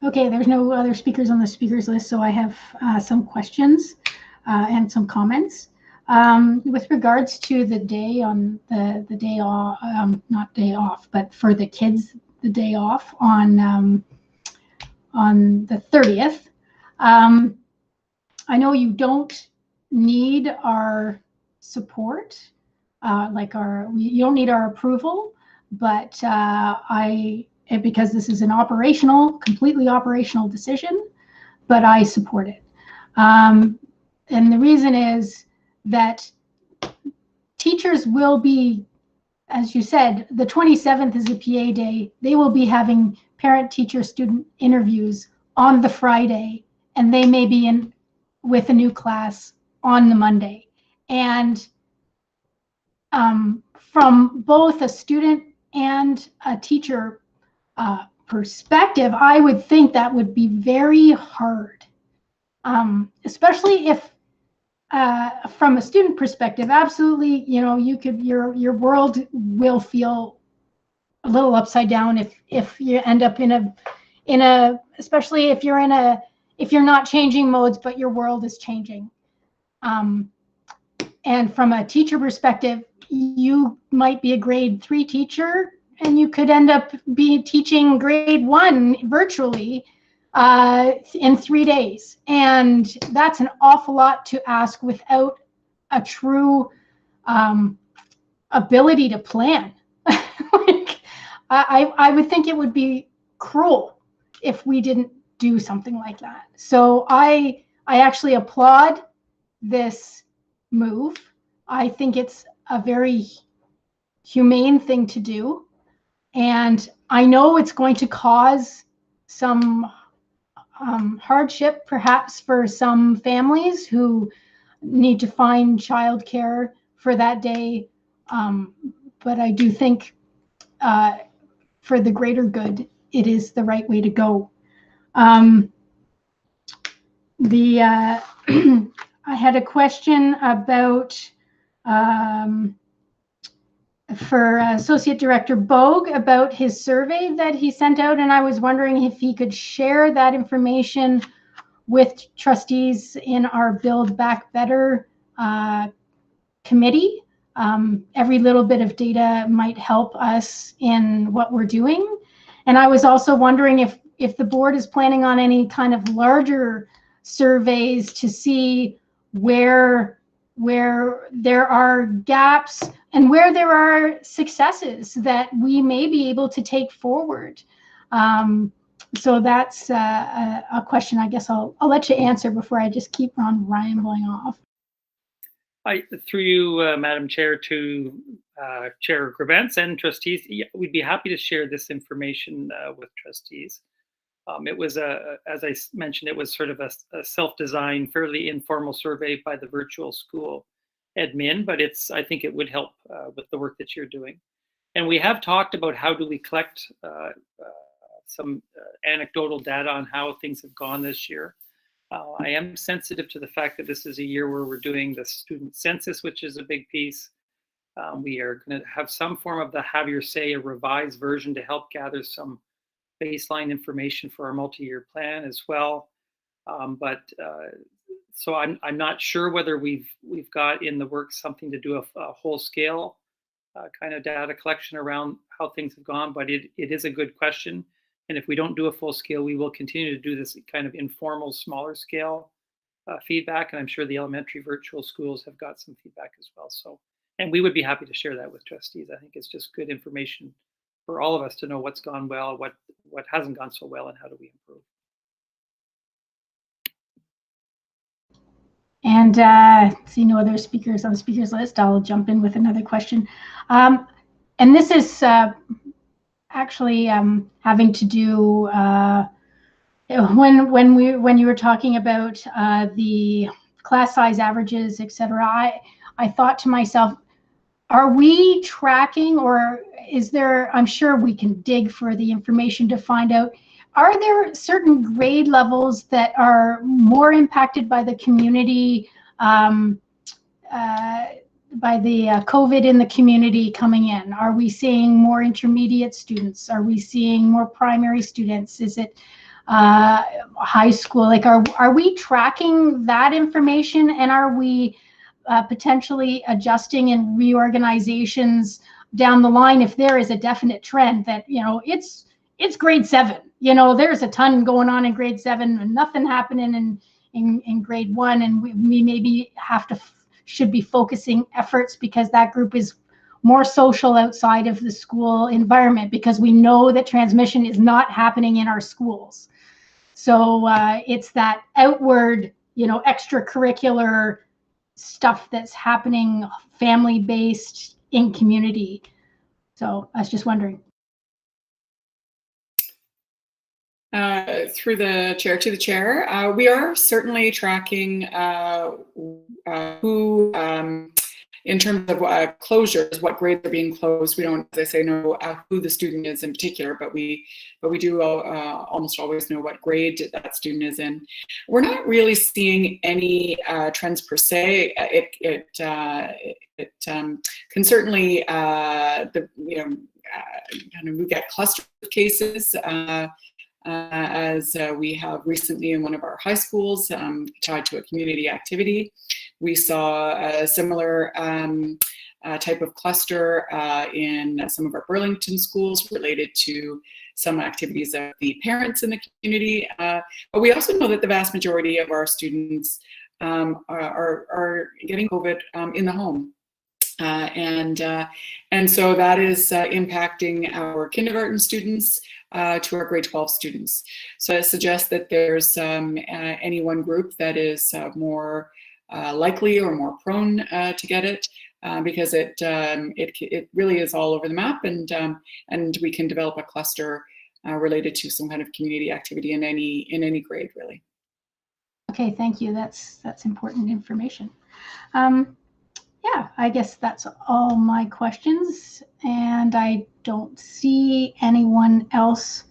A: Okay, there's no other speakers on the speakers list, so I have some questions and some comments. With regards to the day on the day off, not day off, but for the kids, the day off on the 30th. I know you don't need our support, you don't need our approval, but because this is an completely operational decision, but I support it. And the reason is that teachers will be, as you said, the 27th is a PA day. They will be having parent-teacher-student interviews on the Friday, and they may be in with a new class on the Monday. And from both a student and a teacher perspective, I would think that would be very hard, especially if from a student perspective, absolutely, your world will feel a little upside down if you end up especially if you're not changing modes, but your world is changing. And from a teacher perspective, you might be a grade 3 teacher and you could end up teaching grade 1 virtually in 3 days. And that's an awful lot to ask without a true ability to plan. I would think it would be cruel if we didn't do something like that. So I actually applaud this move. I think it's a very humane thing to do. And I know it's going to cause some hardship, perhaps for some families who need to find childcare for that day. But I do think for the greater good, it is the right way to go. I had a question about for Associate Director Bogue about his survey that he sent out, and I was wondering if he could share that information with trustees in our Build Back Better committee. Every little bit of data might help us in what we're doing. And I was also wondering if the board is planning on any kind of larger surveys to see where there are gaps and where there are successes that we may be able to take forward. So that's a question I guess I'll let you answer before I just keep on rambling off.
U: Through you, Madam Chair, to Chair Grabentz and trustees, we'd be happy to share this information with trustees. It was, as I mentioned, it was sort of a self-designed, fairly informal survey by the virtual school admin, but I think it would help with the work that you're doing. And we have talked about how do we collect some anecdotal data on how things have gone this year. I am sensitive to the fact that this is a year where we're doing the student census, which is a big piece. We are going to have some form of the Have Your Say, a revised version to help gather some baseline information for our multi-year plan as well. So I'm not sure whether we've got in the works something to do a whole scale kind of data collection around how things have gone, but it is a good question. And if we don't do a full scale, we will continue to do this kind of informal, smaller scale feedback. And I'm sure the elementary virtual schools have got some feedback as well. So, and we would be happy to share that with trustees. I think it's just good information for all of us to know what's gone well, what hasn't gone so well, and how do we improve.
A: And see no other speakers on the speakers list, I'll jump in with another question. And this is actually having to do when you were talking about the class size averages, etc. I thought to myself, are we tracking, or is there, I'm sure we can dig for the information to find out, are there certain grade levels that are more impacted by the community, by the COVID in the community coming in? Are we seeing more intermediate students? Are we seeing more primary students? Is it high school? Like, are we tracking that information, and are we potentially adjusting and reorganizations down the line if there is a definite trend that, you know, it's grade 7, you know, there's a ton going on in grade 7 and nothing happening in grade 1, and we maybe should be focusing efforts because that group is more social outside of the school environment, because we know that transmission is not happening in our schools. So it's that outward, you know, extracurricular stuff that's happening family-based in community. So I was just wondering.
R: Through the chair to the chair, we are certainly tracking who, in terms of closures, what grades are being closed. We don't, as I say, know who the student is in particular, but we do almost always know what grade that student is in. We're not really seeing any trends per se. It can certainly we get cluster cases. As we have recently in one of our high schools tied to a community activity. We saw a similar type of cluster in some of our Burlington schools related to some activities of the parents in the community. But we also know that the vast majority of our students are getting COVID in the home. And so that is impacting our kindergarten students to our grade 12 students. So I suggest that there's any one group that is more likely or more prone to get it, because it really is all over the map, and we can develop a cluster related to some kind of community activity in any grade, really.
A: Okay, thank you. That's important information. Yeah, I guess that's all my questions, and I don't see anyone else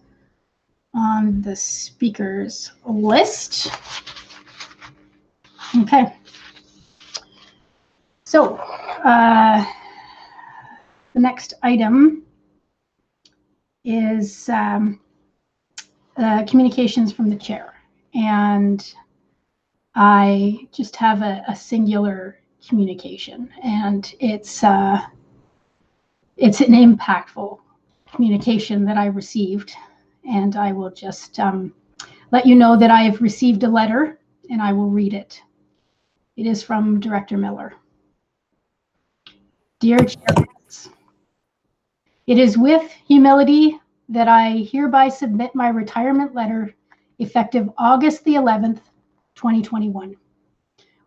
A: on the speakers list. Okay. So the next item is communications from the chair, and I just have a singular communication, and it's an impactful communication that I received, and I will just let you know that I have received a letter, and I will read it. It is from Director Miller. Dear Chair, it is with humility that I hereby submit my retirement letter effective August the 11th, 2021,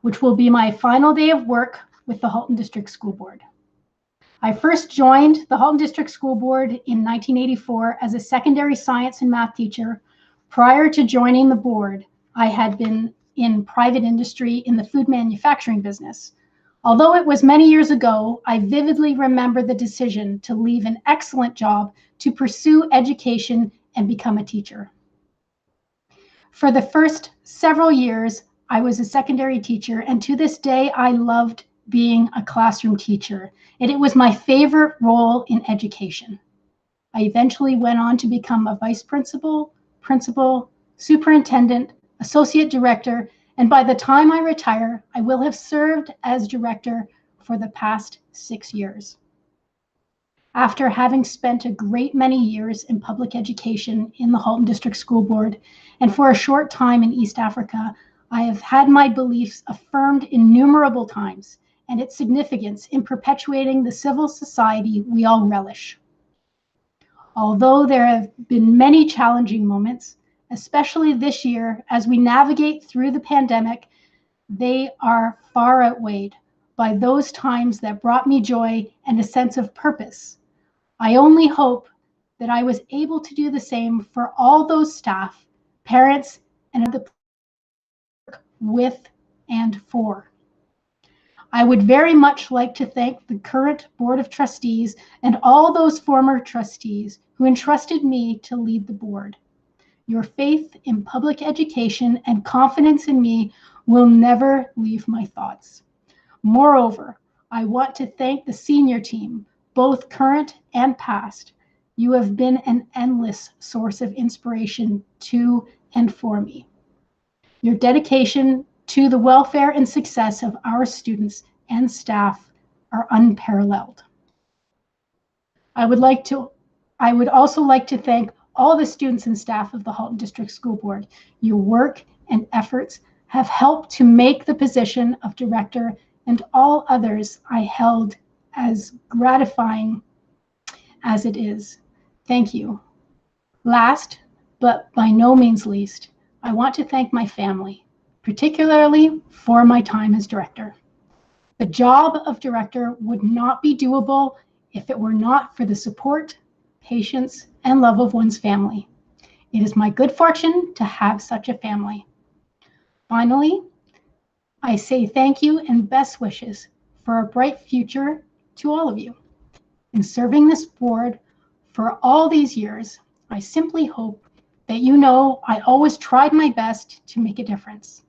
A: which will be my final day of work with the Halton District School Board. I first joined the Halton District School Board in 1984 as a secondary science and math teacher. Prior to joining the board, I had been in private industry in the food manufacturing business. Although it was many years ago, I vividly remember the decision to leave an excellent job to pursue education and become a teacher. For the first several years, I was a secondary teacher, and to this day, I loved being a classroom teacher, and it was my favorite role in education. I eventually went on to become a vice principal, principal, superintendent, associate director, and by the time I retire, I will have served as director for the past 6 years. After having spent a great many years in public education in the Halton District School Board, and for a short time in East Africa, I have had my beliefs affirmed innumerable times and its significance in perpetuating the civil society we all relish. Although there have been many challenging moments, especially this year as we navigate through the pandemic, they are far outweighed by those times that brought me joy and a sense of purpose. I only hope that I was able to do the same for all those staff, parents, and the with and for. I would very much like to thank the current Board of Trustees and all those former trustees who entrusted me to lead the board. Your faith in public education and confidence in me will never leave my thoughts. Moreover, I want to thank the senior team, both current and past. You have been an endless source of inspiration to and for me. Your dedication to the welfare and success of our students and staff are unparalleled. I would also like to thank all the students and staff of the Halton District School Board. Your work and efforts have helped to make the position of director and all others I held as gratifying as it is. Thank you. Last, but by no means least, I want to thank my family, particularly for my time as director. The job of director would not be doable if it were not for the support, patience, and love of one's family. It is my good fortune to have such a family. Finally, I say thank you and best wishes for a bright future to all of you. In serving this board for all these years, I simply hope that you know I always tried my best to make a difference.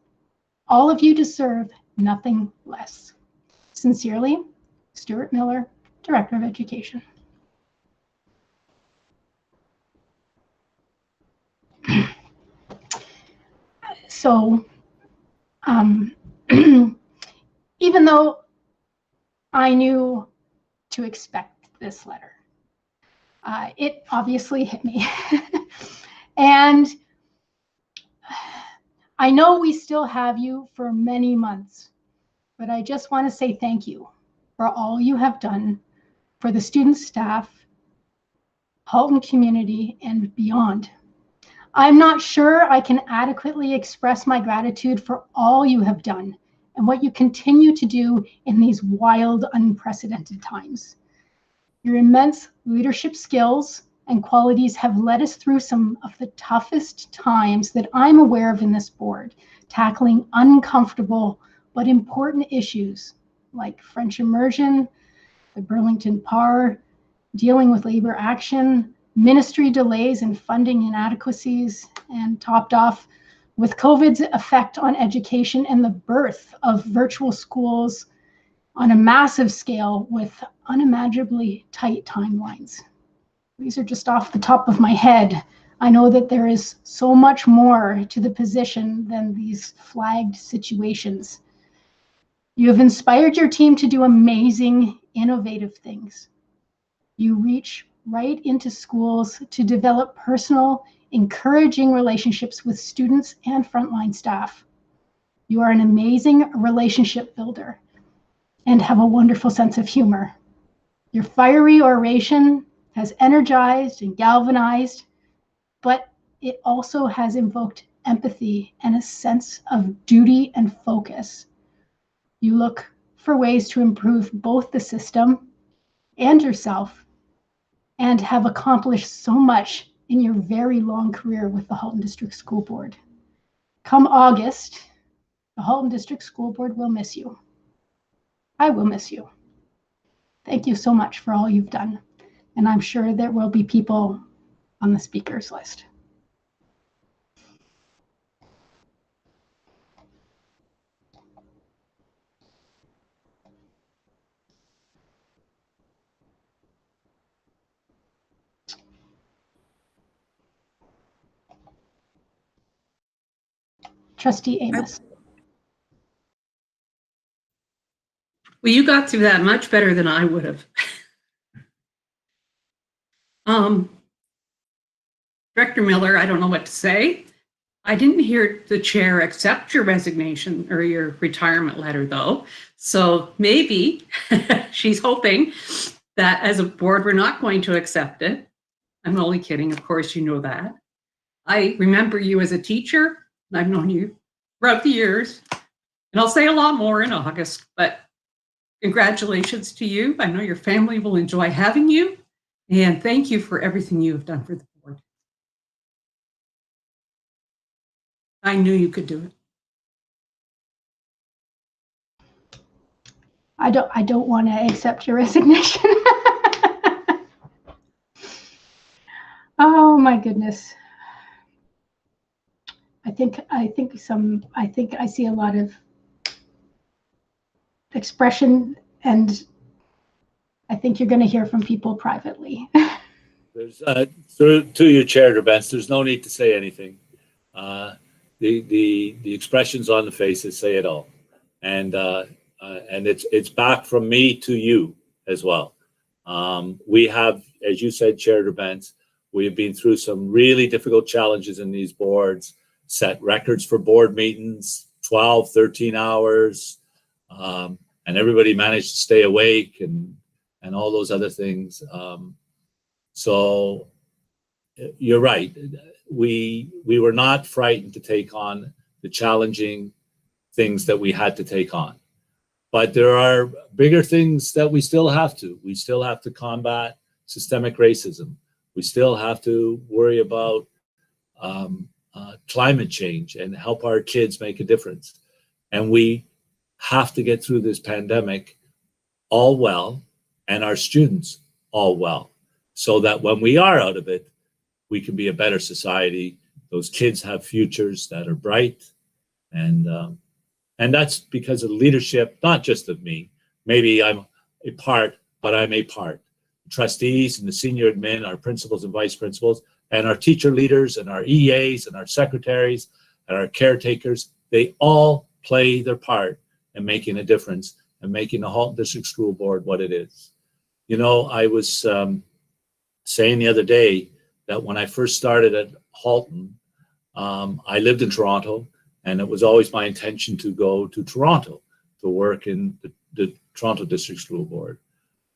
A: All of you deserve nothing less. Sincerely, Stuart Miller, Director of Education. So, even though I knew to expect this letter, it obviously hit me. And I know we still have you for many months, but I just want to say thank you for all you have done for the student, staff, Halton community, and beyond. I'm not sure I can adequately express my gratitude for all you have done and what you continue to do in these wild, unprecedented times. Your immense leadership skills and qualities have led us through some of the toughest times that I'm aware of in this board, tackling uncomfortable but important issues like French immersion, the Burlington PAR, dealing with labor action, ministry delays and funding inadequacies, and topped off with COVID's effect on education and the birth of virtual schools on a massive scale with unimaginably tight timelines. These are just off the top of my head. I know that there is so much more to the position than these flagged situations. You have inspired your team to do amazing, innovative things. You reach right into schools to develop personal, encouraging relationships with students and frontline staff. You are an amazing relationship builder and have a wonderful sense of humor. Your fiery oration has energized and galvanized, but it also has invoked empathy and a sense of duty and focus. You look for ways to improve both the system and yourself, and have accomplished so much in your very long career with the Halton District School Board. Come August, the Halton District School Board will miss you. I will miss you. Thank you so much for all you've done. And I'm sure there will be people on the speakers list. Trustee Amos.
B: Well, you got through that much better than I would have. Director Miller, I don't know what to say. I didn't hear the chair accept your resignation or your retirement letter, though. So maybe she's hoping that as a board, we're not going to accept it. I'm only kidding. Of course, you know that. I remember you as a teacher. I've known you throughout the years. And I'll say a lot more in August, but congratulations to you. I know your family will enjoy having you. And thank you for everything you have done for the board. I knew you could do it.
A: I don't want to accept your resignation. Oh my goodness. I think I see a lot of expression, and I think you're going to hear from people privately.
G: There's to you, Chair Bence, there's no need to say anything. The expressions on the faces say it all, and it's back from me to you as well. We have, as you said, Chair Bence, we've been through some really difficult challenges in these boards, set records for board meetings, 12, 13 hours, and everybody managed to stay awake and all those other things. So you're right. We were not frightened to take on the challenging things that we had to take on. But there are bigger things that we still have to. We still have to combat systemic racism. We still have to worry about climate change and help our kids make a difference. And we have to get through this pandemic all well, and our students all well, so that when we are out of it, we can be a better society. Those kids have futures that are bright, and that's because of the leadership, not just of me. Maybe I'm a part, but I'm a part. Trustees and the senior admin, our principals and vice principals, and our teacher leaders and our EAs and our secretaries and our caretakers, they all play their part in making a difference and making the Halton District School Board what it is. You know, I was saying the other day that when I first started at Halton, I lived in Toronto, and it was always my intention to go to Toronto to work in the Toronto District School Board.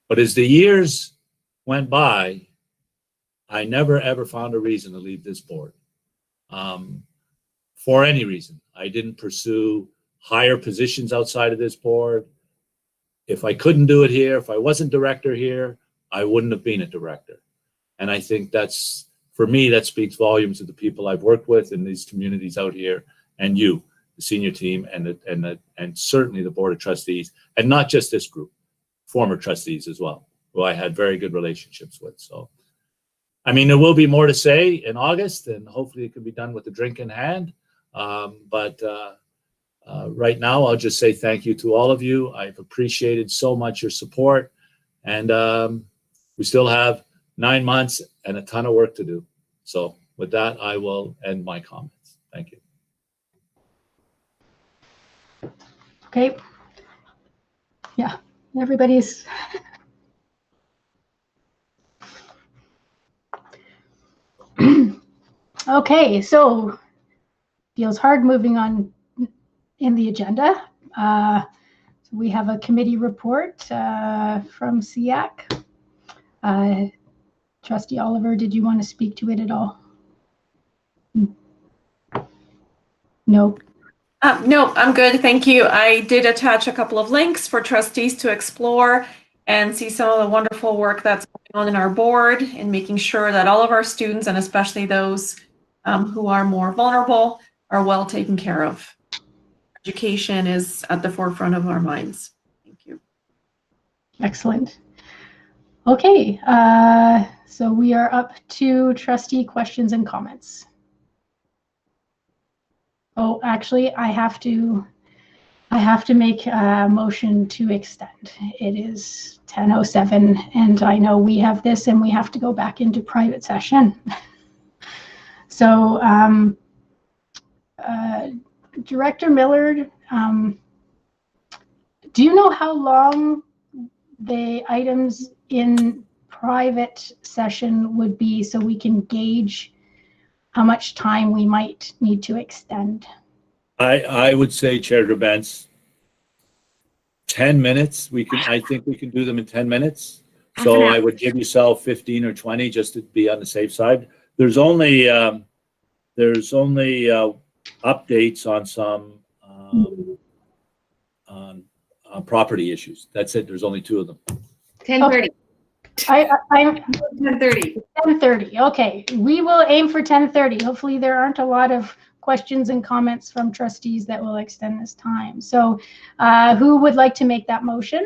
G: But as the years went by, I never ever found a reason to leave this board for any reason. I didn't pursue higher positions outside of this board. If I couldn't do it here, if I wasn't director here, I wouldn't have been a director. And I think that's, for me, that speaks volumes of the people I've worked with in these communities out here, and you, the senior team, and certainly the Board of Trustees, and not just this group, former trustees as well, who I had very good relationships with. So, I mean, there will be more to say in August, and hopefully it can be done with a drink in hand. But right now, I'll just say thank you to all of you. I've appreciated so much your support, and we still have 9 months and a ton of work to do. So with that, I will end my comments. Thank you.
A: Okay. Yeah, everybody's. Okay, so feels hard moving on in the agenda. So we have a committee report from SEAC. Trustee Oliver, did you want to speak to it at all? No.
P: No, I'm good. Thank you. I did attach a couple of links for trustees to explore and see some of the wonderful work that's going on in our board in making sure that all of our students, and especially those who are more vulnerable, are well taken care of. Education is at the forefront of our minds. Thank you.
A: Excellent. Okay, so we are up to trustee questions and comments. Oh, actually, I have to make a motion to extend. It is 10:07, and I know we have this, and we have to go back into private session. So, Director Millard, do you know how long the items in private session would be, so we can gauge how much time we might need to extend?
G: I would say, Chair Drabantz, 10 minutes. I think we can do them in 10 minutes. So I would give yourself 15 or 20 just to be on the safe side. There's only updates on some property issues. That's it. There's only 2 of them.
E: 10:30.
A: I'm
E: 10:30.
A: 10:30. Okay, we will aim for 10:30. Hopefully there aren't a lot of questions and comments from trustees that will extend this time. So who would like to make that motion?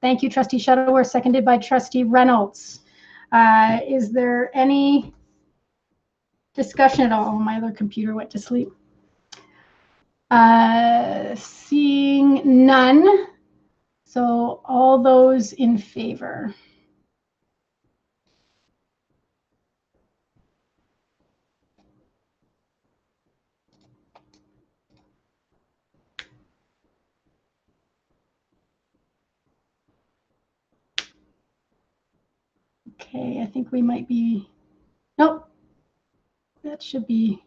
A: Thank you, Trustee Shuttleworth, seconded by Trustee Reynolds. Is there any discussion at all? My other computer went to sleep. Seeing none. So all those in favor? Okay, I think we might be, nope, that should be,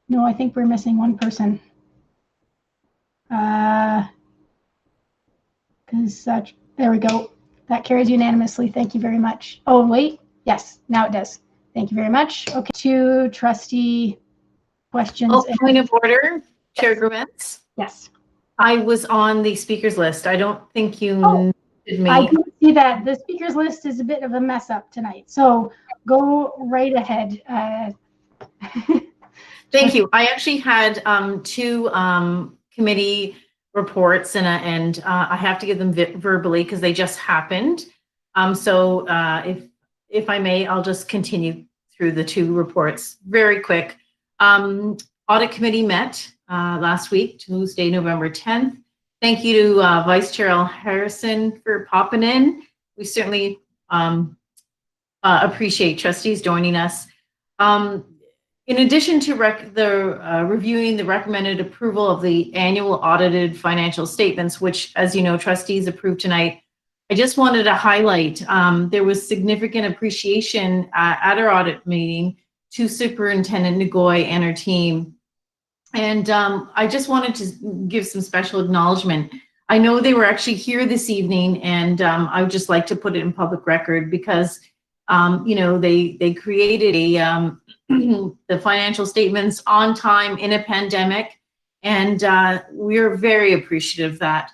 A: no, I think we're missing one person. Because there we go. That carries unanimously. Thank you very much. Oh, wait, yes, now it does. Thank you very much. Okay, 2 trustee questions.
T: Oh, point of order, Chair Grumets.
A: Yes.
T: I was on the speakers list. I don't think you needed me.
A: I can see that the speakers list is a bit of a mess up tonight. So go right ahead.
T: Thank you. I actually had 2 committee reports, and I have to give them verbally because they just happened. So if I may, I'll just continue through the 2 reports very quick. Audit committee met last week, Tuesday, November 10th. Thank you to Vice Chair Al Harrison for popping in. We certainly appreciate trustees joining us. In addition to reviewing the recommended approval of the annual audited financial statements, which, as you know, trustees approved tonight, I just wanted to highlight there was significant appreciation at our audit meeting to Superintendent Ngoy and her team. And I just wanted to give some special acknowledgement. I know they were actually here this evening, and I would just like to put it in public record because, you know, they created the financial statements on time in a pandemic, and we're very appreciative of that.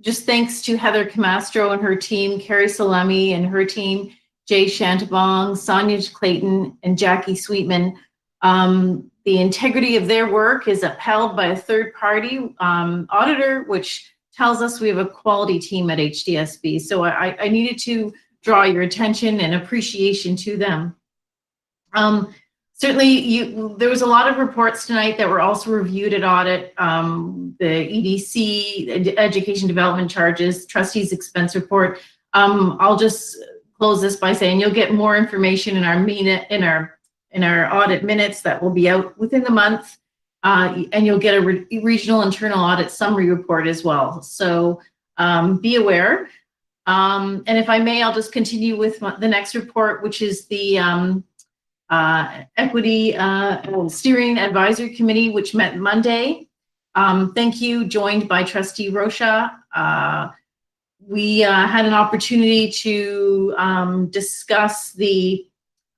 T: Just thanks to Heather Camastro and her team, Carrie Salemi and her team, Jay Shantabong, Sonia Clayton, and Jackie Sweetman. The integrity of their work is upheld by a third-party auditor, which tells us we have a quality team at HDSB. So I needed to draw your attention and appreciation to them. Certainly, there was a lot of reports tonight that were also reviewed at audit. The EDC, Education Development Charges, Trustees Expense Report. I'll just close this by saying you'll get more information in our audit minutes that will be out within the month, and you'll get a regional internal audit summary report as well. So be aware. And if I may, I'll just continue with the next report, which is the Equity Steering Advisory Committee, which met Monday. Thank you, joined by Trustee Rocha. We had an opportunity to discuss the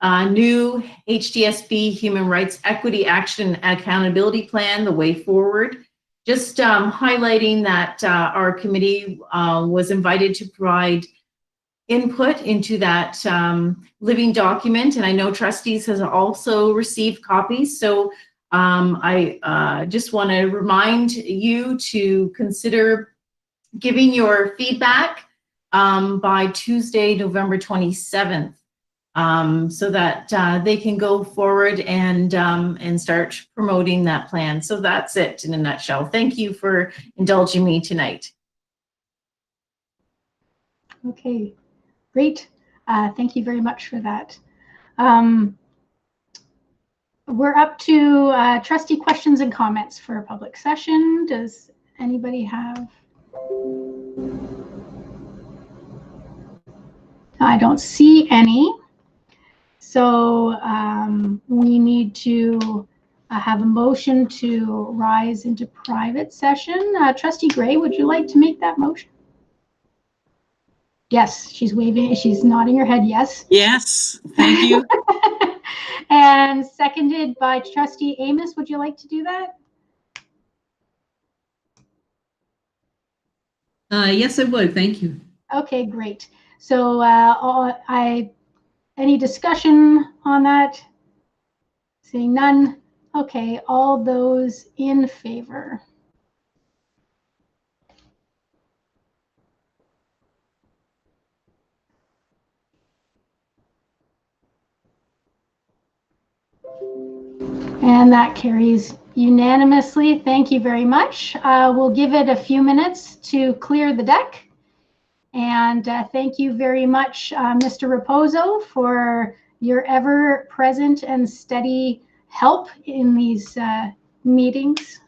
T: new HDSB Human Rights Equity Action and Accountability Plan, the way forward. Just highlighting that our committee was invited to provide input into that living document, and I know trustees has also received copies. So I just want to remind you to consider giving your feedback by Tuesday, November 27th, so that they can go forward and start promoting that plan. So that's it in a nutshell. Thank you for indulging me tonight.
A: Okay, great. Thank you very much for that. We're up to trustee questions and comments for a public session. Does anybody have? I don't see any. So we need to have a motion to rise into private session. Trustee Gray, would you like to make that motion? Yes, she's waving, she's nodding her head yes.
L: Yes, thank you.
A: And seconded by Trustee Amos, would you like to do that?
L: Yes, I would, thank you.
A: Okay, great. So any discussion on that? Seeing none. Okay, all those in favor? And that carries unanimously. Thank you very much. We'll give it a few minutes to clear the deck. And thank you very much, Mr. Raposo, for your ever present and steady help in these meetings.